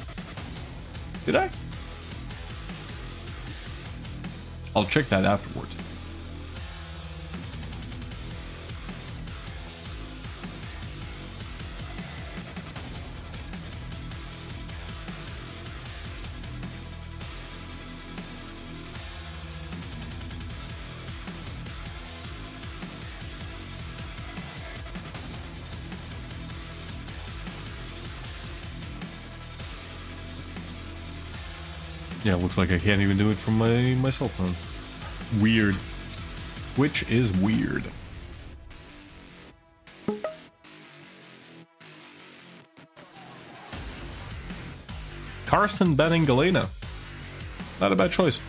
Did I? I'll check that afterwards. Yeah, looks like I can't even do it from my cell phone. Weird. Which is weird. Carson banning Galena. Not a bad choice.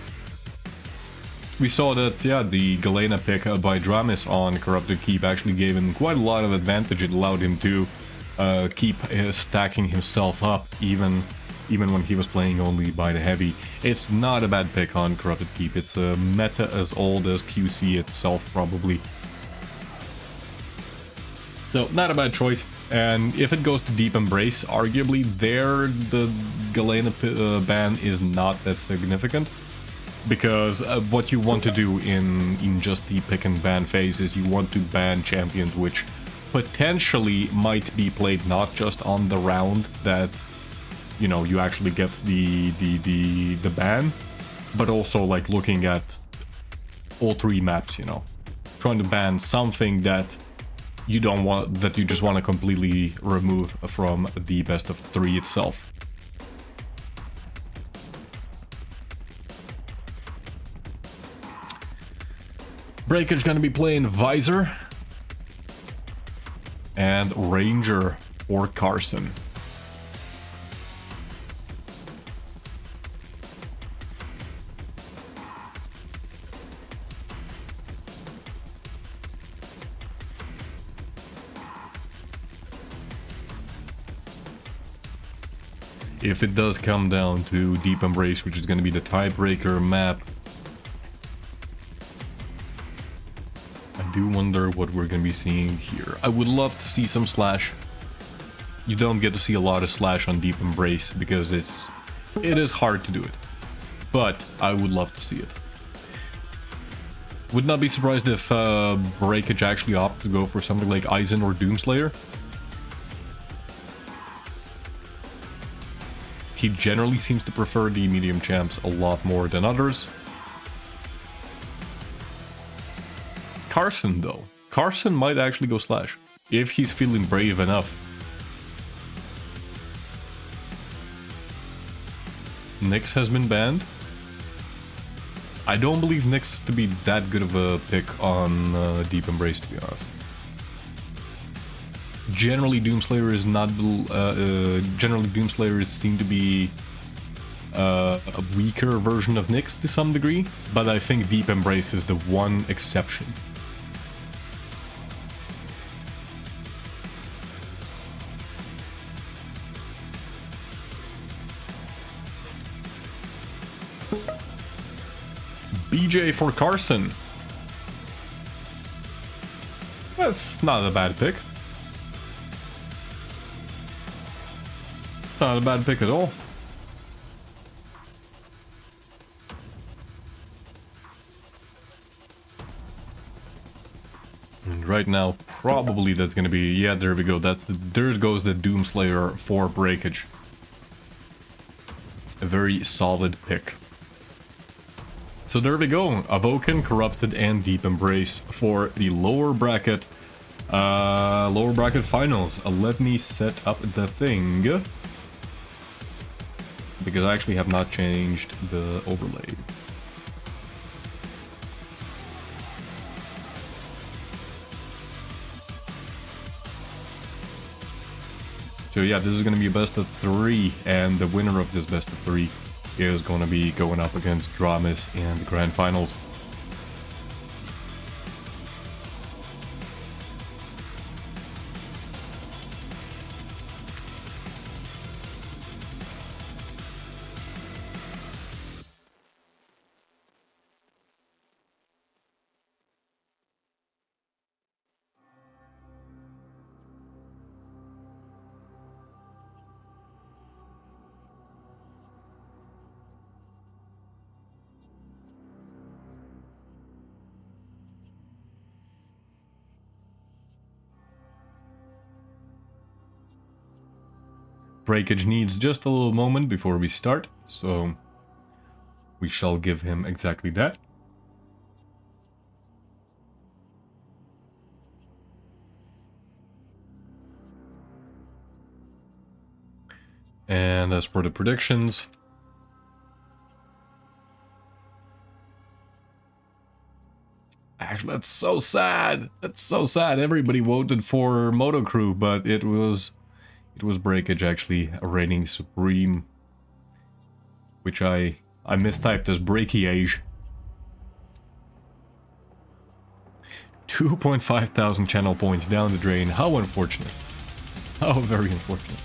We saw that, yeah, the Galena pick by Dramis on Corrupted Keep actually gave him quite a lot of advantage. It allowed him to keep stacking himself up even when he was playing only by the heavy. It's not a bad pick on Corrupted Keep. It's a meta as old as QC itself, probably. So, not a bad choice. And if it goes to Deep Embrace, arguably there the Galena ban is not that significant. Because what you want to do in just the pick and ban phase is you want to ban champions which potentially might be played not just on the round that, you know, you actually get the ban, but also like looking at all three maps, you know, trying to ban something that you don't want, that you just want to completely remove from the best of three itself. Breakage gonna be playing Visor and Ranger or Carson. If it does come down to Deep Embrace, which is going to be the tiebreaker map, I do wonder what we're going to be seeing here. I would love to see some Slash. You don't get to see a lot of Slash on Deep Embrace because it is hard to do it. But I would love to see it. Would not be surprised if Breakage actually opted to go for something like Aizen or Doomslayer. He generally seems to prefer the medium champs a lot more than others. Carson, though. Carson might actually go slash, if he's feeling brave enough. Nyx has been banned. I don't believe Nyx to be that good of a pick on Deep Embrace, to be honest. Generally, Doomslayer is not. Generally, Doomslayer is seen to be a weaker version of Nyx to some degree, but I think Deep Embrace is the one exception. BJ for Carson. That's not a bad pick. It's not a bad pick at all. And right now, probably that's gonna be... Yeah, there we go. There goes the Doomslayer for breakage. A very solid pick. So there we go, Awoken, Corrupted, and Deep Embrace for the lower bracket finals. Let me set up the thing, because I actually have not changed the overlay. So yeah, this is going to be a best of 3, and the winner of this best of 3 is going to be going up against Dramis in the grand finals. Breakage needs just a little moment before we start, so we shall give him exactly that. And as for the predictions, actually, that's so sad. That's so sad. Everybody voted for Moto Crew, but it was Breakage actually reigning supreme, which I mistyped as Breakage. 2.5 thousand channel points down the drain. How unfortunate. How very unfortunate.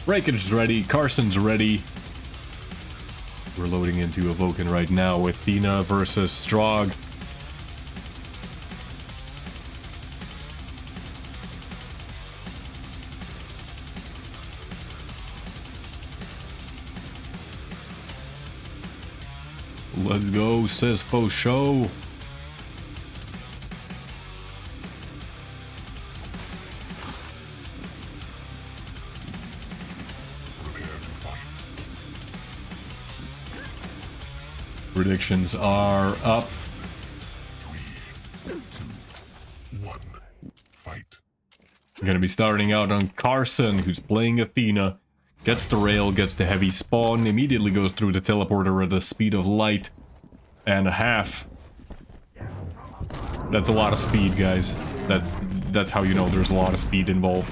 Breakage is ready. Carson's ready. We're loading into Awoken right now with Athena versus Strogg. Let's go, Sisfo Show. Predictions are up. 3, 2, 1, fight. I'm gonna be starting out on Carson, who's playing Athena. Gets the rail, gets the heavy spawn, immediately goes through the teleporter at the speed of light and a half. That's a lot of speed, guys. That's how you know there's a lot of speed involved.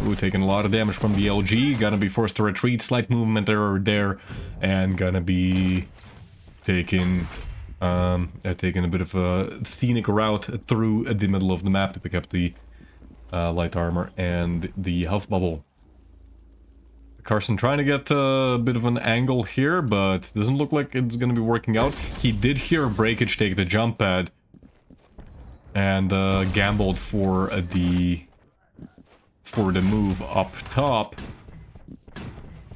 Ooh, taking a lot of damage from the LG. Gonna be forced to retreat, slight movement error there, and gonna be taking a bit of a scenic route through the middle of the map to pick up the light armor and the health bubble. Carson trying to get a bit of an angle here, but doesn't look like it's going to be working out. He did hear Breakage take the jump pad and gambled for the move up top,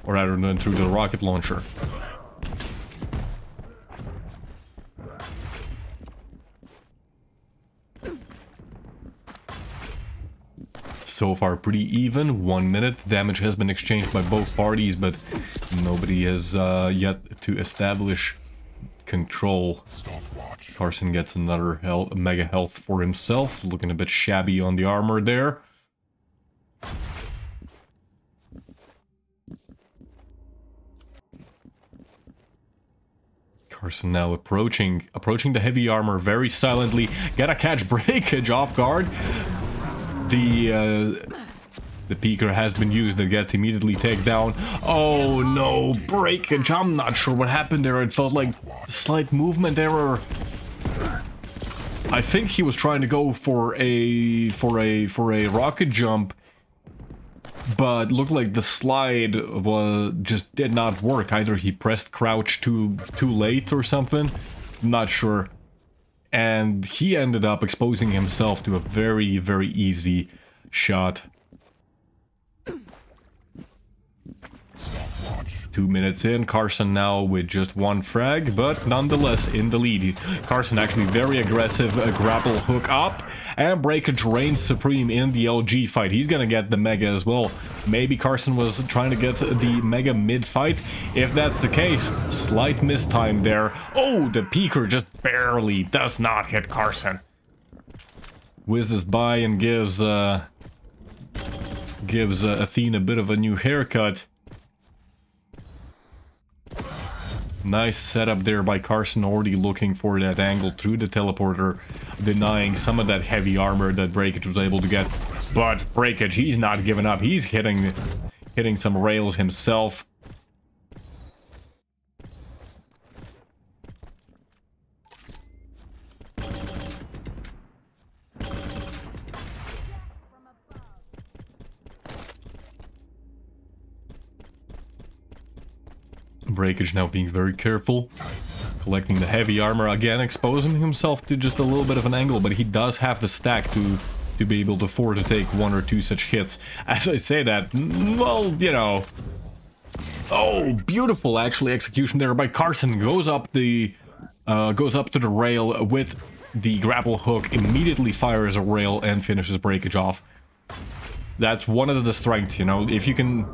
or rather than through the rocket launcher. So far pretty even. 1 minute. Damage has been exchanged by both parties, but nobody has yet to establish control. Stopwatch. Carson gets another mega health for himself, looking a bit shabby on the armor there. Carson now approaching the heavy armor very silently. Gotta catch Breakage off guard. The peeker has been used and gets immediately taken down. Oh no, Breakage! I'm not sure what happened there. It felt like a slight movement error. I think he was trying to go for a rocket jump, but looked like the slide just did not work. Either he pressed crouch too late or something. Not sure. And he ended up exposing himself to a very, very easy shot. 2 minutes in, Carson now with just one frag, but nonetheless in the lead. Carson actually very aggressive, grapple hook up, and Breakage reigns supreme in the LG fight. He's gonna get the Mega as well. Maybe Carson was trying to get the Mega mid-fight. If that's the case, slight mistime there. Oh, the Peeker just barely does not hit Carson. Whizzes by and gives Athena a bit of a new haircut. Nice setup there by Carson, already looking for that angle through the teleporter, denying some of that heavy armor that Breakage was able to get. But Breakage, he's not giving up. He's hitting some rails himself. Breakage now being very careful, collecting the heavy armor again, exposing himself to just a little bit of an angle, but he does have the stack to be able to afford to take 1 or 2 such hits. As I say that, well, you know. Oh, beautiful actually execution there by Carson. Goes up to the rail with the grapple hook, immediately fires a rail and finishes Breakage off. That's one of the strengths, you know, if you can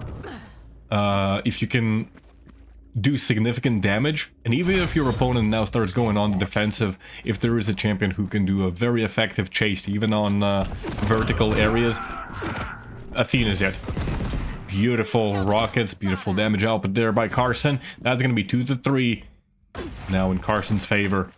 do significant damage, and even if your opponent now starts going on the defensive, if there is a champion who can do a very effective chase even on vertical areas, Athena's it. Beautiful rockets, beautiful damage output there by Carson. That's gonna be 2 to 3 now in Carson's favor.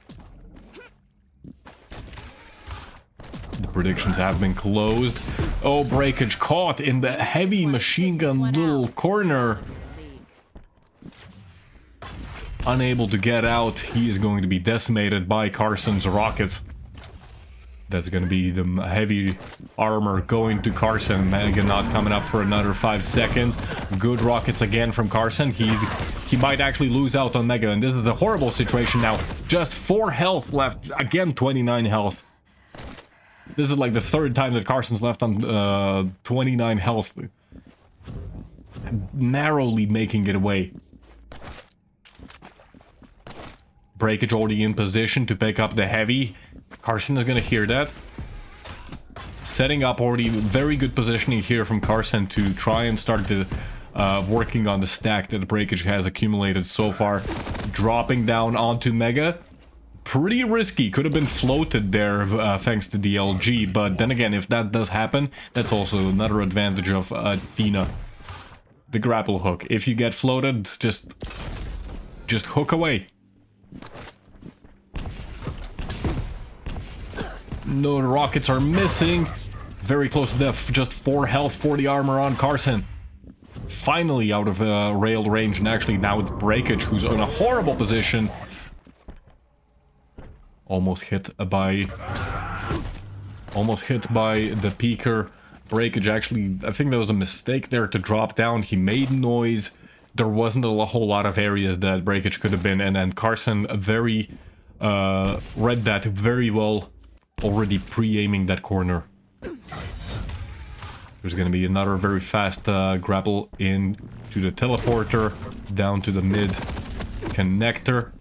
The predictions have been closed. Oh, Breakage caught in the heavy machine gun little corner. Unable to get out, he is going to be decimated by Carson's rockets. That's going to be the heavy armor going to Carson. Mega not coming up for another 5 seconds. Good rockets again from Carson. He might actually lose out on Mega, and this is a horrible situation now. Just 4 health left. Again, 29 health. This is like the 3rd time that Carson's left on 29 health. Narrowly making it away. Breakage already in position to pick up the heavy. Carson is going to hear that. Setting up already very good positioning here from Carson to try and start the working on the stack that Breakage has accumulated so far. Dropping down onto Mega. Pretty risky. Could have been floated there thanks to the LG. But then again, if that does happen, that's also another advantage of Athena. The grapple hook. If you get floated, just hook away. No, the rockets are missing. Very close to death. Just 4 health for the armor on Carson. Finally out of rail range, and actually now it's Breakage who's in a horrible position. Almost hit by the Peeker. Breakage actually, I think there was a mistake there to drop down. He made noise. There wasn't a whole lot of areas that Breakage could have been, and then Carson read that very well, already pre-aiming that corner. There's going to be another very fast grapple in to the teleporter, down to the mid connector.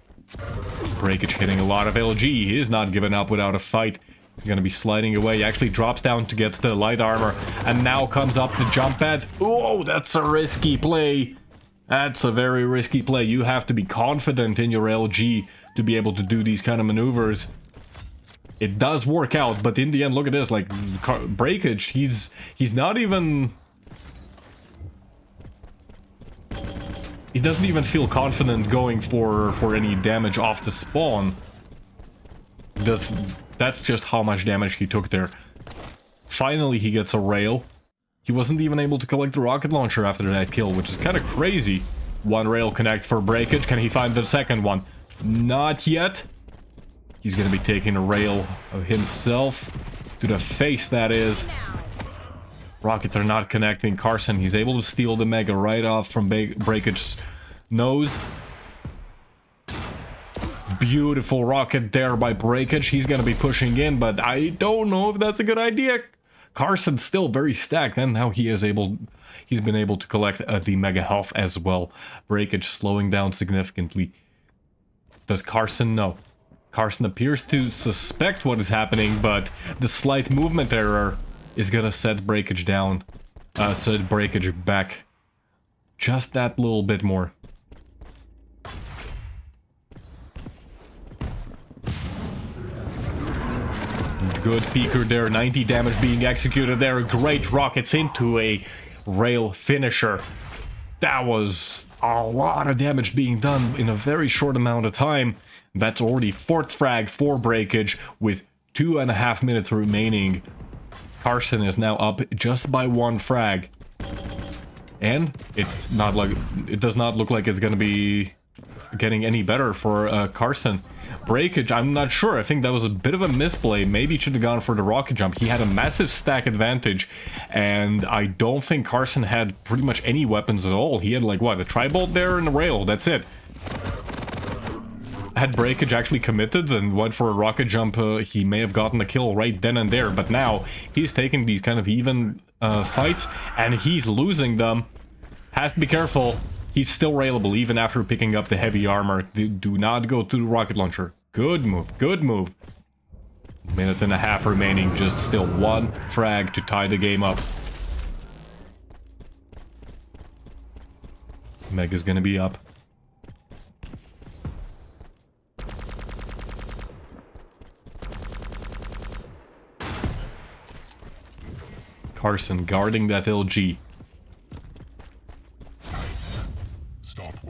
Breakage hitting a lot of LG. He is not giving up without a fight. He's going to be sliding away. He actually drops down to get the light armor, and now comes up the jump pad. Oh, that's a risky play. That's a very risky play. You have to be confident in your LG to be able to do these kind of maneuvers. It does work out, but in the end, look at this, like, breakage, he's not even... He doesn't even feel confident going for any damage off the spawn. That's just how much damage he took there. Finally, he gets a rail. He wasn't even able to collect the rocket launcher after that kill, which is kind of crazy. One rail connect for breakage. Can he find the second one? Not yet. He's going to be taking a rail of himself to the face, that is. Rockets are not connecting. Carson, he's able to steal the Mega right off from breakage's nose. Beautiful rocket there by breakage. He's going to be pushing in, but I don't know if that's a good idea. Carson's still very stacked, and now he's been able to collect the Mega Health as well. Breakage slowing down significantly. Does Carson know? Carson appears to suspect what is happening, but the slight movement error is gonna set breakage down. Set breakage back. Just that little bit more. Good peeker there. 90 damage being executed there. Great rockets into a rail finisher. That was a lot of damage being done in a very short amount of time. That's already 4th frag for breakage with 2.5 minutes remaining. Carson is now up just by 1 frag. And it's not like it does not look like it's gonna be getting any better for Carson. Breakage, I'm not sure. I think that was a bit of a misplay. Maybe he should have gone for the rocket jump. He had a massive stack advantage, and I don't think Carson had pretty much any weapons at all. He had, like, what, a tri-bolt there and a rail. That's it. Had breakage actually committed and went for a rocket jump, he may have gotten the kill right then and there. But now he's taking these kind of even fights, and he's losing them. Has to be careful. He's still railable even after picking up the heavy armor. Do not go to the rocket launcher. Good move. Good move. Minute and a half remaining. Just still 1 frag to tie the game up. Mega's gonna be up. Carson guarding that LG.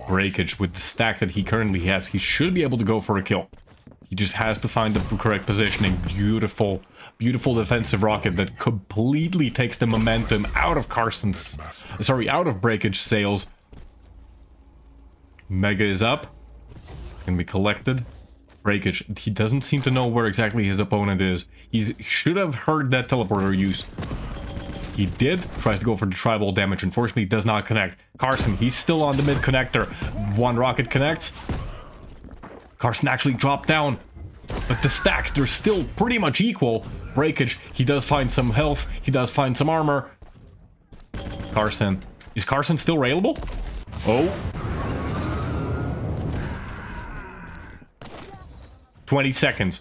Breakage with the stack that he currently has. He should be able to go for a kill. He just has to find the correct positioning. Beautiful, beautiful defensive rocket that completely takes the momentum out of Carson's... Sorry, out of breakage sails. Mega is up. It's gonna be collected. Breakage. He doesn't seem to know where exactly his opponent is. He should have heard that teleporter use. He did. Tries to go for the tribal damage. Unfortunately, does not connect. Carson, he's still on the mid connector. 1 rocket connects. Carson actually dropped down. But the stacks, they're still pretty much equal. Breakage, he does find some health. He does find some armor. Carson. Is Carson still railable? Oh. 20 seconds.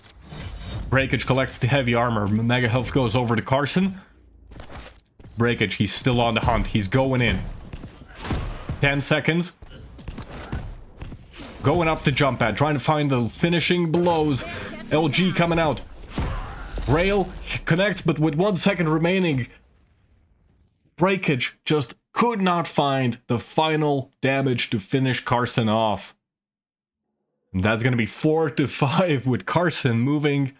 Breakage collects the heavy armor. Mega health goes over to Carson. Breakage, he's still on the hunt. He's going in. 10 seconds. Going up to jump pad, trying to find the finishing blows. LG coming out. Rail connects, but with 1 second remaining, Breakage just could not find the final damage to finish Carson off. And that's gonna be 4-5 with Carson moving.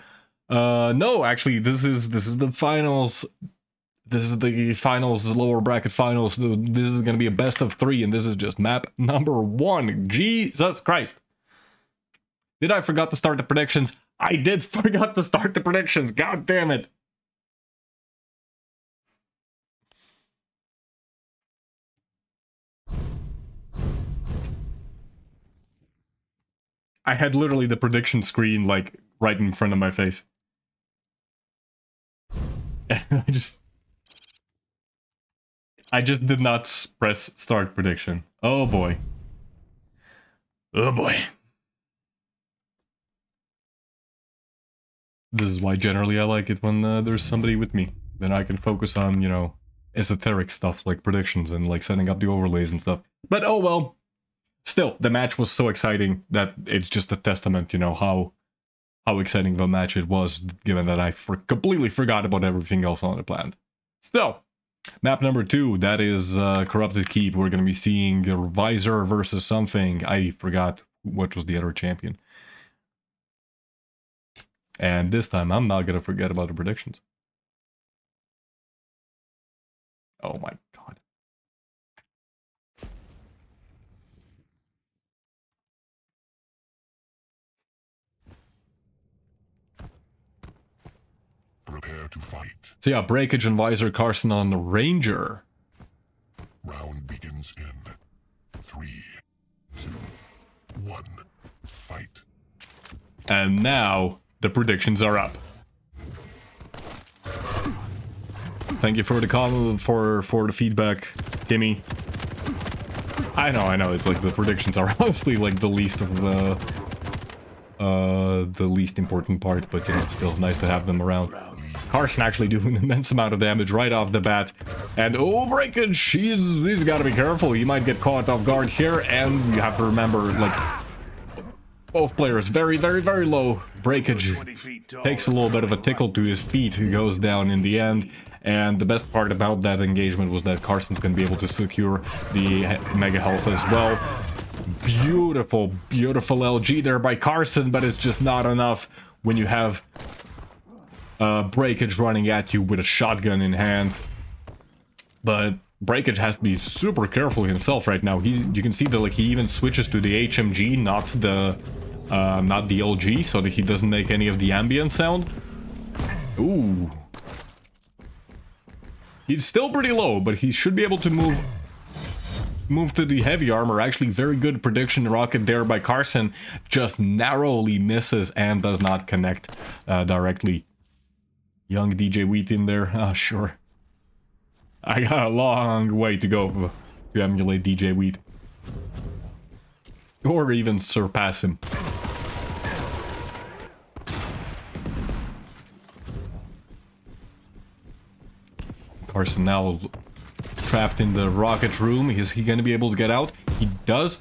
No, actually, this is the finals. This is the finals, the lower bracket finals. This is going to be a best of 3, and this is just map number 1. Jesus Christ. Did I forget to start the predictions? I did forget to start the predictions. God damn it. I had literally the prediction screen, like, right in front of my face. I just did not press start prediction. Oh boy. Oh boy. This is why generally I like it when there's somebody with me. Then I can focus on, you know, esoteric stuff like predictions and like setting up the overlays and stuff. But oh well. Still, the match was so exciting that it's just a testament, you know, how exciting of a match it was, given that I completely forgot about everything else on the plan. So, map number 2, that is Corrupted Keep. We're going to be seeing Visor versus something. I forgot what was the other champion. And this time, I'm not going to forget about the predictions. Oh my god. Prepare to fight. So yeah, Breakage and Visor, Carson on the Ranger. Round begins in 3, 2, 1. Fight. And now, the predictions are up. Thank you for the comment, for the feedback, Timmy. I know, it's like the predictions are honestly like the least of the least important part, but you know, still nice to have them around. Carson actually doing an immense amount of damage right off the bat. And oh, Breakage, he's got to be careful. He might get caught off guard here, and you have to remember, like, both players very, very, very low. Breakage takes a little bit of a tickle to his feet. He goes down in the end. And the best part about that engagement was that Carson's going to be able to secure the Mega Health as well. Beautiful, beautiful LG there by Carson, but it's just not enough when you have Breakage running at you with a shotgun in hand. But Breakage has to be super careful himself right now. You can see that, like, he even switches to the HMG, not the LG, so that he doesn't make any of the ambient sound. Ooh. He's still pretty low, but he should be able to move to the heavy armor. Actually, very good prediction rocket there by Carson. Just narrowly misses and does not connect directly. Young DJ Wheat in there. Ah, sure. I got a long way to go to emulate DJ Wheat. Or even surpass him. Carson now trapped in the rocket room. Is he going to be able to get out? He does.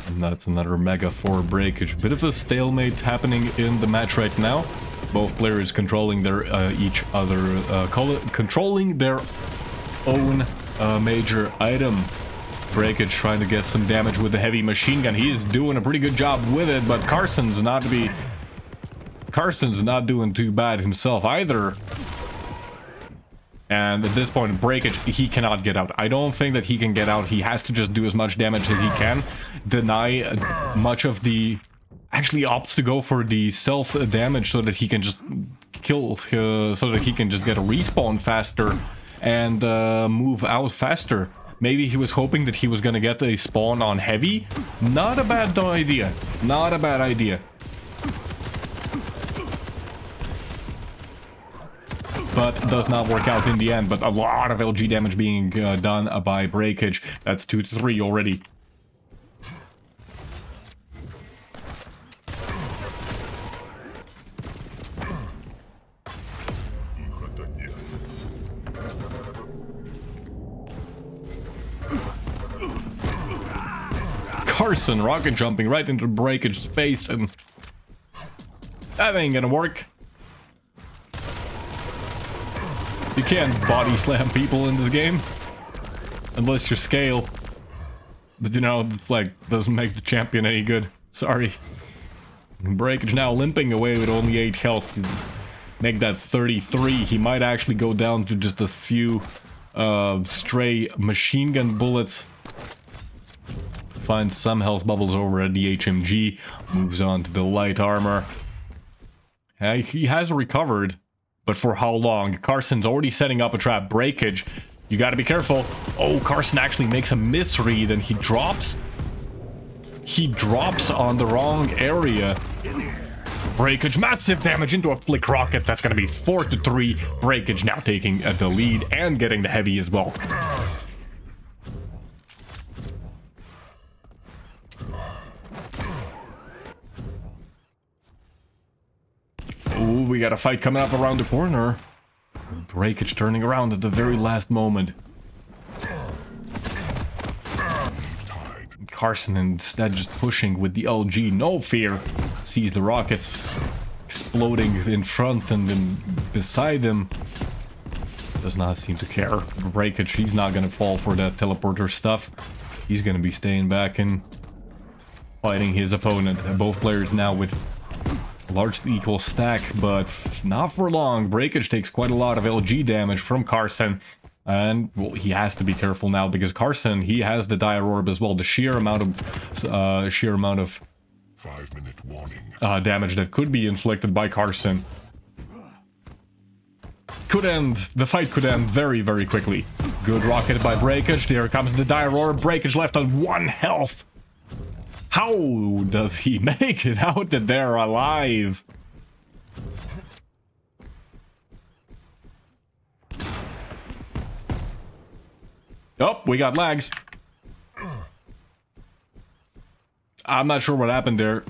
And that's another Mega for Breakage. Bit of a stalemate happening in the match right now. Both players controlling their controlling their own major item. Breakage trying to get some damage with the heavy machine gun. He's doing a pretty good job with it, but Carson's not doing too bad himself either. And at this point, Breakage, he cannot get out. I don't think that he can get out. He has to just do as much damage as he can. Deny much of the... Actually opts to go for the self-damage so that he can just kill... so that he can just get a respawn faster and move out faster. Maybe he was hoping that he was going to get a spawn on heavy. Not a bad idea. Not a bad idea. But does not work out in the end. But a lot of LG damage being done by Breakage. That's 2-3 already. Carson rocket jumping right into Breakage's face, and that ain't gonna work. You can't body slam people in this game unless you're Scale, but you know, it's like doesn't make the champion any good. Sorry. Breakage now limping away with only 8 health. Make that 33. He might actually go down to just a few stray machine gun bullets. Finds some health bubbles over at the HMG. Moves on to the light armor. He has recovered, but for how long? Carson's already setting up a trap. Breakage, you gotta be careful. Oh, Carson actually makes a misread and he drops. He drops on the wrong area. Breakage, massive damage into a flick rocket. That's gonna be 4-3. Breakage now taking the lead and getting the heavy as well. Ooh, we got a fight coming up around the corner. Breakage turning around at the very last moment. Carson instead just pushing with the LG, no fear. Sees the rockets exploding in front and then beside him. Does not seem to care. Breakage, he's not gonna fall for that teleporter stuff. He's gonna be staying back and fighting his opponent. Both players now with a largely equal stack, but not for long. Breakage takes quite a lot of LG damage from Carson. And, well, he has to be careful now because Carson, he has the Dire Orb as well. The sheer amount of 5-minute warning. Damage that could be inflicted by Carson could end, the fight could end very, very quickly. Good rocket by Breakage. There comes the Dire Orb. Breakage left on 1 health. How does he make it out that they're alive? Oh, we got lags. I'm not sure what happened there.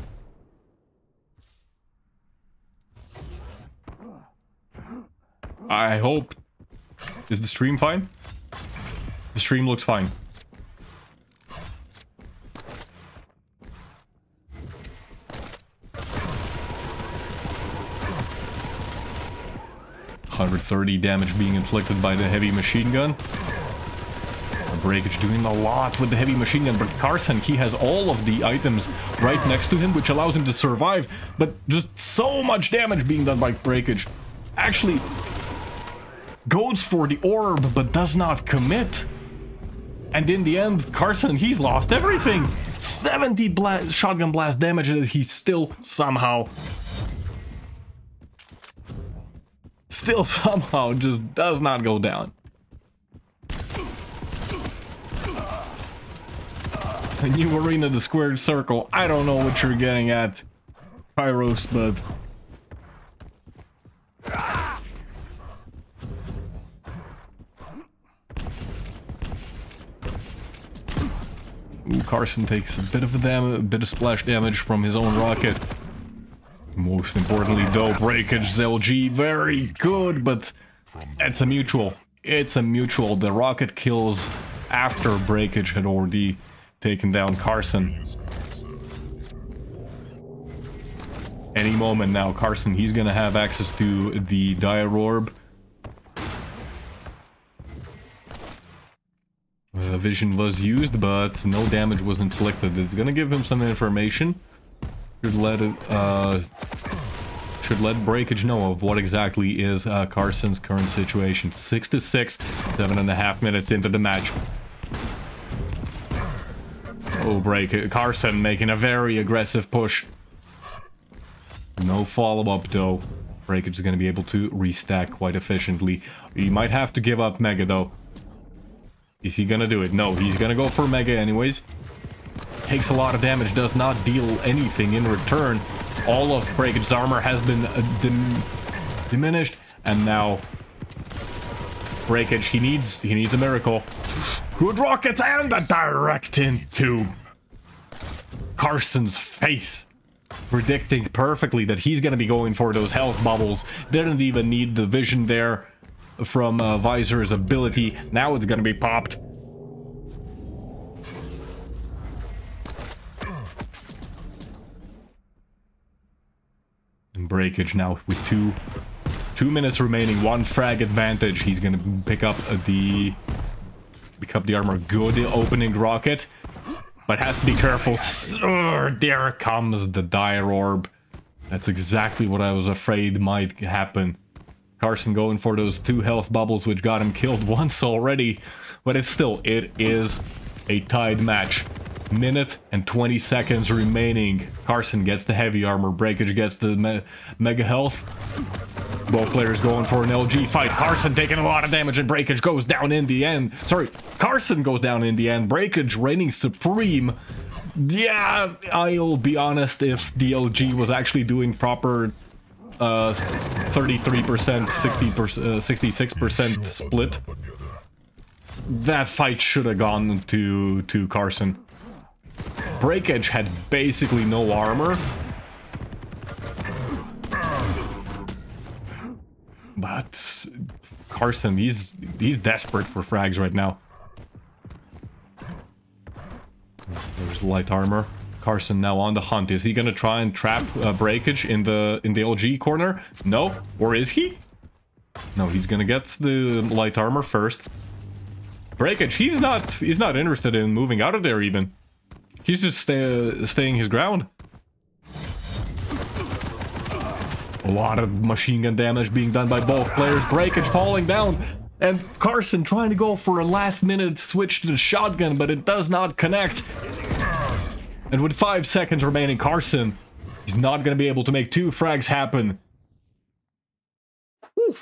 I hope... Is the stream fine? The stream looks fine. $130 damage being inflicted by the heavy machine gun. Breakage doing a lot with the heavy machine gun, but Carson, he has all of the items right next to him, which allows him to survive, but just so much damage being done by Breakage. Actually, goes for the orb, but does not commit. And in the end, Carson, he's lost everything. 70 shotgun blast damage, and he's still somehow just does not go down. A new arena, the squared circle. I don't know what you're getting at, Pyros, but... Ooh, Carson takes a bit of splash damage from his own rocket. Most importantly, though, Breakage LG, very good, but it's a mutual. It's a mutual. The rocket kills after Breakage had already taken down Carson. Any moment now, Carson, he's gonna have access to the Dire Orb. Vision was used, but no damage was inflicted. It's gonna give him some information. Should let Breakage know of what exactly is Carson's current situation. 6-6, 7.5 minutes into the match. Oh, Carson making a very aggressive push. No follow-up, though. Breakage is going to be able to restack quite efficiently. He might have to give up Mega, though. Is he going to do it? No, he's going to go for Mega anyways. Takes a lot of damage, does not deal anything in return. All of Breakage's armor has been diminished, and now Breakage, he needs a miracle. Good rockets and a direct into Carson's face. Predicting perfectly that he's going to be going for those health bubbles. Didn't even need the vision there from Visor's ability. Now it's going to be popped. And Breakage now with two minutes remaining, 1 frag advantage. He's going to pick up the armor. Good opening rocket, but has to be careful. There comes the Dire Orb. That's exactly what I was afraid might happen. Carson going for those 2 health bubbles, which got him killed once already, but it is a tied match. Minute and 20 seconds remaining. Carson gets the heavy armor, Breakage gets the mega health. Both players going for an LG fight. Carson taking a lot of damage, and Breakage goes down in the end. Sorry, Carson goes down in the end. Breakage reigning supreme. Yeah, I'll be honest, if the LG was actually doing proper 33%, 66% split, that fight should have gone to Carson. Breakage had basically no armor. But Carson, he's desperate for frags right now. There's light armor. Carson now on the hunt. Is he gonna try and trap breakage in the LG corner? No, or is he? No, he's gonna get the light armor first. Breakage, he's not interested in moving out of there even. He's just staying his ground. A lot of machine gun damage being done by both players. Breakage falling down. And Carson trying to go for a last minute switch to the shotgun, but it does not connect. And with 5 seconds remaining, Carson, he's not going to be able to make 2 frags happen. Whew.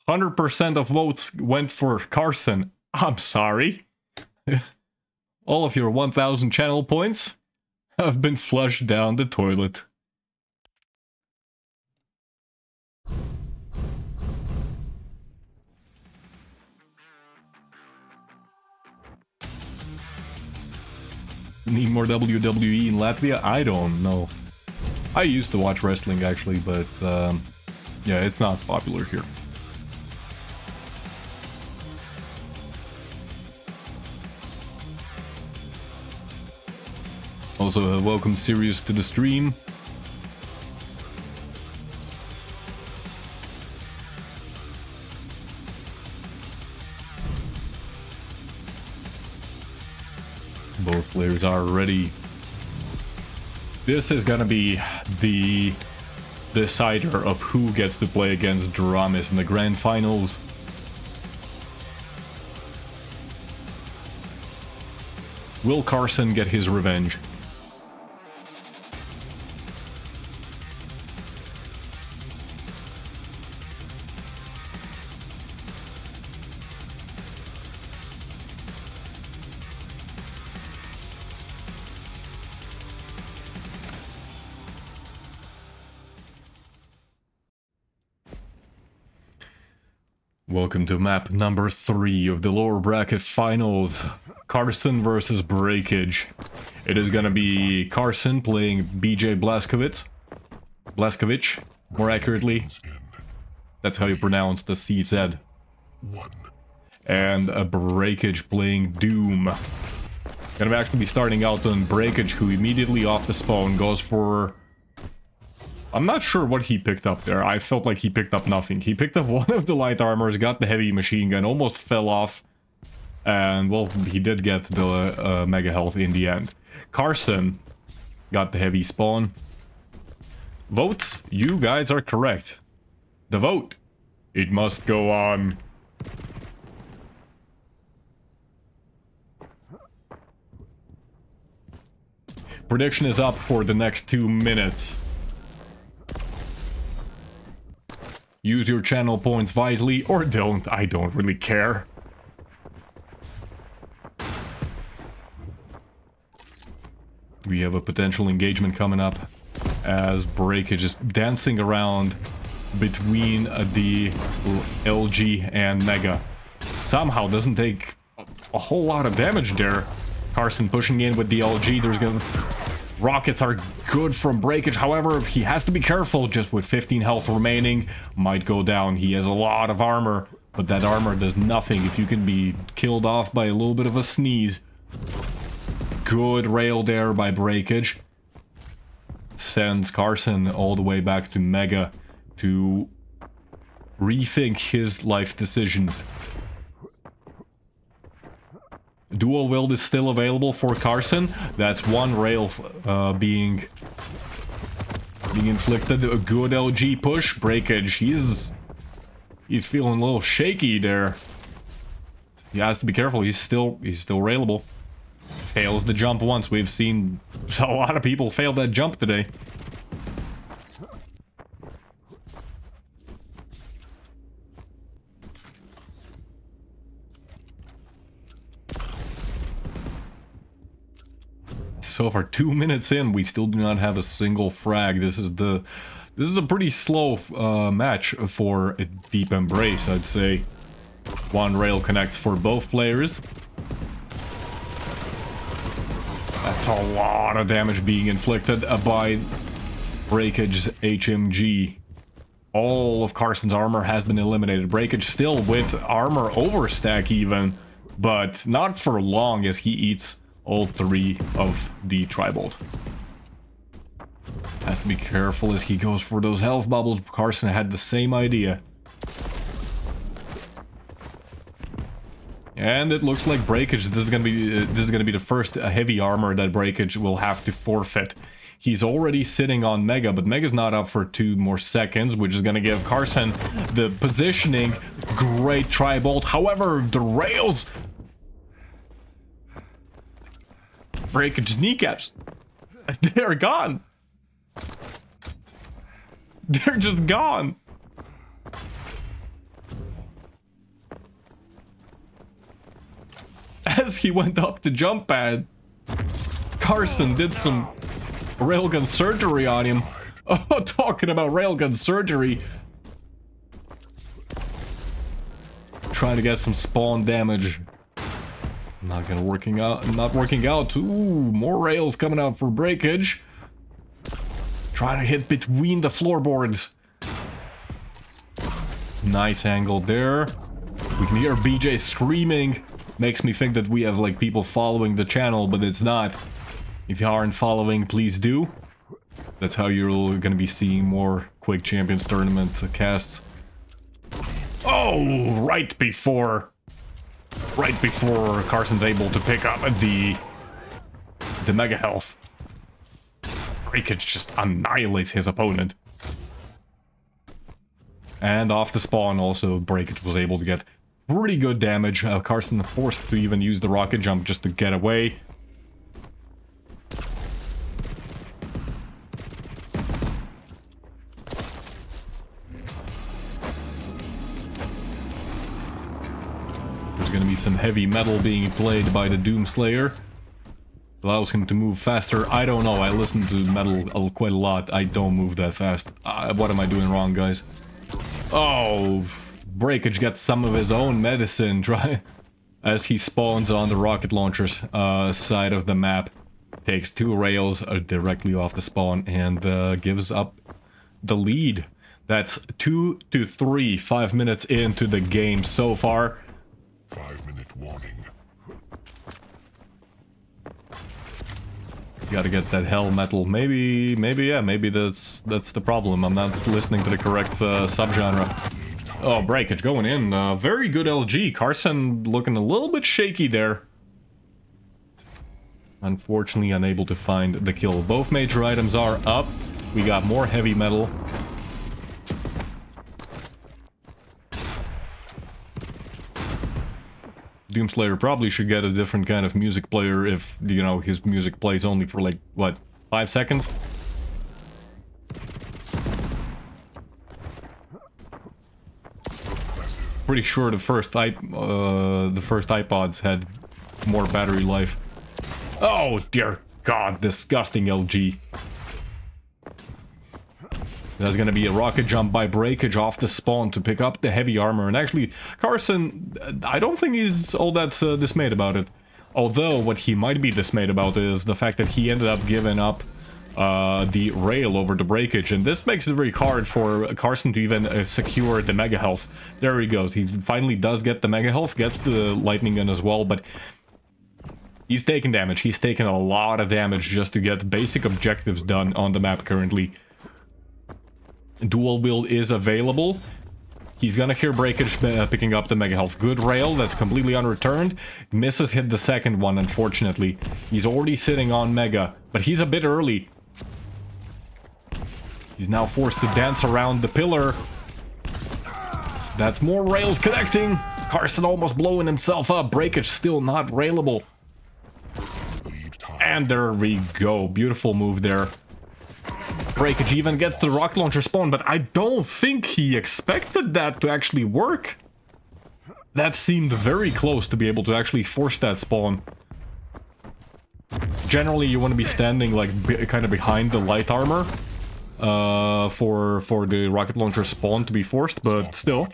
100% of votes went for Carson. I'm sorry. All of your 1,000 channel points have been flushed down the toilet. Need more WWE in Latvia? I don't know. I used to watch wrestling actually, but yeah, it's not popular here. Also, welcome Sirius to the stream. Both players are ready. This is gonna be the decider of who gets to play against Dramis in the grand finals. Will Carson get his revenge? Welcome to map number 3 of the lower bracket finals. Carson versus Breakage. It is gonna be Carson playing BJ Blazkowicz, more accurately. That's how you pronounce the CZ. And a Breakage playing Doom. Gonna actually be starting out on Breakage, who immediately off the spawn goes for... I'm not sure what he picked up there. I felt like he picked up nothing. He picked up one of the light armors, got the heavy machine gun, almost fell off. And, well, he did get the mega health in the end. Carson got the heavy spawn. Votes, you guys are correct. The vote, it must go on. Prediction is up for the next 2 minutes. Use your channel points wisely, or don't. I don't really care. We have a potential engagement coming up as Breakage is dancing around between the LG and Mega. Somehow doesn't take a whole lot of damage there. Carson pushing in with the LG. There's gonna... Rockets are good from Breakage, however, he has to be careful. Just with 15 health remaining, might go down. He has a lot of armor, but that armor does nothing if you can be killed off by a little bit of a sneeze. Good rail there by Breakage. Sends Carson all the way back to Mega to rethink his life decisions. Dual wield is still available for Carson. That's one rail being inflicted. A good LG push. Breakage. He's feeling a little shaky there. He has to be careful. He's still railable. Fails the jump once. We've seen a lot of people fail that jump today. So far, 2 minutes in, we still do not have a single frag. This is the This is a pretty slow match for a Deep Embrace, I'd say. One rail connects for both players. That's a lot of damage being inflicted by Breakage's HMG. All of Carson's armor has been eliminated. Breakage still with armor overstack even, but not for long as he eats all 3 of the Tri-Bolt. Has to be careful as he goes for those health bubbles. Carson had the same idea. And it looks like Breakage, this is gonna be the first heavy armor that Breakage will have to forfeit. He's already sitting on Mega, but Mega's not up for 2 more seconds, which is gonna give Carson the positioning. Great Tri-Bolt. However, the rails. Breakage's kneecaps. They're gone. They're just gone. As he went up the jump pad, Carson did some railgun surgery on him. Oh, talking about railgun surgery. Trying to get some spawn damage. Not working out. Ooh, more rails coming out for Breakage. Trying to hit between the floorboards. Nice angle there. We can hear BJ screaming. Makes me think that we have like people following the channel, but it's not. If you aren't following, please do. That's how you're gonna be seeing more Quake Champions Tournament casts. Oh, right before Carson's able to pick up the Mega Health. Breakage just annihilates his opponent. And off the spawn also, Breakage was able to get pretty good damage. Carson forced to even use the rocket jump just to get away. There's gonna be some heavy metal being played by the Doomslayer. Allows him to move faster. I don't know, I listen to metal quite a lot. I don't move that fast. What am I doing wrong, guys? Oh, Breakage gets some of his own medicine as he spawns on the rocket launcher's side of the map. Takes 2 rails directly off the spawn and gives up the lead. That's 2-3, 5 minutes into the game so far. 5-minute warning. Gotta get that hell metal. Maybe that's the problem. I'm not listening to the correct subgenre. Oh, Breakage going in. Very good LG. Carson looking a little bit shaky there. Unfortunately, unable to find the kill. Both major items are up. We got more heavy metal. Doomslayer probably should get a different kind of music player if, you know, his music plays only for like, what, 5 seconds? Pretty sure the first iPods had more battery life. Oh dear God, disgusting LG. That's gonna be a rocket jump by Breakage off the spawn to pick up the heavy armor. And actually, Carson, I don't think he's all that dismayed about it. Although, what he might be dismayed about is the fact that he ended up giving up the rail over the Breakage. And this makes it very hard for Carson to even secure the Mega Health. There he goes. He finally does get the Mega Health, gets the Lightning Gun as well, but he's taking damage. He's taken a lot of damage just to get basic objectives done on the map currently. Dual wield is available. He's gonna hear Breakage picking up the Mega Health. Good rail, that's completely unreturned. Misses hit the second one, unfortunately. He's already sitting on Mega, but he's a bit early. He's now forced to dance around the pillar. That's more rails connecting. Carson almost blowing himself up. Breakage still not railable. And there we go. Beautiful move there. Breakage even gets the rocket launcher spawn, but I don't think he expected that to actually work. That seemed very close to be able to actually force that spawn. Generally, you want to be standing like kind of behind the light armor for the rocket launcher spawn to be forced, but still.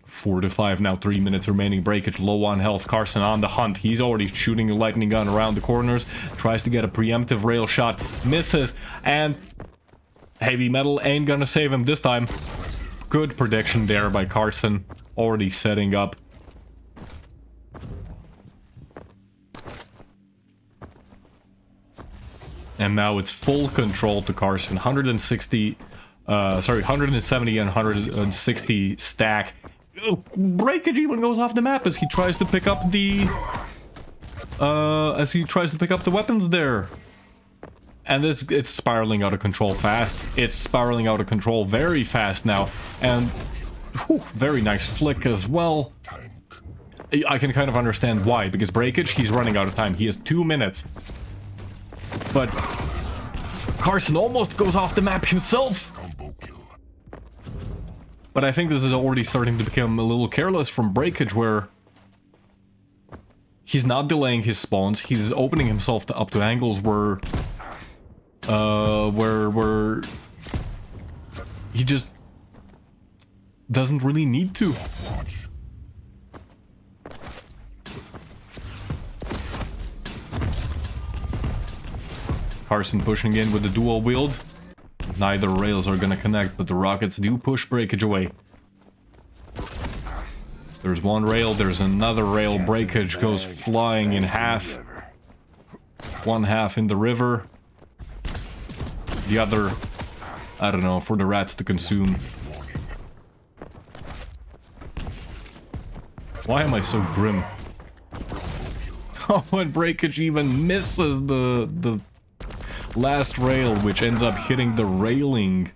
4 to 5 now, 3 minutes remaining. Breakage low on health. Carson on the hunt. He's already shooting a lightning gun around the corners. Tries to get a preemptive rail shot. Misses. And heavy metal ain't gonna save him this time. Good prediction there by Carson. Already setting up. And now it's full control to Carson. 170 and 160 stack. Breakage even goes off the map as he tries to pick up the weapons there. And it's spiraling out of control fast. It's spiraling out of control very fast now. And whew, very nice flick as well. I can kind of understand why, because Breakage, he's running out of time. He has 2 minutes. But Carson almost goes off the map himself. But I think this is already starting to become a little careless from Breakage, where he's not delaying his spawns. He's opening himself up to angles where he just doesn't really need to. Carson pushing in with the dual wield. Neither rails are gonna connect, but the rockets do push Breakage away. There's one rail, there's another rail. Breakage goes flying in half. One half in the river. The other, I don't know, for the rats to consume. Why am I so grim? Oh, and Breakage even misses the last rail, which ends up hitting the railing.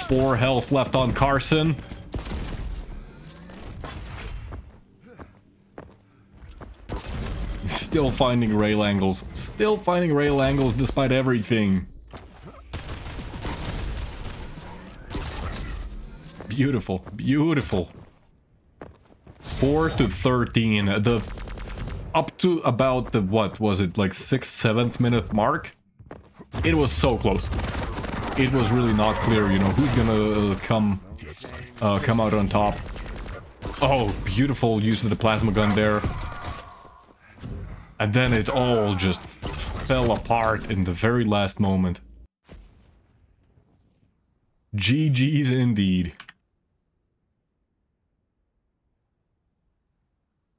Four health left on Carson. Still finding rail angles. Still finding rail angles despite everything. Beautiful. Beautiful. 4 to 13. Up to about the, what was it, like 6th, 7th minute mark? It was so close. It was really not clear, you know, who's gonna come out on top. Oh, beautiful use of the plasma gun there. And then it all just fell apart in the very last moment. GG's indeed.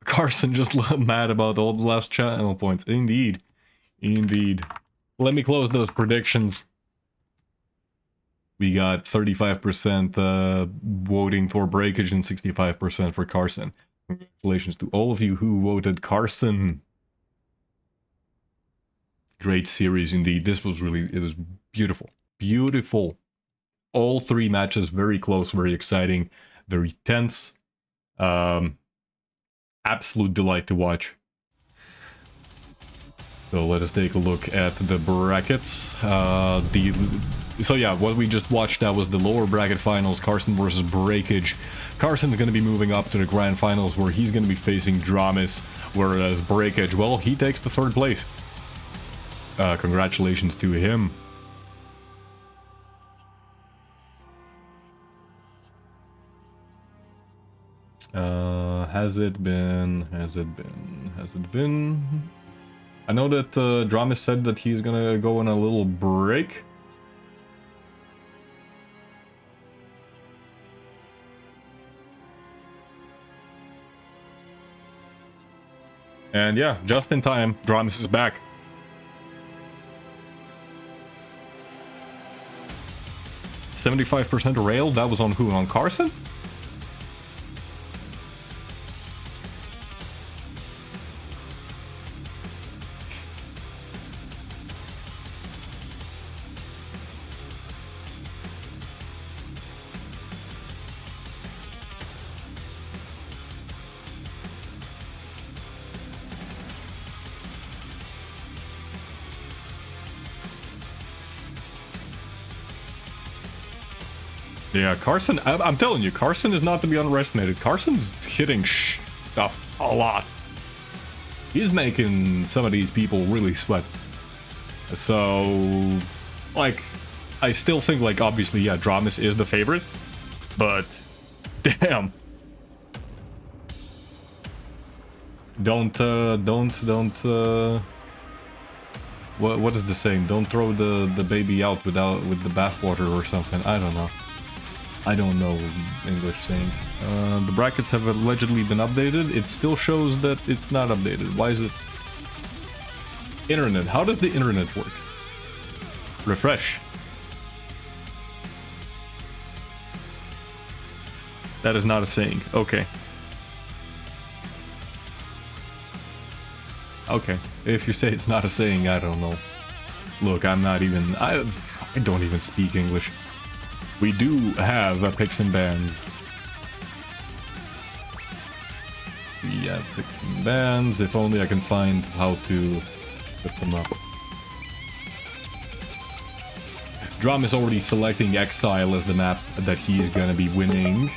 Carson just mad about all the last channel points. Indeed. Indeed. Let me close those predictions. We got 35% voting for Breakage and 65% for Carson. Congratulations to all of you who voted Carson. Great series indeed. This was really, it was beautiful. Beautiful. All 3 matches very close, very exciting, very tense. Absolute delight to watch. So let us take a look at the brackets. So yeah, what we just watched, that was the lower bracket finals, Carson versus Breakage. Carson's going to be moving up to the grand finals where he's going to be facing Dramis, whereas Breakage, well, he takes the 3rd place. Congratulations to him. Has it been? I know that Dramis said that he's gonna go on a little break. And yeah, just in time, Dramis is back. 75% rail, that was on who? On Carson? Yeah, Carson, I'm telling you, Carson is not to be underestimated. Carson's hitting stuff a lot. He's making some of these people really sweat. So, like, I still think, like, obviously, yeah, Dramis is the favorite, but damn. Don't, what is the saying? Don't throw the baby out with the bathwater or something. I don't know. I don't know English sayings. The brackets have allegedly been updated. It still shows that it's not updated. Why is it? Internet. How does the internet work? Refresh. That is not a saying. Okay. Okay. If you say it's not a saying, I don't know. Look, I'm not even... I don't even speak English. We do have picks and bans. We have picks and bans. If only I can find how to put them up. Drum is already selecting Exile as the map that he's gonna be winning.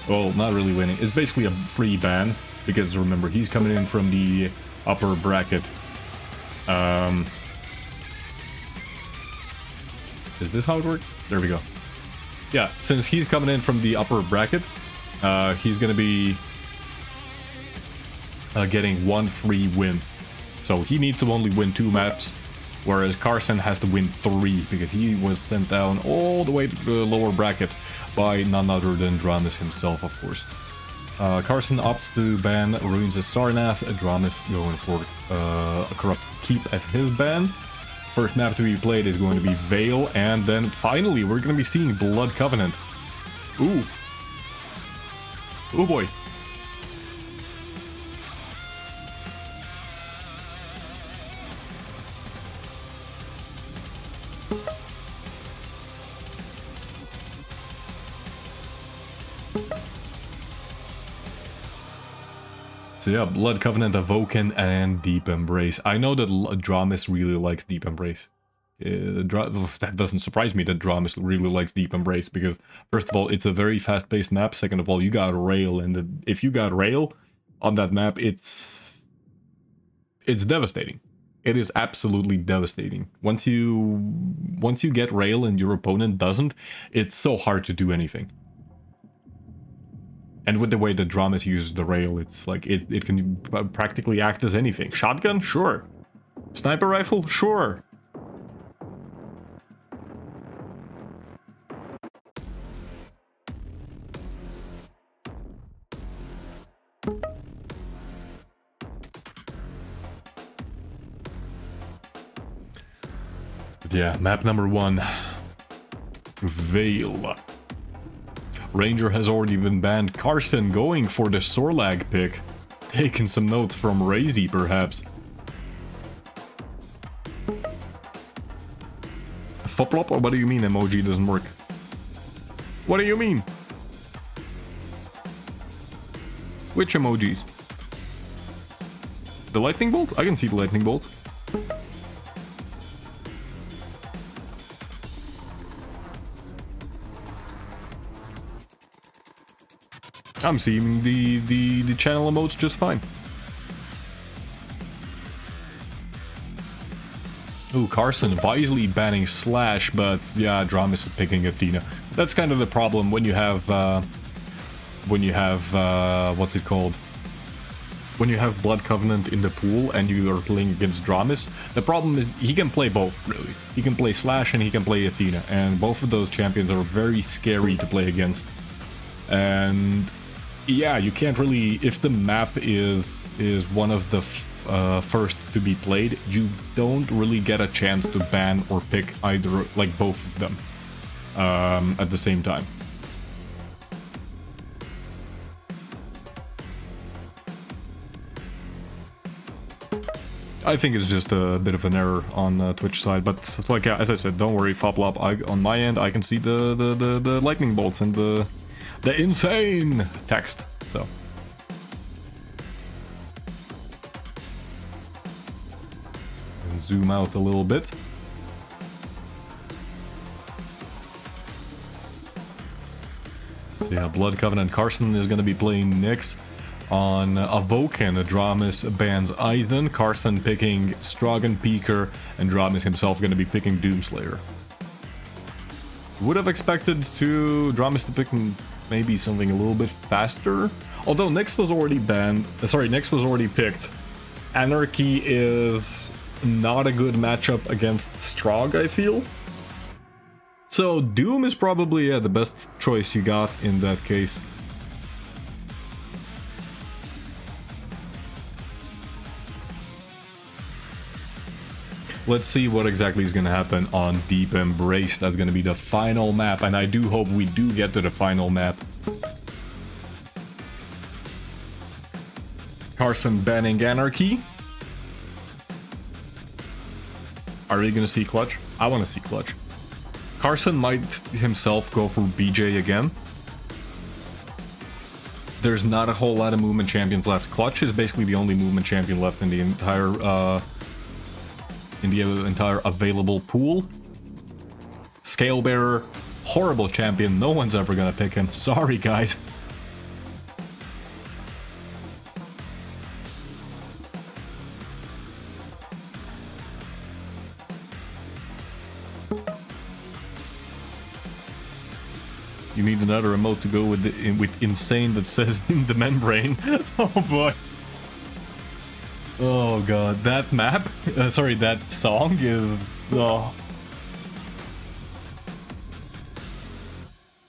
Well, not really winning. It's basically a free ban. Because remember, he's coming in from the upper bracket. Is this how it works? There we go. Yeah, since he's coming in from the upper bracket, he's gonna be getting one free win. So he needs to only win 2 maps, whereas Carson has to win 3 because he was sent down all the way to the lower bracket by none other than Dramis himself, of course. Carson opts to ban Ruins as Sarnath, Dramis going for a Corrupt Keep as his ban. First map to be played is going to be Vale, and then finally we're going to be seeing Blood Covenant. Ooh. Oh boy. So yeah, Blood Covenant, Avoken, and Deep Embrace. I know that Dramis really likes Deep Embrace. That doesn't surprise me that Dramis really likes Deep Embrace, because first of all, it's a very fast-paced map. Second of all, you got rail, and if you got rail on that map, it's devastating. It is absolutely devastating. Once you get rail and your opponent doesn't, it's so hard to do anything. And with the way that Dramis uses the rail, it's like it can practically act as anything. Shotgun? Sure. Sniper rifle? Sure. Yeah, map number 1. Vale. Ranger has already been banned. Carson going for the Sorlag pick. Taking some notes from Razy, perhaps. Foplop? Or what do you mean emoji doesn't work? What do you mean? Which emojis? The lightning bolts? I can see the lightning bolts. I'm seeing the channel emotes just fine. Ooh, Carson wisely banning Slash, but yeah, Dramis is picking Athena. That's kind of the problem when you have what's it called? When you have Blood Covenant in the pool and you are playing against Dramis, the problem is he can play both, really. He can play Slash and he can play Athena, and both of those champions are very scary to play against. And yeah, you can't really, if the map is one of the first to be played, you don't really get a chance to ban or pick either, like both of them at the same time. I think it's just a bit of an error on Twitch side, but like, yeah, as I said, don't worry, Foplop. On my end, I can see the lightning bolts and the insane text. So and zoom out a little bit. So yeah, Blood Covenant. Carson is going to be playing Nyx on Avoken. Dramis bans Eisen. Carson picking Strogan Peaker, and Dramis himself going to be picking Doomslayer. Would have expected Dramis to pick maybe something a little bit faster. Although Nyx was already banned. Nyx was already picked. Anarchy is not a good matchup against Strog, I feel. So Doom is probably the best choice you got in that case. Let's see what exactly is going to happen on Deep Embrace. That's going to be the final map, and I do hope we do get to the final map. Carson banning Anarchy. Are we going to see Clutch? I want to see Clutch. Carson might himself go for BJ again. There's not a whole lot of movement champions left. Clutch is basically the only movement champion left in the entire available pool. Scalebearer, horrible champion. No one's ever gonna pick him. Sorry, guys. You need another emote to go with with insane that says in the membrane. Oh boy. Oh god, that map, that song is, oh.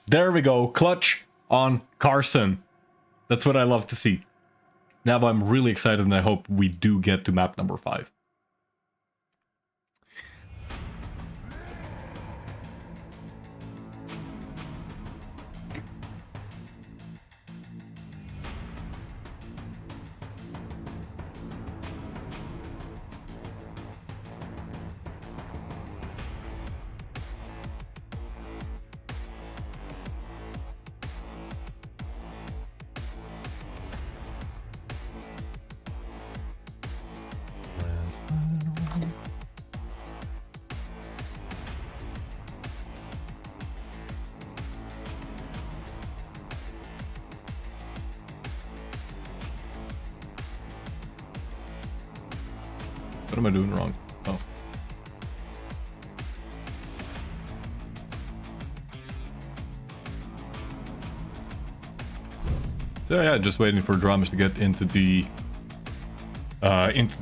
There we go, Clutch on Carson. That's what I love to see. Now I'm really excited and I hope we do get to map number 5. What am I doing wrong? Oh. So yeah, just waiting for Dramis to get into the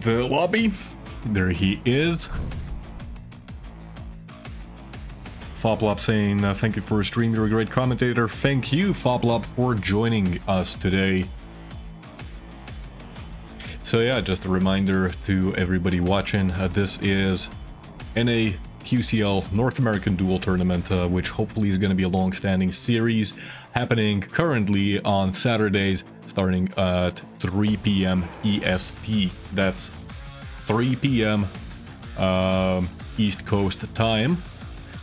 lobby. There he is. Foplop saying, thank you for a stream, you're a great commentator. Thank you, Foplop, for joining us today. So yeah, just a reminder to everybody watching, this is NA QCL North American Duel Tournament, which hopefully is going to be a long-standing series, happening currently on Saturdays, starting at 3 p.m. EST. That's 3 p.m. East Coast time.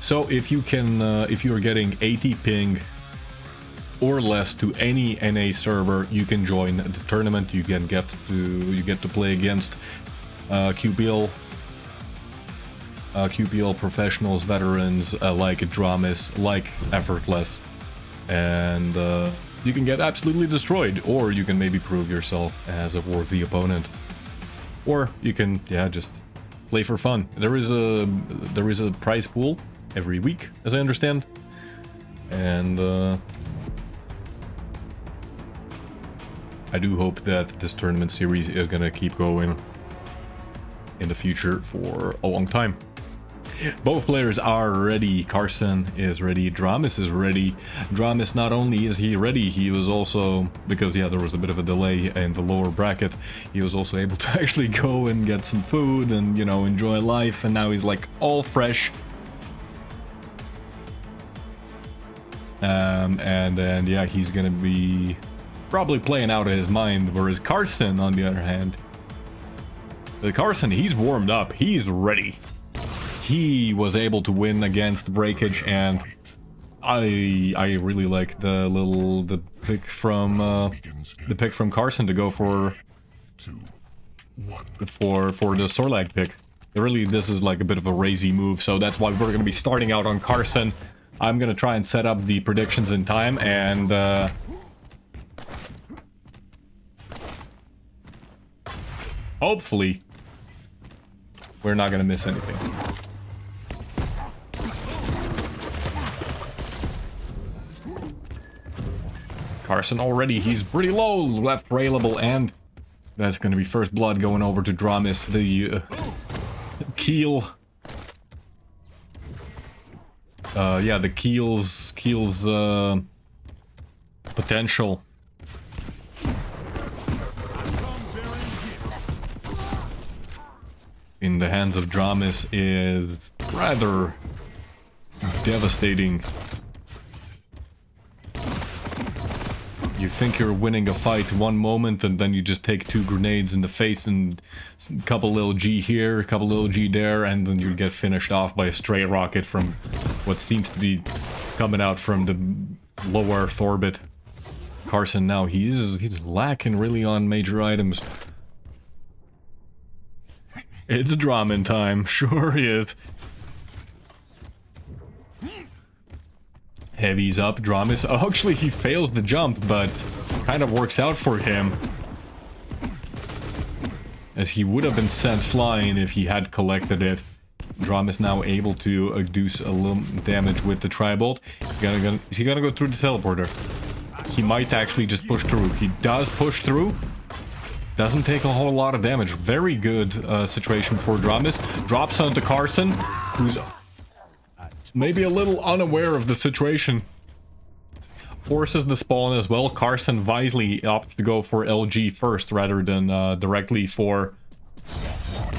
So if you can, if you're getting 80 ping or less to any NA server, you can join the tournament. You can get to play against QPL professionals, veterans like Dramis, like Effortless, and you can get absolutely destroyed, or you can maybe prove yourself as a worthy opponent, or you can just play for fun. There is a prize pool every week, as I understand, and I do hope that this tournament series is gonna keep going in the future for a long time. Both players are ready. Carson is ready. Dramis is ready. Dramis, not only is he ready, he was also, because there was a bit of a delay in the lower bracket, he was also able to actually go and get some food and, enjoy life, and now he's like all fresh. And then, he's gonna be probably playing out of his mind, whereas Carson, on the other hand, Carson, he's warmed up, he's ready. He was able to win against Breakage, and I really like the pick from Carson to go for the Sorlag pick. Really, this is like a bit of a crazy move, so that's why we're going to be starting out on Carson. I'm gonna try and set up the predictions in time, and hopefully we're not gonna miss anything. Carson already, he's pretty low, left railable, and that's gonna be first blood going over to Dramis, the Keel. Yeah, the Keel's potential. In the hands of Dramis is rather devastating. You think you're winning a fight one moment, and then you just take 2 grenades in the face and a couple little G here, a couple little G there, and then you get finished off by a stray rocket from what seems to be coming out from the low Earth orbit. Carson now, he's lacking really on major items. It's Dramin time, sure he is. Heavy's up, Dramis. Oh, actually, he fails the jump, but kind of works out for him. As he would have been sent flying if he had collected it. Dramis now able to do a little damage with the Tri-Bolt. Is he gonna go through the teleporter? He might actually just push through. He does push through. Doesn't take a whole lot of damage. Very good situation for Dramis. Drops onto Carson, who's maybe a little unaware of the situation. Forces the spawn as well. Carson wisely opts to go for LG first rather than directly for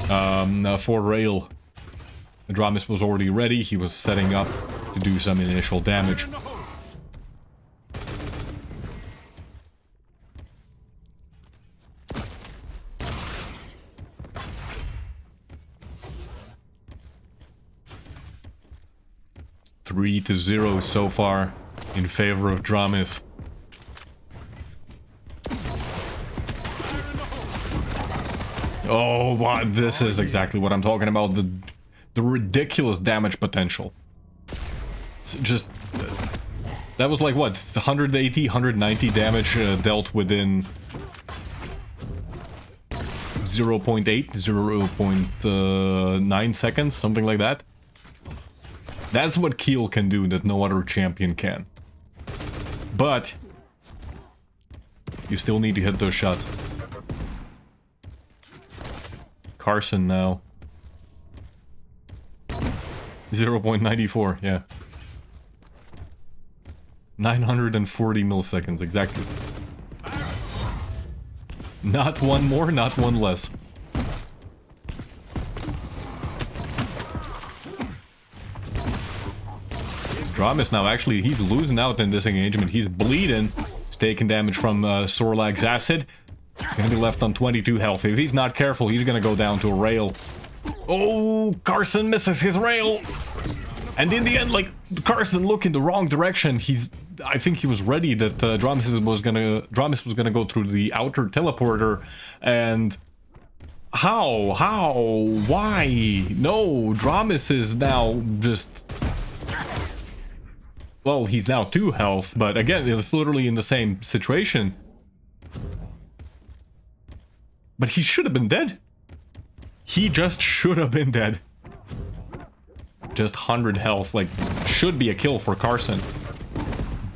rail. Dramis was already ready. He was setting up to do some initial damage. Three to 0 so far in favor of Dramis. Oh, wow, this is exactly what I'm talking about. The ridiculous damage potential. It's just... that was like, what? 180, 190 damage dealt within 0.8, 0.9 seconds, something like that. That's what Keel can do that no other champion can. But you still need to hit those shots. Carson now. 0.94, yeah. 940 milliseconds, exactly. Not one more, not one less. Dramis now, actually, he's losing out in this engagement. He's bleeding. He's taking damage from Sorlag's acid. He's gonna be left on 22 health. If he's not careful, he's gonna go down to a rail. Oh, Carson misses his rail. And in the end, like, Carson looked in the wrong direction. I think he was ready that Dramis was gonna go through the outer teleporter. And how? Why? No, Dramis is now just... well, he's now 2 health, but again, it's literally in the same situation. But he should have been dead. He just should have been dead. Just 100 health, like, should be a kill for Carson.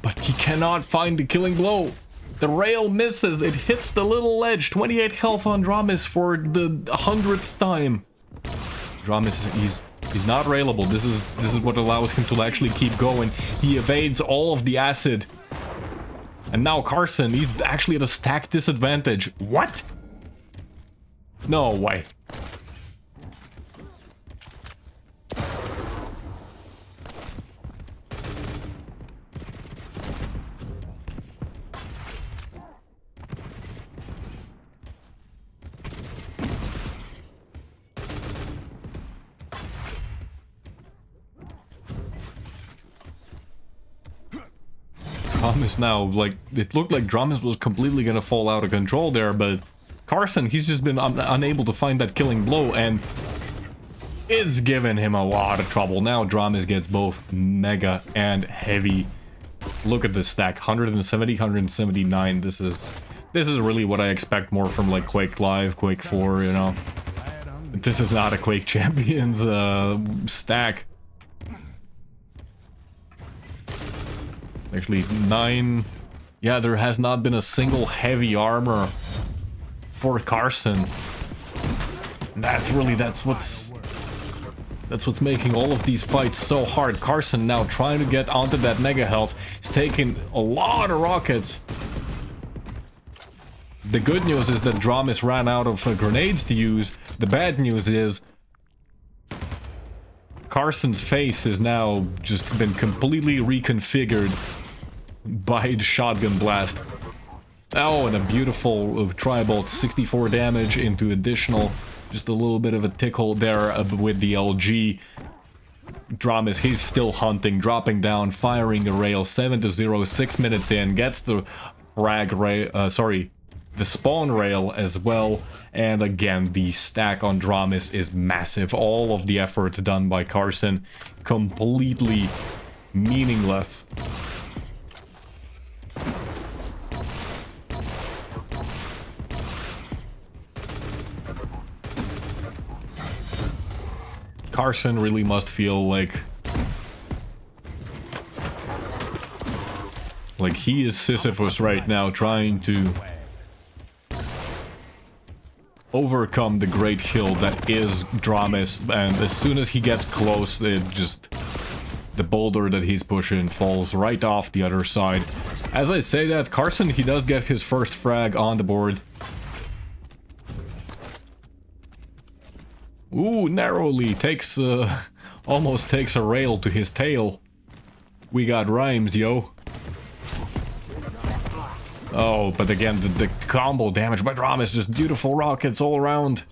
But he cannot find the killing blow. The rail misses, it hits the little ledge. 28 health on Dramis for the 100th time. Dramis, he's not railable. This is what allows him to actually keep going. He evades all of the acid. And now Carson, he's actually at a stack disadvantage. What? No way. Dramis now, like, it looked like Dramis was completely gonna fall out of control there, but Carson, he's just been unable to find that killing blow, and It's giving him a lot of trouble. Now Dramis gets both mega and heavy. Look at this stack, 170, 179. This is really what I expect more from like Quake Live, Quake 4, you know. This is not a Quake Champions stack. Actually, 9. Yeah, there has not been a single heavy armor for Carson. And that's what's making all of these fights so hard. Carson now trying to get onto that mega health. He's taking a lot of rockets. The good news is that Dramis ran out of grenades to use. The bad news is Carson's face has now just been completely reconfigured by the shotgun blast. Oh, and a beautiful tri-bolt, 64 damage into additional, just a little bit of a tickle there with the LG. Dramis, he's still hunting, dropping down, firing a rail, 7-0, 6 minutes in, gets the frag rail, the spawn rail as well. And again, the stack on Dramis is massive. All of the effort done by Carson, completely meaningless. Carson really must feel like he is Sisyphus right now, trying to overcome the great hill that is Dramis, and as soon as he gets close, the boulder that he's pushing falls right off the other side. As I say that, Carson, he does get his first frag on the board. Ooh, narrowly takes, almost takes a rail to his tail. We got rhymes, yo. Oh, but again, the combo damage by Dramis, just beautiful rockets all around.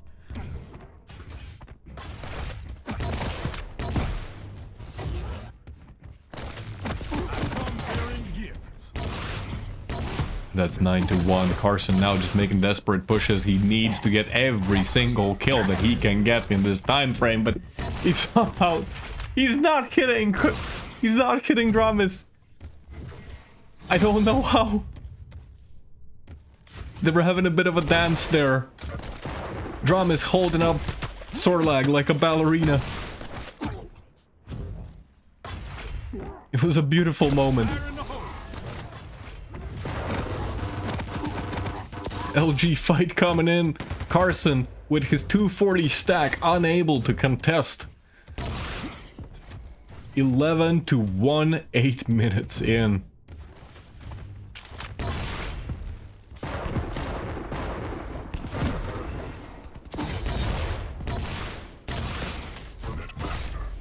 That's 9-1. Carson now just making desperate pushes. He needs to get every single kill that he can get in this time frame, but he's somehow... He's not hitting Dramis. I don't know how. They were having a bit of a dance there. Dramis holding up Sorlag like a ballerina. It was a beautiful moment. LG fight coming in. Carson with his 240 stack unable to contest. 11-1, 8 minutes in.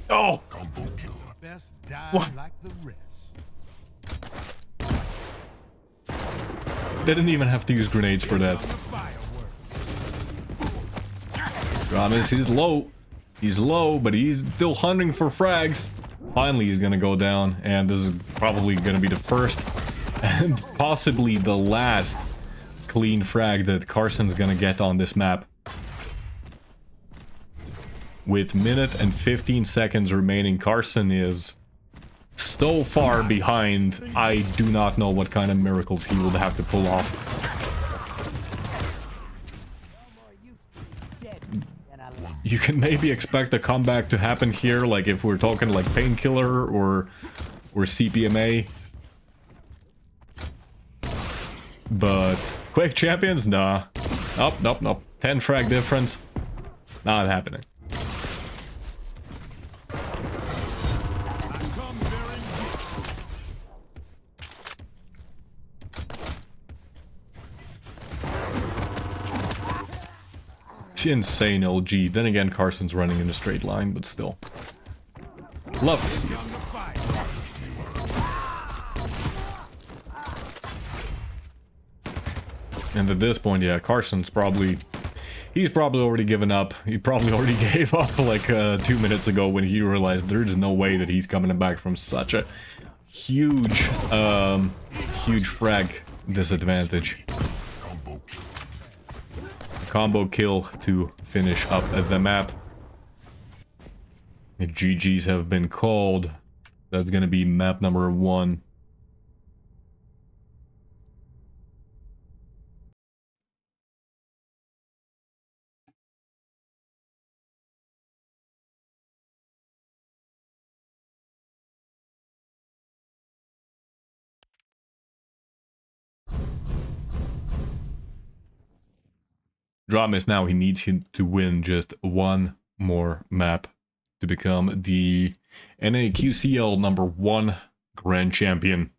Oh! Best die What? like the rest. They didn't even have to use grenades for that. Dramis, he's low. He's low, but he's still hunting for frags. Finally, he's gonna go down, and this is probably gonna be the first and possibly the last clean frag that Carson's gonna get on this map. With minute and 15 seconds remaining, Carson is so far behind. I do not know what kind of miracles he will have to pull off. You can maybe expect a comeback to happen here, like if we're talking like Painkiller or CPMA. But Quake Champions? Nah. Nope. 10 frag difference. Not happening. Insane LG. Then again, Carson's running in a straight line, but still. Love to see it. And at this point, yeah, Carson's probably... He's probably already given up. He probably already gave up like 2 minutes ago when he realized there's no way that he's coming back from such a huge, huge frag disadvantage. Combo kill to finish up the map. The GGs have been called. That's gonna be map number 1. Dramis now, he needs to win just one more map to become the Naqcl number 1 Grand Champion.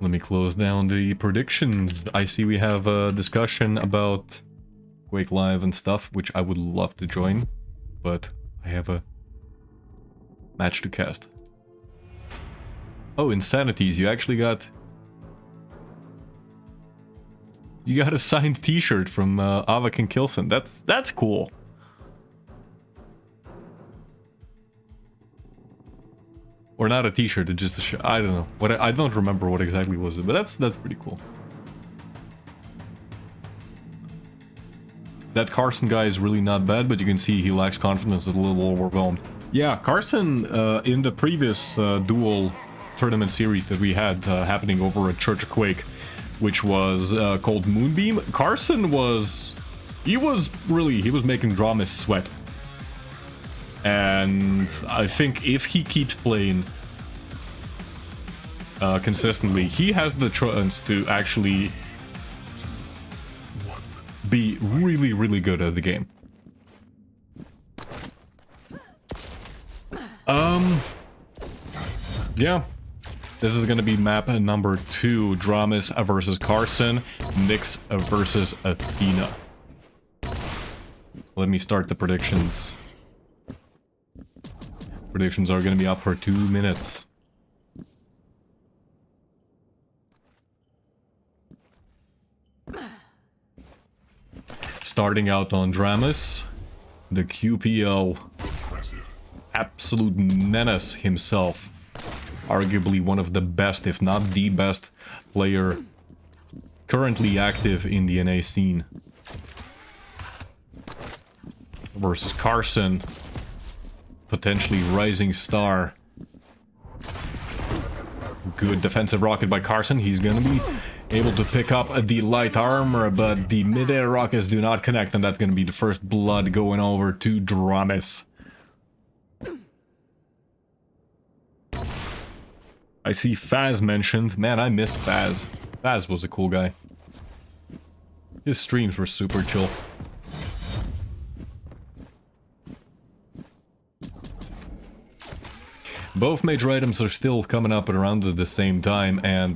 Let me close down the predictions. I see we have a discussion about Quake Live and stuff, which I would love to join, but I have a match to cast. Oh, Insanities, you actually got... You got a signed t-shirt from Avak and Kilson. That's cool. Or not a t-shirt, it's just a shirt. I don't know. I don't remember what exactly was it, but that's pretty cool. That Carson guy is really not bad, but you can see he lacks confidence, a little overwhelmed. Yeah, Carson in the previous duel tournament series that we had happening over at Church of Quake, which was called Moonbeam, Carson was... He was making Dramis sweat. And I think if he keeps playing consistently, he has the chance to actually be really, really good at the game. Yeah. This is gonna be map number 2, Dramis versus Carson, Nyx versus Athena. Let me start the predictions. Predictions are gonna be up for 2 minutes. Starting out on Dramis, the QPL absolute menace himself. Arguably one of the best, if not the best, player currently active in the NA scene. Versus Carson, potentially rising star. Good defensive rocket by Carson. He's gonna be able to pick up the light armor, but the mid-air rockets do not connect, and that's gonna be the first blood going over to Dramis. I see Faz mentioned. Man, I miss Faz. Faz was a cool guy. His streams were super chill. Both major items are still coming up at around the same time, and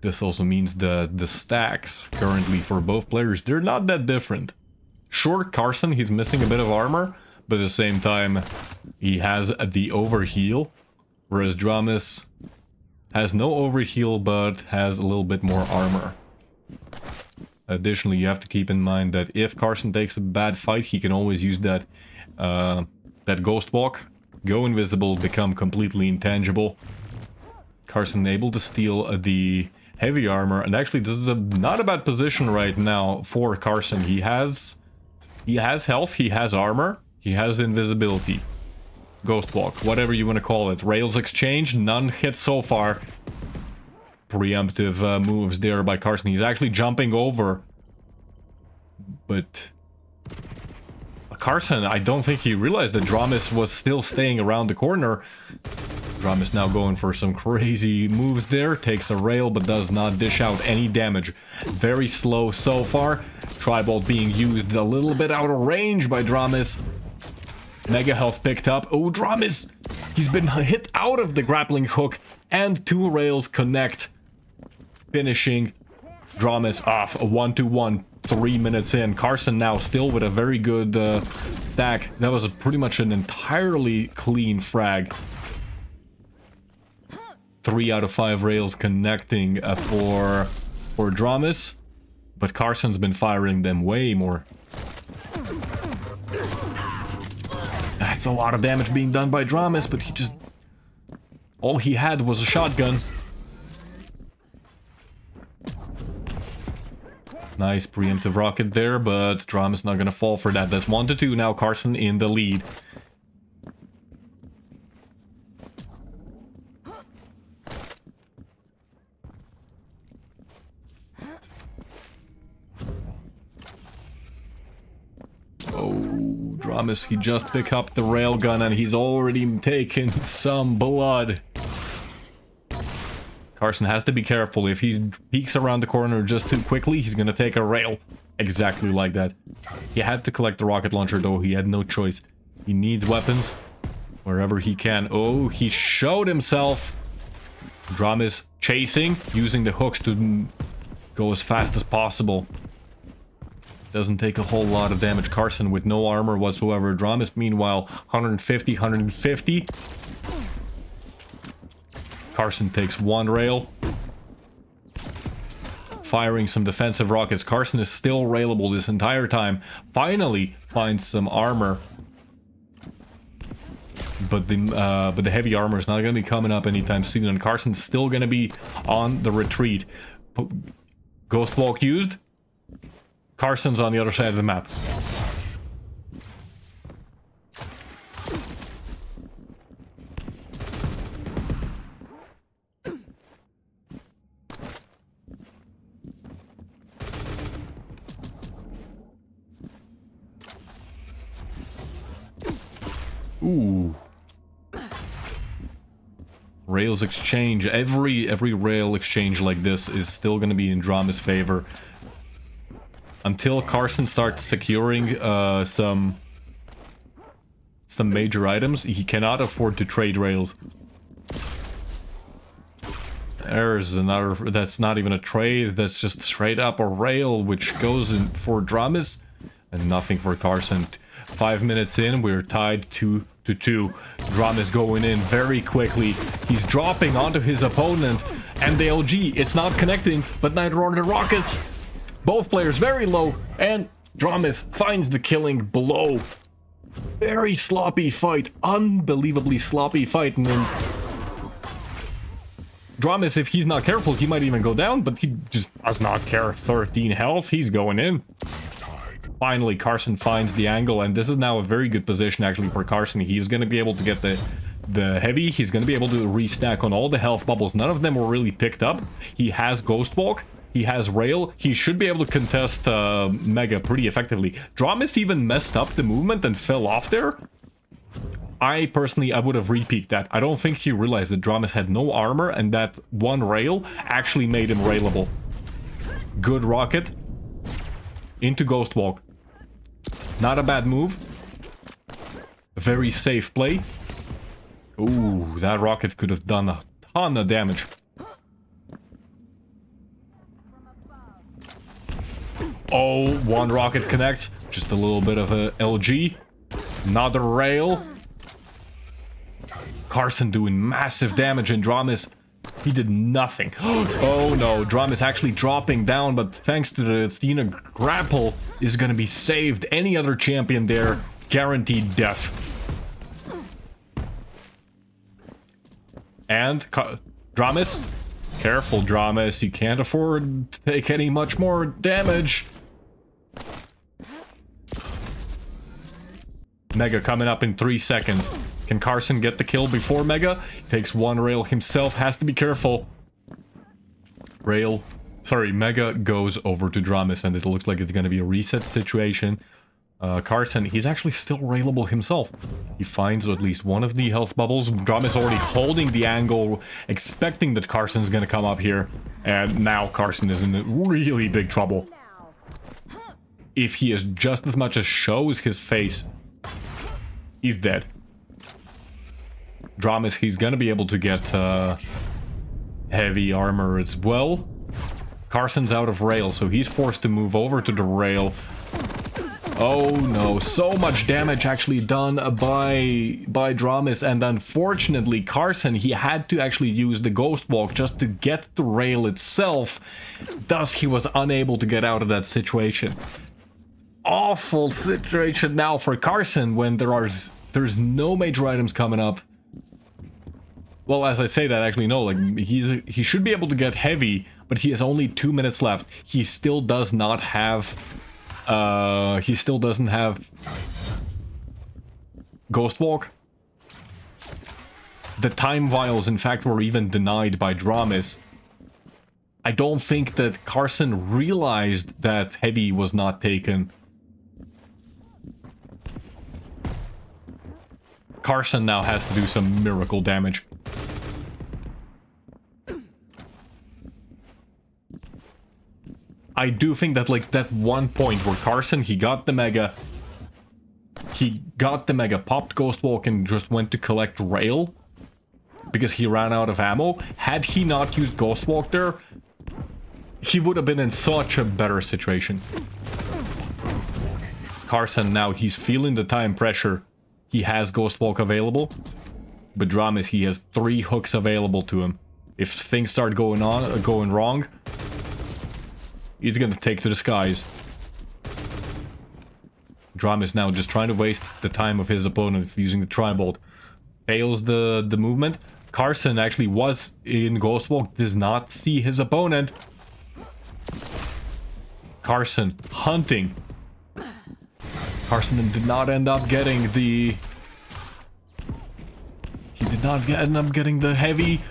this also means that the stacks currently for both players, they're not that different. Sure, Carson, he's missing a bit of armor, but at the same time, he has the overheal. Whereas Dramis has no overheal, but has a little bit more armor. Additionally, you have to keep in mind that if Carson takes a bad fight, he can always use that Ghost Walk, go invisible, become completely intangible. Carson able to steal the heavy armor, and actually this is not a bad position right now for Carson. He has health, he has armor, he has invisibility. Ghost Walk, whatever you want to call it. Rails exchange, none hit so far. Preemptive moves there by Carson. He's actually jumping over. But Carson, I don't think he realized that Dramis was still staying around the corner. Dramis now going for some crazy moves there. Takes a rail, but does not dish out any damage. Very slow so far. Tribolt being used a little bit out of range by Dramis. Mega health picked up. Oh, Dramis! He's been hit out of the grappling hook, and 2 rails connect. Finishing Dramis off. A 1-2-1, 3 minutes in. Carson now still with a very good stack. That was pretty much an entirely clean frag. 3 out of 5 rails connecting for Dramis. But Carson's been firing them way more. That's a lot of damage being done by Dramis, but he just... all he had was a shotgun. Nice preemptive rocket there, but Drama's not gonna fall for that. That's 1-2 now. Carson in the lead. Oh, Dramas, he just picked up the railgun and he's already taken some blood. Carson has to be careful. If he peeks around the corner just too quickly, he's gonna take a rail. Exactly like that. He had to collect the rocket launcher though. He had no choice. He needs weapons wherever he can. Oh, he showed himself. Dramas chasing, using the hooks to go as fast as possible. Doesn't take a whole lot of damage. Carson with no armor whatsoever. Dramas, meanwhile, 150, 150. Carson takes one rail. Firing some defensive rockets. Carson is still railable this entire time. Finally finds some armor. But the heavy armor is not going to be coming up anytime soon. And Carson's still going to be on the retreat. Ghost Walk used. Carson's on the other side of the map. Ooh. Rails exchange. Every rail exchange like this is still going to be in Drama's favor. Until Carson starts securing some major items, he cannot afford to trade rails. There's another, that's not even a trade, that's just straight up a rail, which goes in for Dramas, and nothing for Carson. 5 minutes in, we're tied 2-2. Dramas going in very quickly. He's dropping onto his opponent, and the LG, it's not connecting, but neither are the rockets. Both players very low, and Dramas finds the killing blow. Very sloppy fight. Unbelievably sloppy fight. And then Dramas, if he's not careful, he might even go down, but he just does not care. 13 health, he's going in. Finally, Carson finds the angle, and this is now a very good position actually for Carson. He's going to be able to get the heavy. He's going to be able to restack on all the health bubbles. None of them were really picked up. He has Ghost Walk. He has rail. He should be able to contest Mega pretty effectively. Dramas even messed up the movement and fell off there. I would have repeaked that. I don't think he realized that Dramas had no armor and that one rail actually made him railable. Good rocket. Into Ghost Walk. Not a bad move. A very safe play. Ooh, that rocket could have done a ton of damage. Oh, one rocket connects. Just a little bit of a LG. Another rail. Carson doing massive damage, and Dramas, he did nothing. Oh no, Dramas actually dropping down, but thanks to the Athena grapple, is gonna be saved. Any other champion there, guaranteed death. And Dramas, careful Dramas, you can't afford to take any much more damage. Mega coming up in 3 seconds. Can Carson get the kill before Mega? Takes one rail himself, has to be careful. Mega goes over to Dramas, and it looks like it's gonna be a reset situation. Carson, he's actually still railable himself. He finds at least one of the health bubbles. Dramas already holding the angle, expecting that Carson's gonna come up here. And now Carson is in really big trouble. If he is just as much as shows his face, he's dead. Dramas, he's gonna be able to get heavy armor as well. Carson's out of rail, so he's forced to move over to the rail. Oh no, so much damage actually done by Dramas, and unfortunately Carson, he had to actually use the Ghost Walk just to get the rail itself. Thus, he was unable to get out of that situation. Awful situation now for Carson when there's no major items coming up. Well, as I say that, actually no, like he should be able to get heavy, but but he has only 2 minutes left. He still does not have... he still doesn't have... Ghost Walk. The time vials, in fact, were even denied by Dramis. I don't think that Carson realized that Heavy was not taken. Carson now has to do some miracle damage. I do think that, like, that one point where Carson, he got the Mega, popped Ghost Walk and just went to collect Rail because he ran out of ammo. Had he not used Ghost Walk there, he would have been in such a better situation. Carson now, he's feeling the time pressure. He has Ghost Walk available, but Dramis, he has 3 hooks available to him. If things start going wrong, he's gonna take to the skies. Dramis now just trying to waste the time of his opponent using the Tri-Bolt. Fails the movement. Carson actually was in Ghost Walk, does not see his opponent. Carson hunting. Carson did not end up getting the... He did not end up getting the heavy.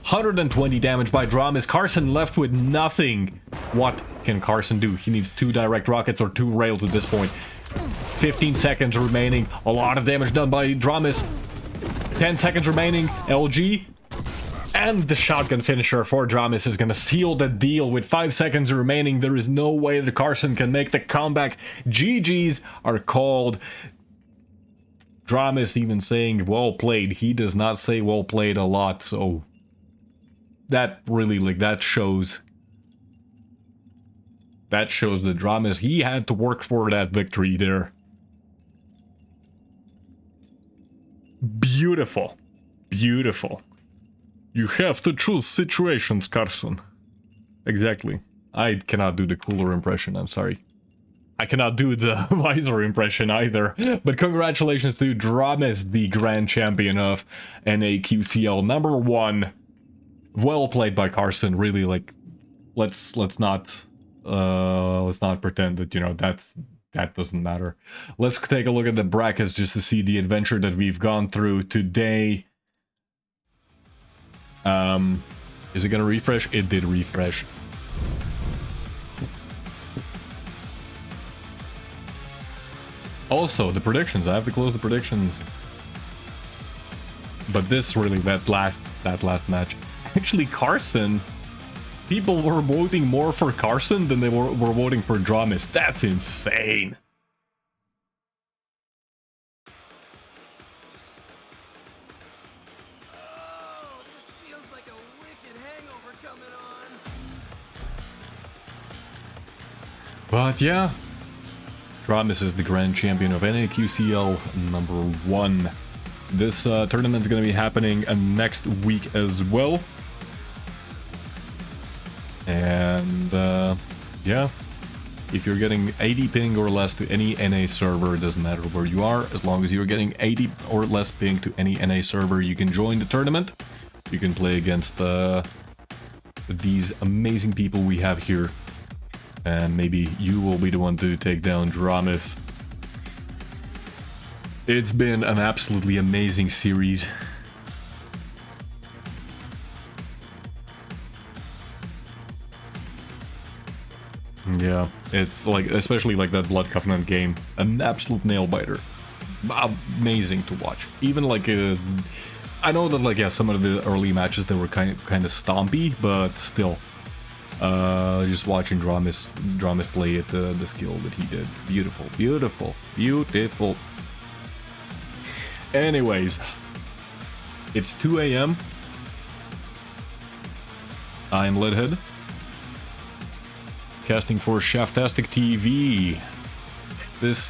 120 damage by Dramis. Carson left with nothing. What can Carson do? He needs 2 direct rockets or 2 rails at this point. 15 seconds remaining. A lot of damage done by Dramis. 10 seconds remaining. LG. And the shotgun finisher for Dramis is going to seal the deal. With 5 seconds remaining, there is no way that Carson can make the comeback. GG's are called. Dramis even saying well played. He does not say well played a lot, so that really, like, that shows that Dramis, he had to work for that victory there. Beautiful. Beautiful. You have to choose situations, Carson. Exactly. I cannot do the cooler impression, I'm sorry. I cannot do the Visor impression either. But congratulations to Dramis, the grand champion of Naqcl #1. Well played by Carson, really, like, let's not pretend that, you know, that doesn't matter. Let's take a look at the brackets just to see the adventure that we've gone through today. Is it gonna refresh? It did refresh. Also, the predictions. I have to close the predictions. But this really, that last match. Actually, Carson, people were voting more for Carson than they were voting for Dramis. That's insane. But yeah, Dramis is the grand champion of Naqcl #1. This tournament's going to be happening next week as well. And yeah, if you're getting 80 ping or less to any NA server, it doesn't matter where you are, as long as you're getting 80 or less ping to any NA server, you can join the tournament. You can play against these amazing people we have here. And maybe you will be the one to take down Dramis. It's been an absolutely amazing series. Yeah, it's like, especially like that Blood Covenant game, an absolute nail-biter. Amazing to watch. Even like, I know that, like, yeah, some of the early matches, they were kind of stompy, but still. Just watching Dramis play at the skill that he did. Beautiful, beautiful, beautiful. Anyways, it's 2 AM. I'm Leadhead, casting for Shaftastic TV. This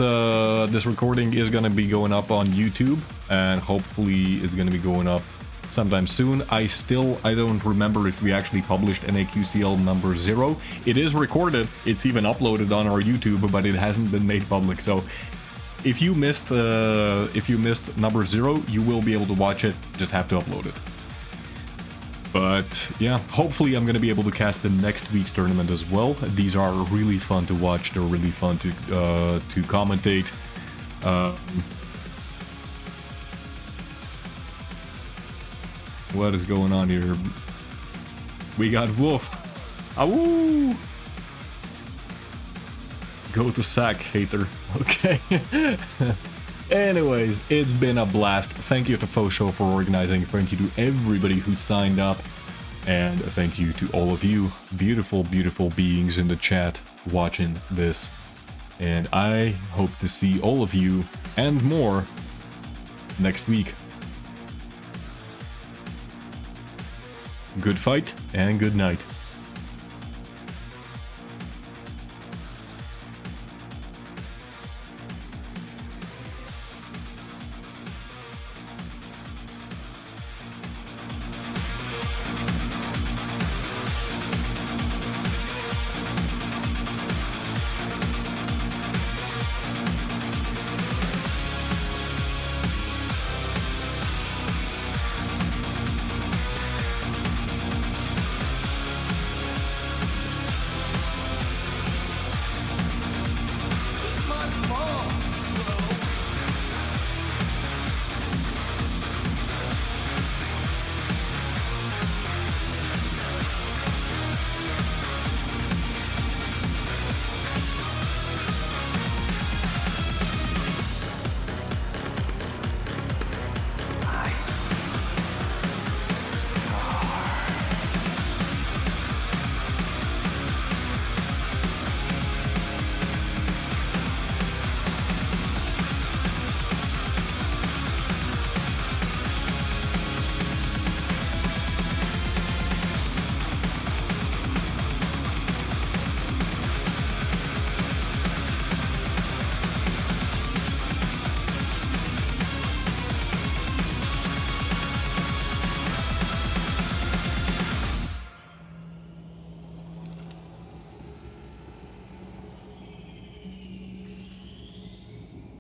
recording is gonna be going up on YouTube, and hopefully it's gonna be going up sometime soon. I don't remember if we actually published Naqcl #0. It is recorded, it's even uploaded on our YouTube, but it hasn't been made public. So if you missed #0, you will be able to watch it, just have to upload it. But yeah, hopefully I'm gonna be able to cast the next week's tournament as well. These are really fun to watch. They're really fun to commentate. What is going on here? We got Wolf. Awoo! Go to sack, hater. Okay. Anyways, it's been a blast. Thank you to Faux Show for organizing. Thank you to everybody who signed up. And thank you to all of you beautiful, beautiful beings in the chat watching this. And I hope to see all of you and more next week. Good fight and good night.